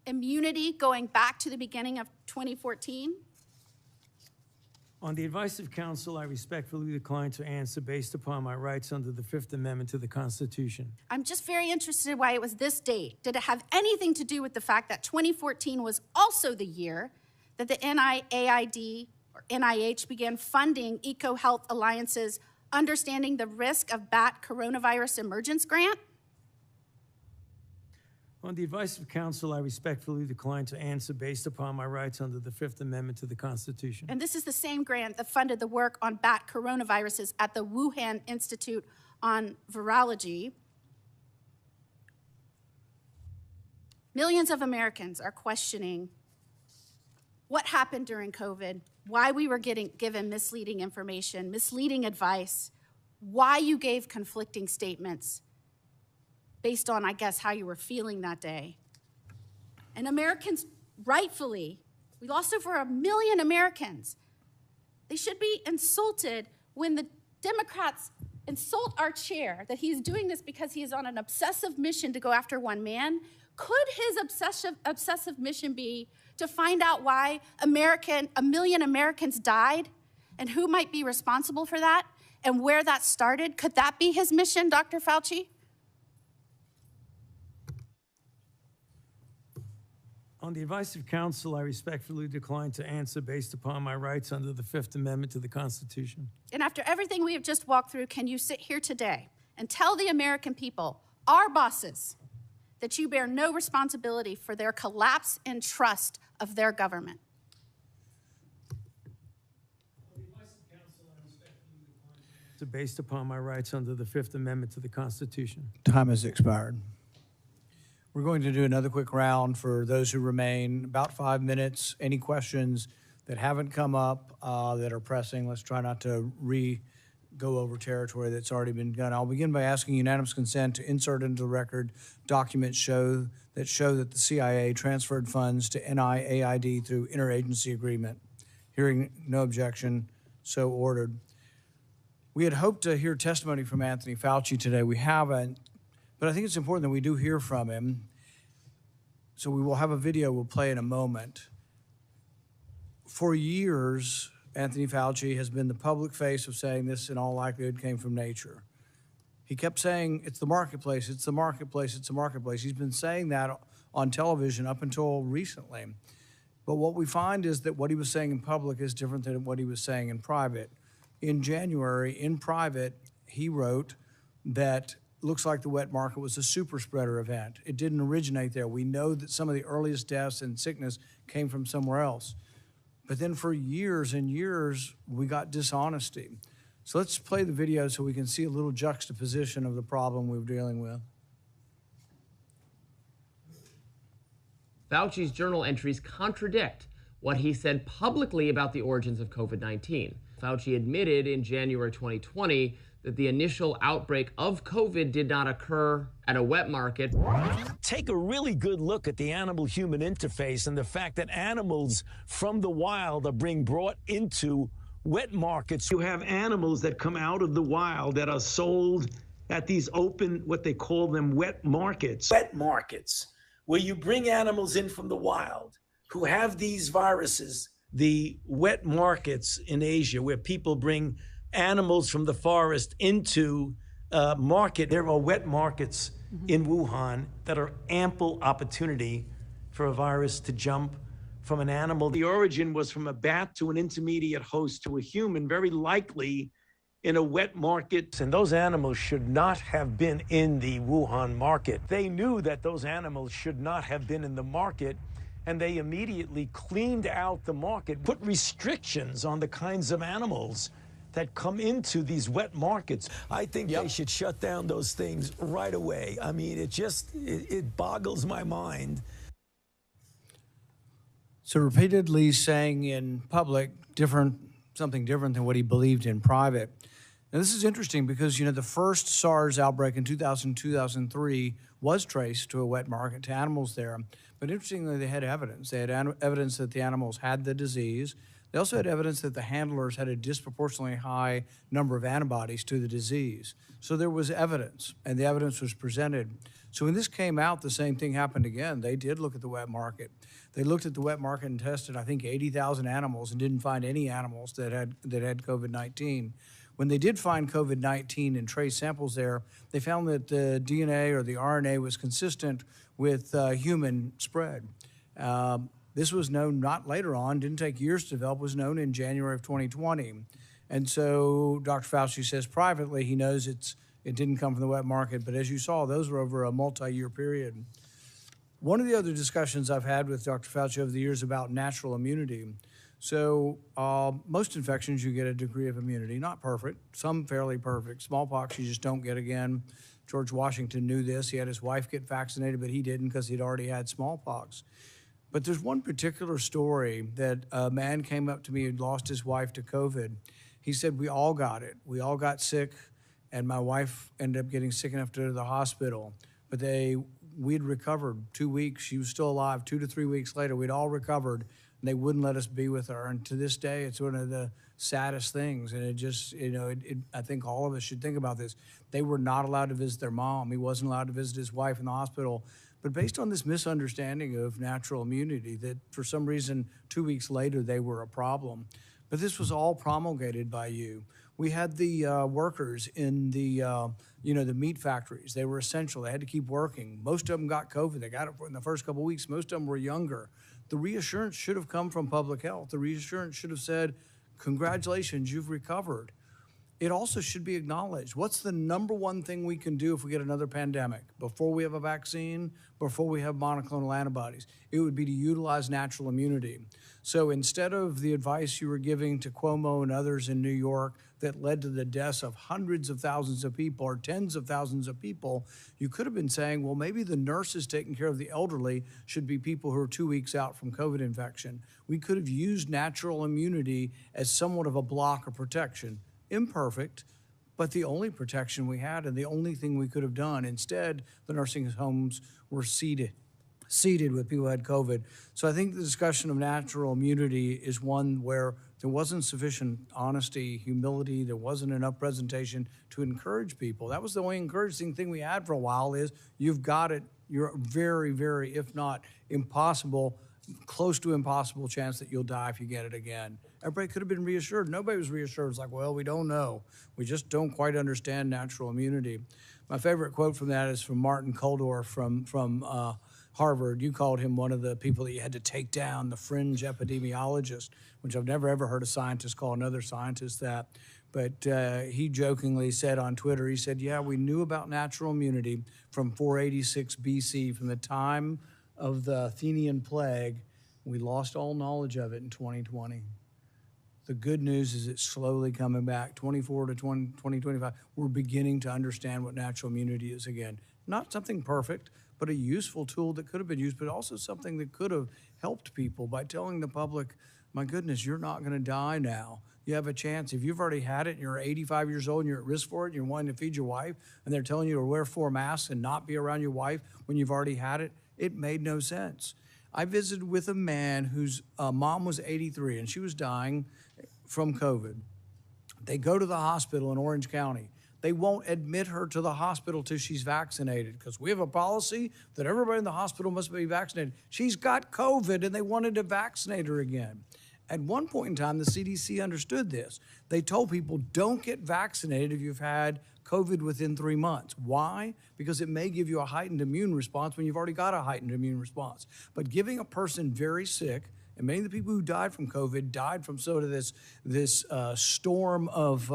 immunity going back to the beginning of 2014? On the advice of counsel, I respectfully decline to answer based upon my rights under the Fifth Amendment to the Constitution. I'm just very interested why it was this date. Did it have anything to do with the fact that 2014 was also the year that the NIAID or NIH began funding EcoHealth Alliance's Understanding the Risk of Bat Coronavirus Emergence grant? On the advice of counsel, I respectfully decline to answer based upon my rights under the Fifth Amendment to the Constitution. And this is the same grant that funded the work on bat coronaviruses at the Wuhan Institute on Virology. Millions of Americans are questioning what happened during COVID why we were given misleading information, misleading advice, why you gave conflicting statements based on, I guess, how you were feeling that day. And Americans, rightfully, we lost over 1 million Americans. They should be insulted when the Democrats insult our chair that he's doing this because he is on an obsessive mission to go after one man. Could his obsessive mission be to find out why 1 million Americans died and who might be responsible for that and where that started? Could that be his mission, Dr. Fauci? On the advice of counsel, I respectfully decline to answer based upon my rights under the Fifth Amendment to the Constitution. And after everything we have just walked through, can you sit here today and tell the American people, our bosses, that you bear no responsibility for their collapse in trust of their government? Based upon my rights under the Fifth Amendment to the Constitution. Time has expired. We're going to do another quick round for those who remain, about 5 minutes. Any questions that haven't come up that are pressing? Let's try not to go over territory that's already been done. I'll begin by asking unanimous consent to insert into the record documents show that the CIA transferred funds to NIAID through interagency agreement. Hearing no objection, so ordered. We had hoped to hear testimony from Anthony Fauci today. We haven't, but I think it's important that we do hear from him. So we will have a video we'll play in a moment. For years, Anthony Fauci has been the public face of saying this in all likelihood came from nature. He kept saying, it's the marketplace, it's the marketplace, it's the marketplace. He's been saying that on television up until recently. But what we find is that what he was saying in public is different than what he was saying in private. In January, in private, he wrote that looks like the wet market was a super spreader event. It didn't originate there. We know that some of the earliest deaths and sickness came from somewhere else. But then for years and years, we got dishonesty. So let's play the video so we can see a little juxtaposition of the problem we're dealing with. Fauci's journal entries contradict what he said publicly about the origins of COVID-19. Fauci admitted in January 2020 that the initial outbreak of COVID did not occur at a wet market. Take a really good look at the animal-human interface and the fact that animals from the wild are being brought into wet markets. You have animals that come out of the wild that are sold at these open, what they call them, wet markets. Wet markets, where you bring animals in from the wild who have these viruses. The wet markets in Asia, where people bring animals from the forest into market. There are wet markets in Wuhan that are ample opportunity for a virus to jump from an animal. The origin was from a bat to an intermediate host to a human, very likely in a wet market. And those animals should not have been in the Wuhan market. They knew that those animals should not have been in the market, and they immediately cleaned out the market, put restrictions on the kinds of animals that come into these wet markets. I think they should shut down those things right away. I mean, it boggles my mind. So repeatedly saying in public something different than what he believed in private. Now this is interesting because, the first SARS outbreak in 2002-2003 was traced to a wet market, to animals there. But interestingly, they had evidence. They had evidence that the animals had the disease. They also had evidence that the handlers had a disproportionately high number of antibodies to the disease. So there was evidence, and the evidence was presented. So when this came out, the same thing happened again. They did look at the wet market. They looked at the wet market and tested, I think, 80,000 animals and didn't find any animals that had COVID-19. When they did find COVID-19 and trace samples there, they found that the DNA or the RNA was consistent with human spread. This was known not later on, didn't take years to develop, was known in January of 2020. And so Dr. Fauci says privately he knows it didn't come from the wet market, but as you saw, those were over a multi-year period. One of the other discussions I've had with Dr. Fauci over the years about natural immunity. So most infections, you get a degree of immunity, not perfect, some fairly perfect. Smallpox, you just don't get again. George Washington knew this. He had his wife get vaccinated, but he didn't because he'd already had smallpox. But there's one particular story that a man came up to me who'd lost his wife to COVID. He said, we all got it. We all got sick, and my wife ended up getting sick enough to go to the hospital. But we'd recovered 2 weeks. She was still alive. 2 to 3 weeks later, we'd all recovered, and they wouldn't let us be with her. And to this day, it's one of the saddest things. And it just, I think all of us should think about this. They were not allowed to visit their mom. He wasn't allowed to visit his wife in the hospital. But based on this misunderstanding of natural immunity, that for some reason 2 weeks later they were a problem. But this was all promulgated by you. We had the workers in the the meat factories. They were essential. They had to keep working. Most of them got COVID. They got it in the first couple of weeks. Most of them were younger. The reassurance should have come from public health. The reassurance should have said, congratulations, you've recovered. It also should be acknowledged. What's the number one thing we can do if we get another pandemic? Before we have a vaccine, before we have monoclonal antibodies, it would be to utilize natural immunity. So instead of the advice you were giving to Cuomo and others in New York that led to the deaths of hundreds of thousands of people or tens of thousands of people, you could have been saying, well, maybe the nurses taking care of the elderly should be people who are 2 weeks out from COVID infection. We could have used natural immunity as somewhat of a block of protection. Imperfect, but the only protection we had and the only thing we could have done. Instead, the nursing homes were seated with people who had COVID. So I think the discussion of natural immunity is one where there wasn't sufficient honesty, humility, there wasn't enough presentation to encourage people. That was the only encouraging thing we had for a while is you've got it, you're very, very, if not impossible, close to impossible chance that you'll die if you get it again. Everybody could have been reassured. Nobody was reassured. It's like, well, we don't know. We just don't quite understand natural immunity. My favorite quote from that is from Martin Kulldorff from Harvard. You called him one of the people that you had to take down, the fringe epidemiologist, which I've never ever heard a scientist call another scientist that. But he jokingly said on Twitter, he said, yeah, we knew about natural immunity from 486 BC, from the time of the Athenian plague. We lost all knowledge of it in 2020. The good news is it's slowly coming back. 24 to 2025, we're beginning to understand what natural immunity is again. Not something perfect, but a useful tool that could have been used, but also something that could have helped people by telling the public, my goodness, you're not gonna die now. You have a chance. If you've already had it and you're 85 years old and you're at risk for it, and you're wanting to feed your wife, and they're telling you to wear 4 masks and not be around your wife when you've already had it, it made no sense. I visited with a man whose mom was 83 and she was dying from COVID. They go to the hospital in Orange County. They won't admit her to the hospital till she's vaccinated because we have a policy that everybody in the hospital must be vaccinated. She's got COVID and they wanted to vaccinate her again. At one point in time, the CDC understood this. They told people, don't get vaccinated if you've had COVID within 3 months. Why? Because it may give you a heightened immune response when you've already got a heightened immune response. But giving a person very sick, and many of the people who died from COVID died from sort of this storm of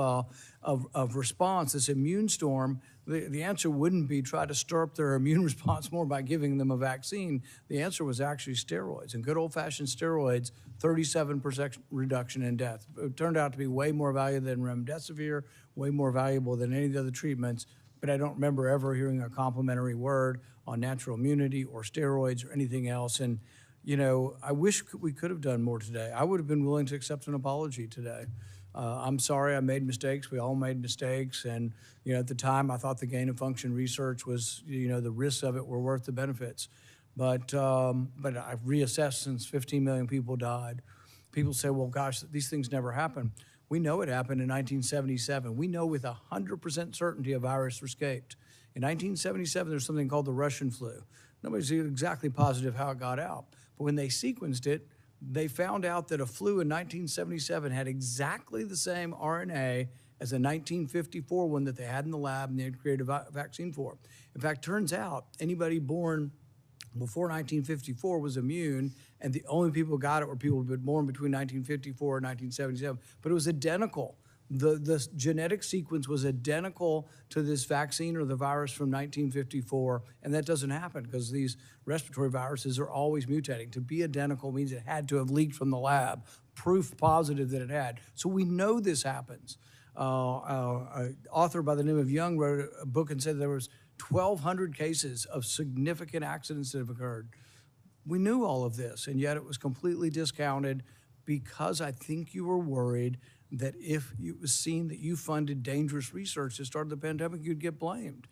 response, this immune storm. The answer wouldn't be try to stir up their immune response more by giving them a vaccine. The answer was actually steroids. And good old-fashioned steroids, 37% reduction in death. It turned out to be way more valuable than remdesivir, way more valuable than any of the other treatments. But I don't remember ever hearing a complimentary word on natural immunity or steroids or anything else. And I wish we could have done more today. I would have been willing to accept an apology today. I'm sorry I made mistakes. We all made mistakes. And, at the time I thought the gain of function research was, the risks of it were worth the benefits. But I've reassessed since 15 million people died. People say, well, gosh, these things never happen. We know it happened in 1977. We know with 100% certainty a virus escaped. In 1977, there's something called the Russian flu. Nobody's exactly positive how it got out. But when they sequenced it, they found out that a flu in 1977 had exactly the same RNA as the 1954 one that they had in the lab and they had created a vaccine for. In fact, turns out anybody born before 1954 was immune, and the only people who got it were people who were born between 1954 and 1977. But it was identical. The genetic sequence was identical to this vaccine or the virus from 1954, and that doesn't happen because these respiratory viruses are always mutating. To be identical means it had to have leaked from the lab, proof positive that it had. So we know this happens. An author by the name of Young wrote a book and said there was 1,200 cases of significant accidents that have occurred. We knew all of this, and yet it was completely discounted because I think you were worried that if it was seen that you funded dangerous research that started the pandemic, you'd get blamed.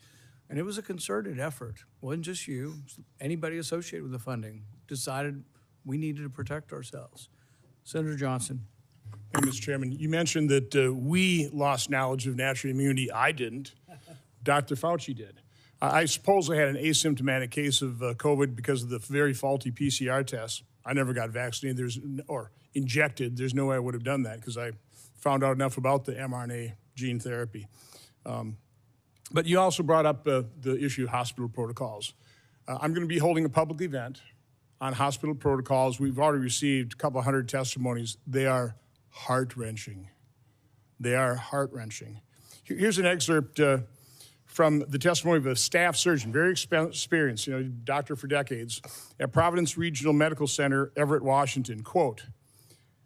And it was a concerted effort. It wasn't just you. Anybody associated with the funding decided we needed to protect ourselves. Senator Johnson. Thank you, Mr. Chairman. You mentioned that we lost knowledge of natural immunity. I didn't. Dr. Fauci did. I suppose I had an asymptomatic case of COVID because of the very faulty PCR test. I never got vaccinated or injected. There's no way I would have done that because I found out enough about the mRNA gene therapy. But you also brought up the issue of hospital protocols. I'm going to be holding a public event on hospital protocols. We've already received a couple hundred testimonies. They are heart-wrenching. They are heart-wrenching. Here's an excerpt from the testimony of a staff surgeon, very experienced, doctor for decades, at Providence Regional Medical Center, Everett, Washington. Quote,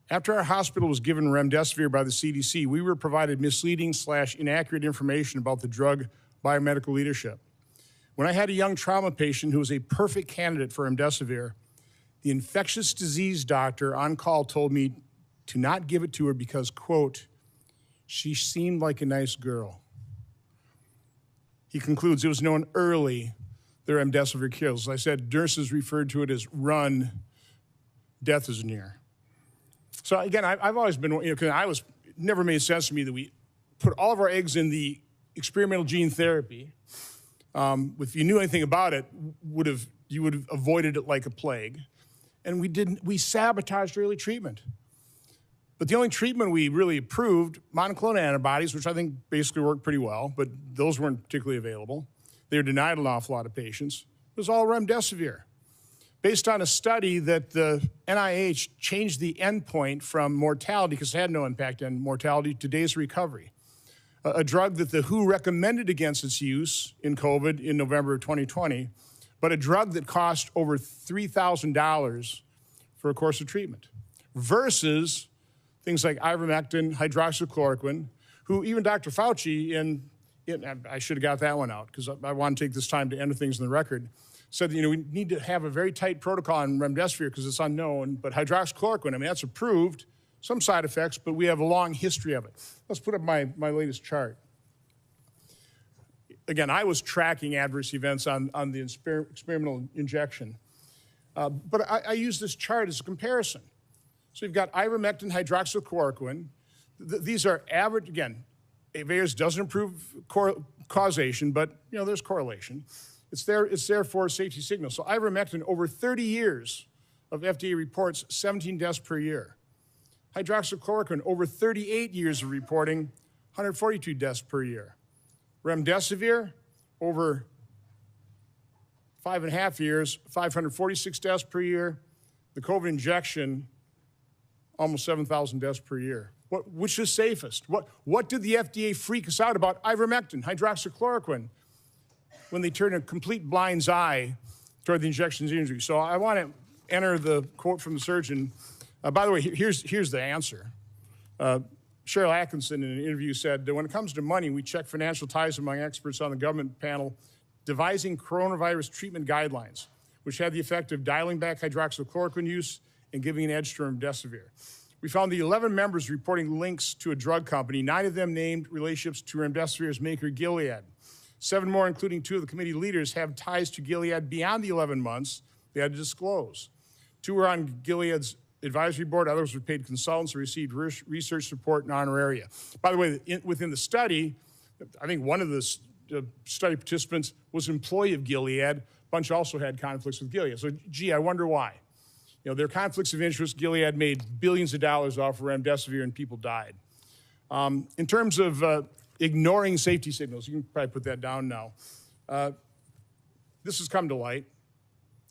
after our hospital was given remdesivir by the CDC, we were provided misleading/inaccurate information about the drug by our medical leadership. When I had a young trauma patient who was a perfect candidate for remdesivir, the infectious disease doctor on call told me to not give it to her because, quote, she seemed like a nice girl. He concludes it was known early the remdesivir kills. As I said, nurses referred to it as run, death is near. So again, I've always been, because it never made sense to me that we put all of our eggs in the experimental gene therapy. If you knew anything about it, you would have avoided it like a plague. And we sabotaged early treatment. But the only treatment we really approved, monoclonal antibodies, which I think basically worked pretty well, but those weren't particularly available. They were denied an awful lot of patients. It was all remdesivir. Based on a study that the NIH changed the endpoint from mortality, because it had no impact on mortality, to days of recovery. A drug that the WHO recommended against its use in COVID in November of 2020, but a drug that cost over $3,000 for a course of treatment, versus things like ivermectin, hydroxychloroquine, who even Dr. Fauci, I should have got that one out because I want to take this time to enter things in the record, said that, we need to have a very tight protocol on remdesivir because it's unknown, but hydroxychloroquine, that's approved, some side effects, but we have a long history of it. Let's put up my latest chart. Again, I was tracking adverse events on the experimental injection, but I use this chart as a comparison. So you've got ivermectin, hydroxychloroquine. These are average, again, VAERS doesn't improve causation, but there's correlation. It's there for safety signals. So ivermectin, over 30 years of FDA reports, 17 deaths per year. Hydroxychloroquine, over 38 years of reporting, 142 deaths per year. Remdesivir, over 5.5 years, 546 deaths per year. The COVID injection, almost 7,000 deaths per year. Which is safest? What did the FDA freak us out about ivermectin, hydroxychloroquine, when they turned a complete blind's eye toward the injection's injury? So I want to enter the quote from the surgeon. By the way, here's the answer. Cheryl Atkinson in an interview said, when it comes to money, we check financial ties among experts on the government panel devising coronavirus treatment guidelines, which had the effect of dialing back hydroxychloroquine use and giving an edge to remdesivir. We found the 11 members reporting links to a drug company, 9 of them named relationships to remdesivir's maker, Gilead. 7 more, including 2 of the committee leaders, have ties to Gilead beyond the 11 months they had to disclose. 2 were on Gilead's advisory board, others were paid consultants or received research support and honoraria. By the way, within the study, I think one of the study participants was an employee of Gilead. A bunch also had conflicts with Gilead. So, I wonder why. There are conflicts of interest. Gilead made billions of dollars off of remdesivir and people died. In terms of ignoring safety signals, you can probably put that down now. This has come to light.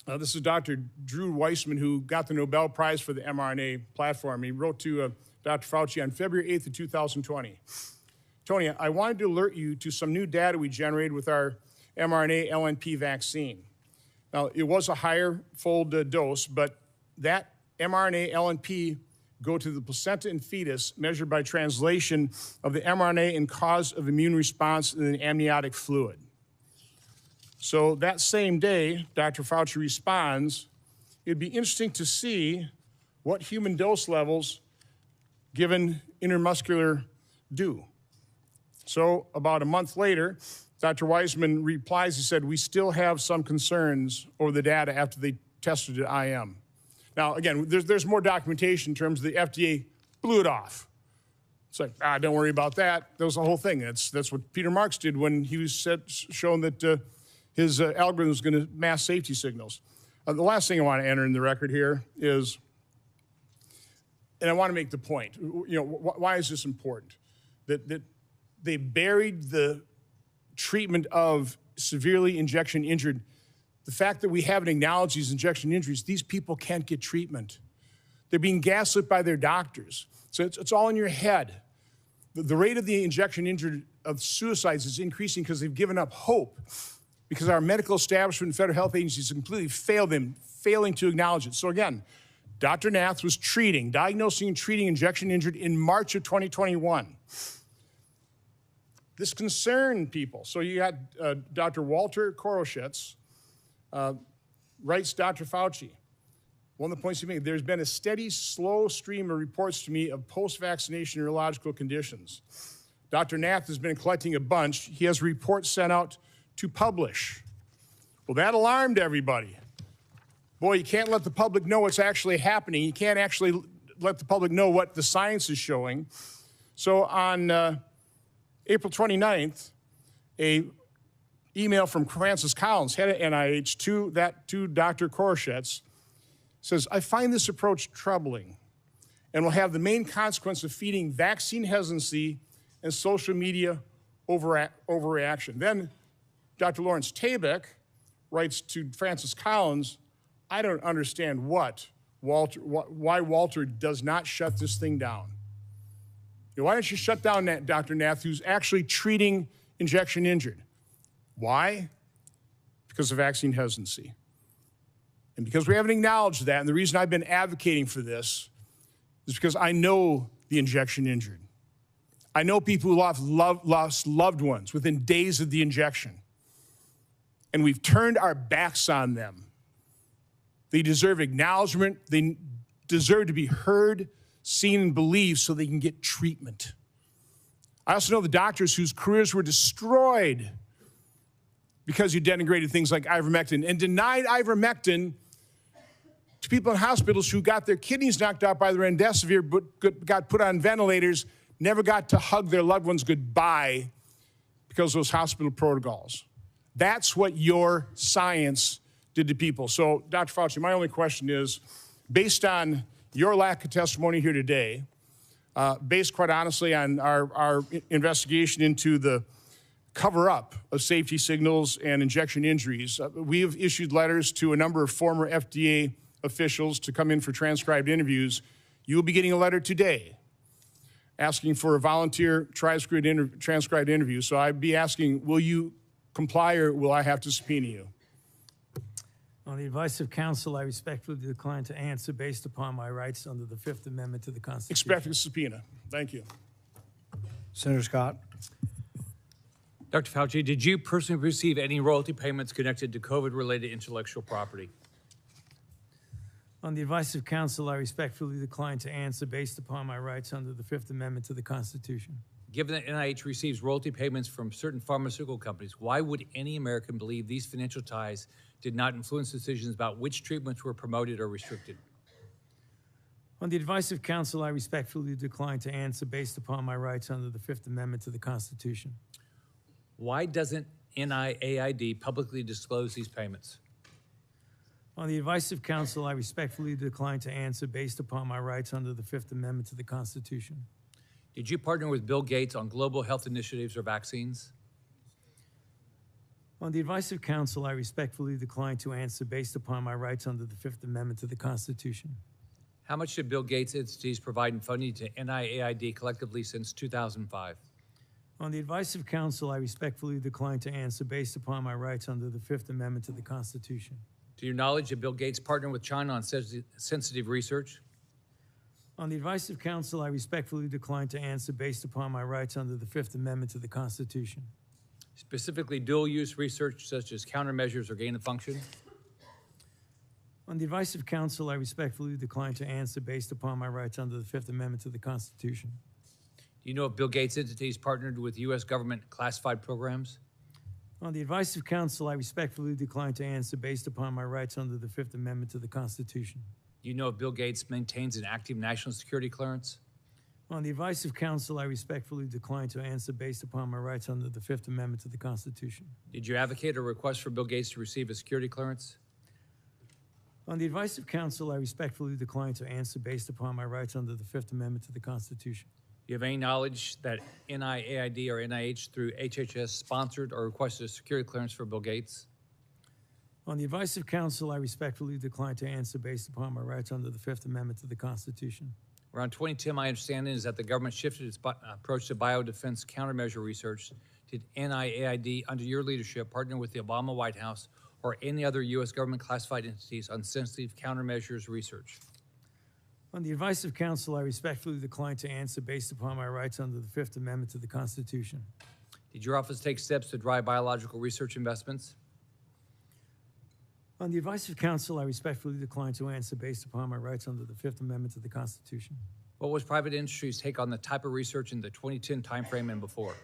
This is Dr. Drew Weissman, who got the Nobel Prize for the mRNA platform. He wrote to Dr. Fauci on February 8th of 2020. Tony, I wanted to alert you to some new data we generated with our mRNA LNP vaccine. Now, it was a higher fold dose, but that mRNA LNP go to the placenta and fetus, measured by translation of the mRNA and cause of immune response in the amniotic fluid. So that same day, Dr. Fauci responds it'd be interesting to see what human dose levels given intramuscular do. So about a month later, Dr. Weissman replies, he said, we still have some concerns over the data after they tested at IM. Now, again, there's more documentation in terms of the FDA blew it off. It's like, don't worry about that. That was the whole thing. That's what Peter Marks did when he was shown that his algorithm was going to mask safety signals. The last thing I want to enter in the record here is, and I want to make the point, why is this important? That they buried the treatment of severely injection injured. The fact that we haven't acknowledged these injection injuries, these people can't get treatment. They're being gaslit by their doctors. So it's all in your head. The rate of the injection injured of suicides is increasing because they've given up hope, because our medical establishment and federal health agencies completely failed them, failing to acknowledge it. So again, Dr. Nath was diagnosing and treating injection injured in March of 2021. This concerned people. So you had Dr. Walter Koroshitz writes Dr. Fauci. One of the points he made, there's been a steady, slow stream of reports to me of post-vaccination neurological conditions. Dr. Nath has been collecting a bunch. He has reports sent out to publish. Well, that alarmed everybody. Boy, you can't let the public know what's actually happening. You can't actually let the public know what the science is showing. So on April 29th, a email from Francis Collins, head of NIH, to Dr. Koroshitz, says, I find this approach troubling and will have the main consequence of feeding vaccine hesitancy and social media overreaction. Then Dr. Lawrence Tabak writes to Francis Collins, I don't understand why Walter does not shut this thing down. Why don't you shut down Dr. Nath, who's actually treating injection injured? Why? Because of vaccine hesitancy. And because we haven't acknowledged that, and the reason I've been advocating for this is because I know the injection injured. I know people who lost loved ones within days of the injection. And we've turned our backs on them. They deserve acknowledgement. They deserve to be heard, seen, and believed so they can get treatment. I also know the doctors whose careers were destroyed because you denigrated things like ivermectin and denied ivermectin to people in hospitals who got their kidneys knocked out by the remdesivir but got put on ventilators, never got to hug their loved ones goodbye because of those hospital protocols. That's what your science did to people. So, Dr. Fauci, my only question is, based on your lack of testimony here today, based quite honestly on our investigation into the cover-up of safety signals and injection injuries, we have issued letters to a number of former FDA officials to come in for transcribed interviews. You will be getting a letter today asking for a volunteer transcribed interview. So I'd be asking, will you comply or will I have to subpoena you? On the advice of counsel, I respectfully decline to answer based upon my rights under the Fifth Amendment to the Constitution. Expect a subpoena. Thank you. Senator Scott. Dr. Fauci, did you personally receive any royalty payments connected to COVID-related intellectual property? On the advice of counsel, I respectfully decline to answer based upon my rights under the Fifth Amendment to the Constitution. Given that NIH receives royalty payments from certain pharmaceutical companies, why would any American believe these financial ties did not influence decisions about which treatments were promoted or restricted? On the advice of counsel, I respectfully decline to answer based upon my rights under the Fifth Amendment to the Constitution. Why doesn't NIAID publicly disclose these payments? On the advice of counsel, I respectfully decline to answer based upon my rights under the Fifth Amendment to the Constitution. Did you partner with Bill Gates on global health initiatives or vaccines? On the advice of counsel, I respectfully decline to answer based upon my rights under the Fifth Amendment to the Constitution. How much did Bill Gates entities provide in funding to NIAID collectively since 2005? On the advice of counsel, I respectfully decline to answer based upon my rights under the Fifth Amendment to the Constitution. To your knowledge, did Bill Gates partner with China on sensitive research? On the advice of counsel, I respectfully decline to answer based upon my rights under the Fifth Amendment to the Constitution. Specifically, dual-use research such as countermeasures or gain of function? On the advice of counsel, I respectfully decline to answer based upon my rights under the Fifth Amendment to the Constitution. Do you know if Bill Gates' entities partnered with U.S. government classified programs? On the advice of counsel, I respectfully decline to answer based upon my rights under the Fifth Amendment to the Constitution. Do you know if Bill Gates maintains an active national security clearance? On the advice of counsel, I respectfully decline to answer based upon my rights under the Fifth Amendment to the Constitution. Did you advocate or request for Bill Gates to receive a security clearance? On the advice of counsel, I respectfully decline to answer based upon my rights under the Fifth Amendment to the Constitution. Do you have any knowledge that NIAID or NIH through HHS sponsored or requested a security clearance for Bill Gates? On the advice of counsel, I respectfully decline to answer based upon my rights under the Fifth Amendment to the Constitution. Around 2010, my understanding is that the government shifted its approach to biodefense countermeasure research. Did NIAID, under your leadership, partner with the Obama White House or any other U.S. government classified entities on sensitive countermeasures research? On the advice of counsel, I respectfully decline to answer based upon my rights under the Fifth Amendment to the Constitution. Did your office take steps to drive biological research investments? On the advice of counsel, I respectfully decline to answer based upon my rights under the Fifth Amendment to the Constitution. What was private industry's take on the type of research in the 2010 timeframe and before?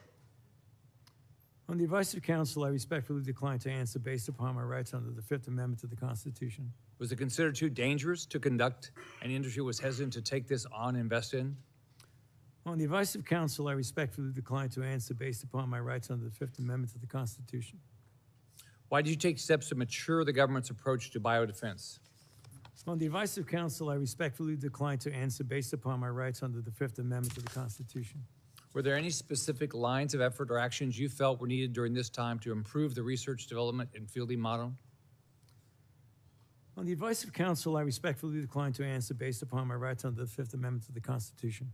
On the advice of counsel, I respectfully decline to answer based upon my rights under the Fifth Amendment to the Constitution. Was it considered too dangerous to conduct, and industry was hesitant to take this on and invest in? On the advice of counsel, I respectfully decline to answer based upon my rights under the Fifth Amendment to the Constitution. Why did you take steps to mature the government's approach to biodefense? On the advice of counsel, I respectfully decline to answer based upon my rights under the Fifth Amendment to the Constitution. Were there any specific lines of effort or actions you felt were needed during this time to improve the research, development, and fielding model? On the advice of counsel, I respectfully decline to answer based upon my rights under the Fifth Amendment to the Constitution.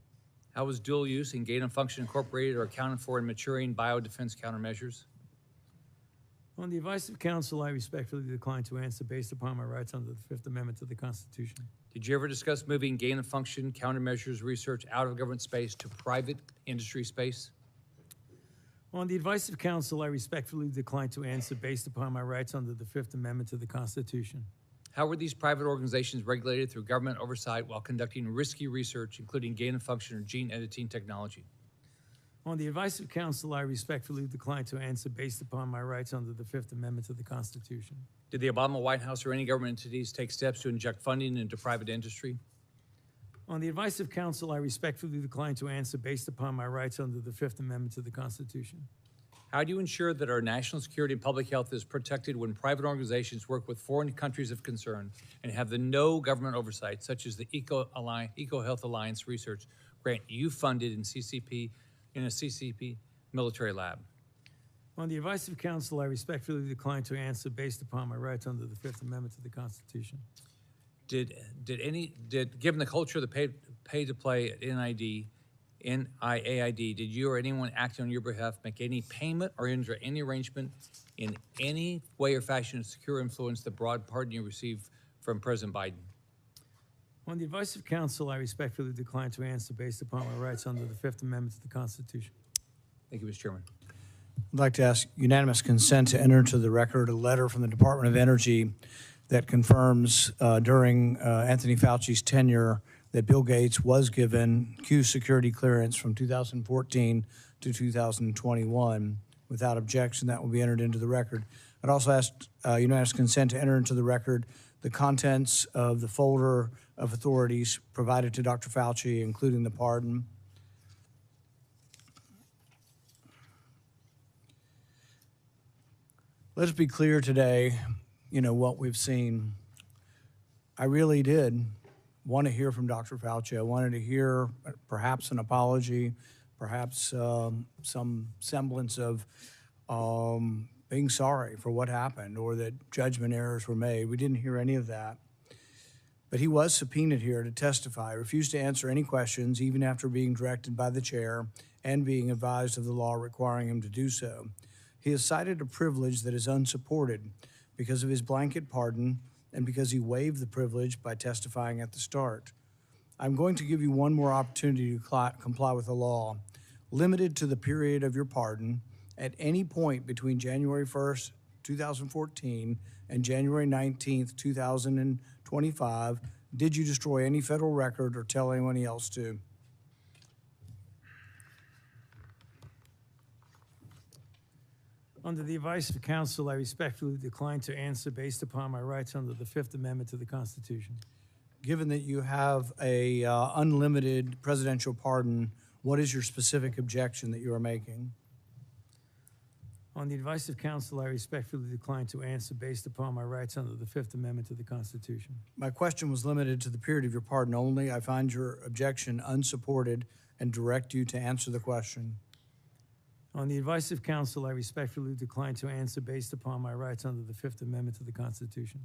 How was dual use and gain of function incorporated or accounted for in maturing biodefense countermeasures? On the advice of counsel, I respectfully decline to answer based upon my rights under the Fifth Amendment to the Constitution. Did you ever discuss moving gain of function countermeasures research out of government space to private industry space? On the advice of counsel, I respectfully decline to answer based upon my rights under the Fifth Amendment to the Constitution. How were these private organizations regulated through government oversight while conducting risky research, including gain of function or gene editing technology? On the advice of counsel, I respectfully decline to answer based upon my rights under the Fifth Amendment to the Constitution. Did the Obama White House or any government entities take steps to inject funding into private industry? On the advice of counsel, I respectfully decline to answer based upon my rights under the Fifth Amendment to the Constitution. How do you ensure that our national security and public health is protected when private organizations work with foreign countries of concern and have the no government oversight, such as the Eco Health Alliance research grant you funded in a CCP military lab? On the advice of counsel, I respectfully decline to answer based upon my rights under the Fifth Amendment to the Constitution. Given the culture of the pay to play at NIAID, did you or anyone acting on your behalf make any payment or enter any arrangement in any way or fashion to secure influence the broad pardon you received from President Biden? On the advice of counsel, I respectfully decline to answer based upon my rights under the Fifth Amendment to the Constitution. Thank you, Mr. Chairman. I'd like to ask unanimous consent to enter into the record a letter from the Department of Energy that confirms during Anthony Fauci's tenure that Bill Gates was given Q security clearance from 2014 to 2021. Without objection, that will be entered into the record. I'd also ask unanimous consent to enter into the record the contents of the folder of authorities provided to Dr. Fauci, including the pardon. Let's be clear today, what we've seen. I really did want to hear from Dr. Fauci. I wanted to hear perhaps an apology, perhaps some semblance of being sorry for what happened or that judgment errors were made. We didn't hear any of that. But he was subpoenaed here to testify, refused to answer any questions, even after being directed by the chair and being advised of the law requiring him to do so. He has cited a privilege that is unsupported because of his blanket pardon and because he waived the privilege by testifying at the start. I'm going to give you one more opportunity to comply with the law, limited to the period of your pardon at any point between January 1st, 2014 and January 19th, 2021. 25. Did you destroy any federal record or tell anyone else to? Under the advice of counsel, I respectfully decline to answer based upon my rights under the Fifth Amendment to the Constitution. Given that you have a unlimited presidential pardon, what is your specific objection that you are making? On the advice of counsel, I respectfully decline to answer based upon my rights under the Fifth Amendment to the Constitution. My question was limited to the period of your pardon only. I find your objection unsupported and direct you to answer the question. On the advice of counsel, I respectfully decline to answer based upon my rights under the Fifth Amendment to the Constitution.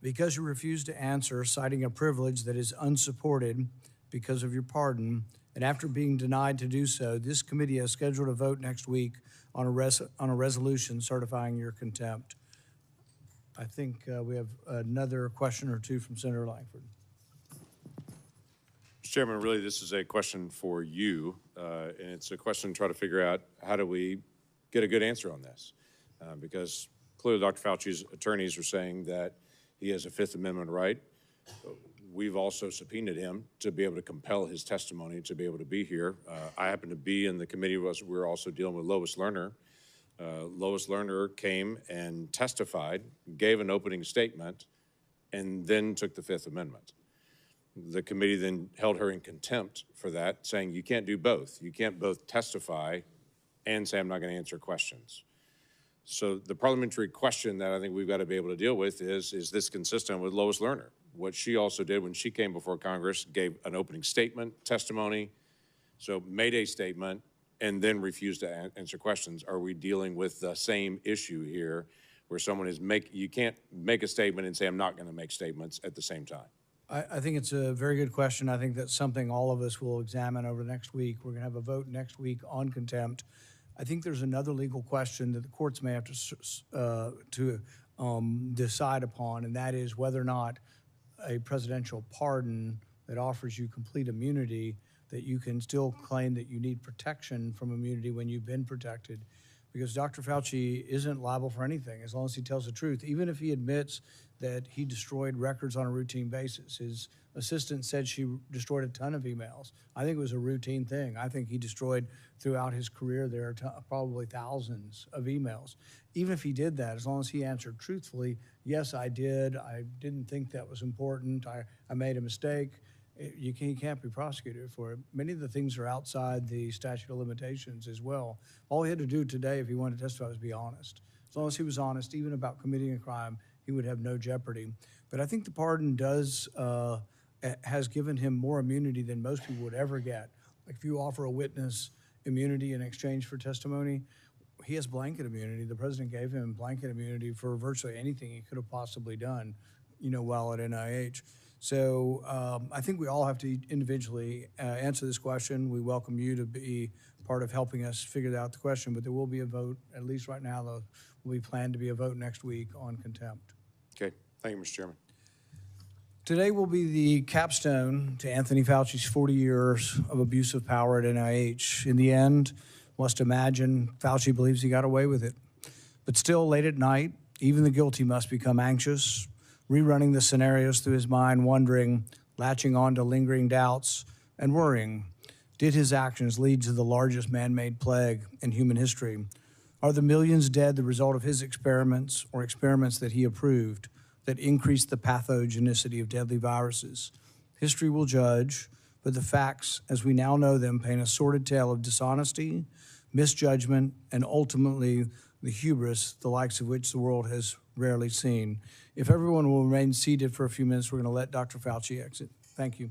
Because you refuse to answer, citing a privilege that is unsupported because of your pardon, and after being denied to do so, this committee has scheduled a vote next week on a resolution certifying your contempt. I think we have another question or two from Senator Langford. Mr. Chairman, really this is a question for you, and it's a question to try to figure out how do we get a good answer on this? Because clearly Dr. Fauci's attorneys are saying that he has a Fifth Amendment right. We've also subpoenaed him to be able to compel his testimony to be able to be here. I happen to be in the committee. We're also dealing with Lois Lerner. Lois Lerner came and testified, gave an opening statement, and then took the Fifth Amendment. The committee then held her in contempt for that, saying you can't do both. You can't both testify and say I'm not going to answer questions. So the parliamentary question that I think we've got to be able to deal with is this consistent with Lois Lerner? What she also did when she came before Congress, gave an opening statement, testimony, so made a statement, and then refused to answer questions. Are we dealing with the same issue here where someone is you can't make a statement and say I'm not going to make statements at the same time? I think it's a very good question. I think that's something all of us will examine over the next week. We're going to have a vote next week on contempt. I think there's another legal question that the courts may have to decide upon, and that is whether or not a presidential pardon that offers you complete immunity, that you can still claim that you need protection from immunity when you've been protected. Because Dr. Fauci isn't liable for anything as long as he tells the truth. Even if he admits that he destroyed records on a routine basis. His assistant said she destroyed a ton of emails. I think it was a routine thing. I think he destroyed throughout his career there probably thousands of emails. Even if he did that, as long as he answered truthfully, yes, I did. I didn't think that was important. I made a mistake. He can't be prosecuted for it. Many of the things are outside the statute of limitations as well. All he had to do today, if he wanted to testify, was be honest. As long as he was honest, even about committing a crime, he would have no jeopardy. But I think the pardon has given him more immunity than most people would ever get. Like if you offer a witness immunity in exchange for testimony, he has blanket immunity. The president gave him blanket immunity for virtually anything he could have possibly done, while at NIH. So I think we all have to individually answer this question. We welcome you to be part of helping us figure out the question, but there will be a vote, at least right now, there will be planned to be a vote next week on contempt. Okay, thank you, Mr. Chairman. Today will be the capstone to Anthony Fauci's 40 years of abuse of power at NIH. In the end, must imagine Fauci believes he got away with it. But still, late at night, even the guilty must become anxious, rerunning the scenarios through his mind, wondering, latching on to lingering doubts, and worrying. Did his actions lead to the largest man-made plague in human history? Are the millions dead the result of his experiments or experiments that he approved that increased the pathogenicity of deadly viruses? History will judge, but the facts, as we now know them, paint a sordid tale of dishonesty, misjudgment, and ultimately the hubris, the likes of which the world has rarely seen. If everyone will remain seated for a few minutes, we're going to let Dr. Fauci exit. Thank you.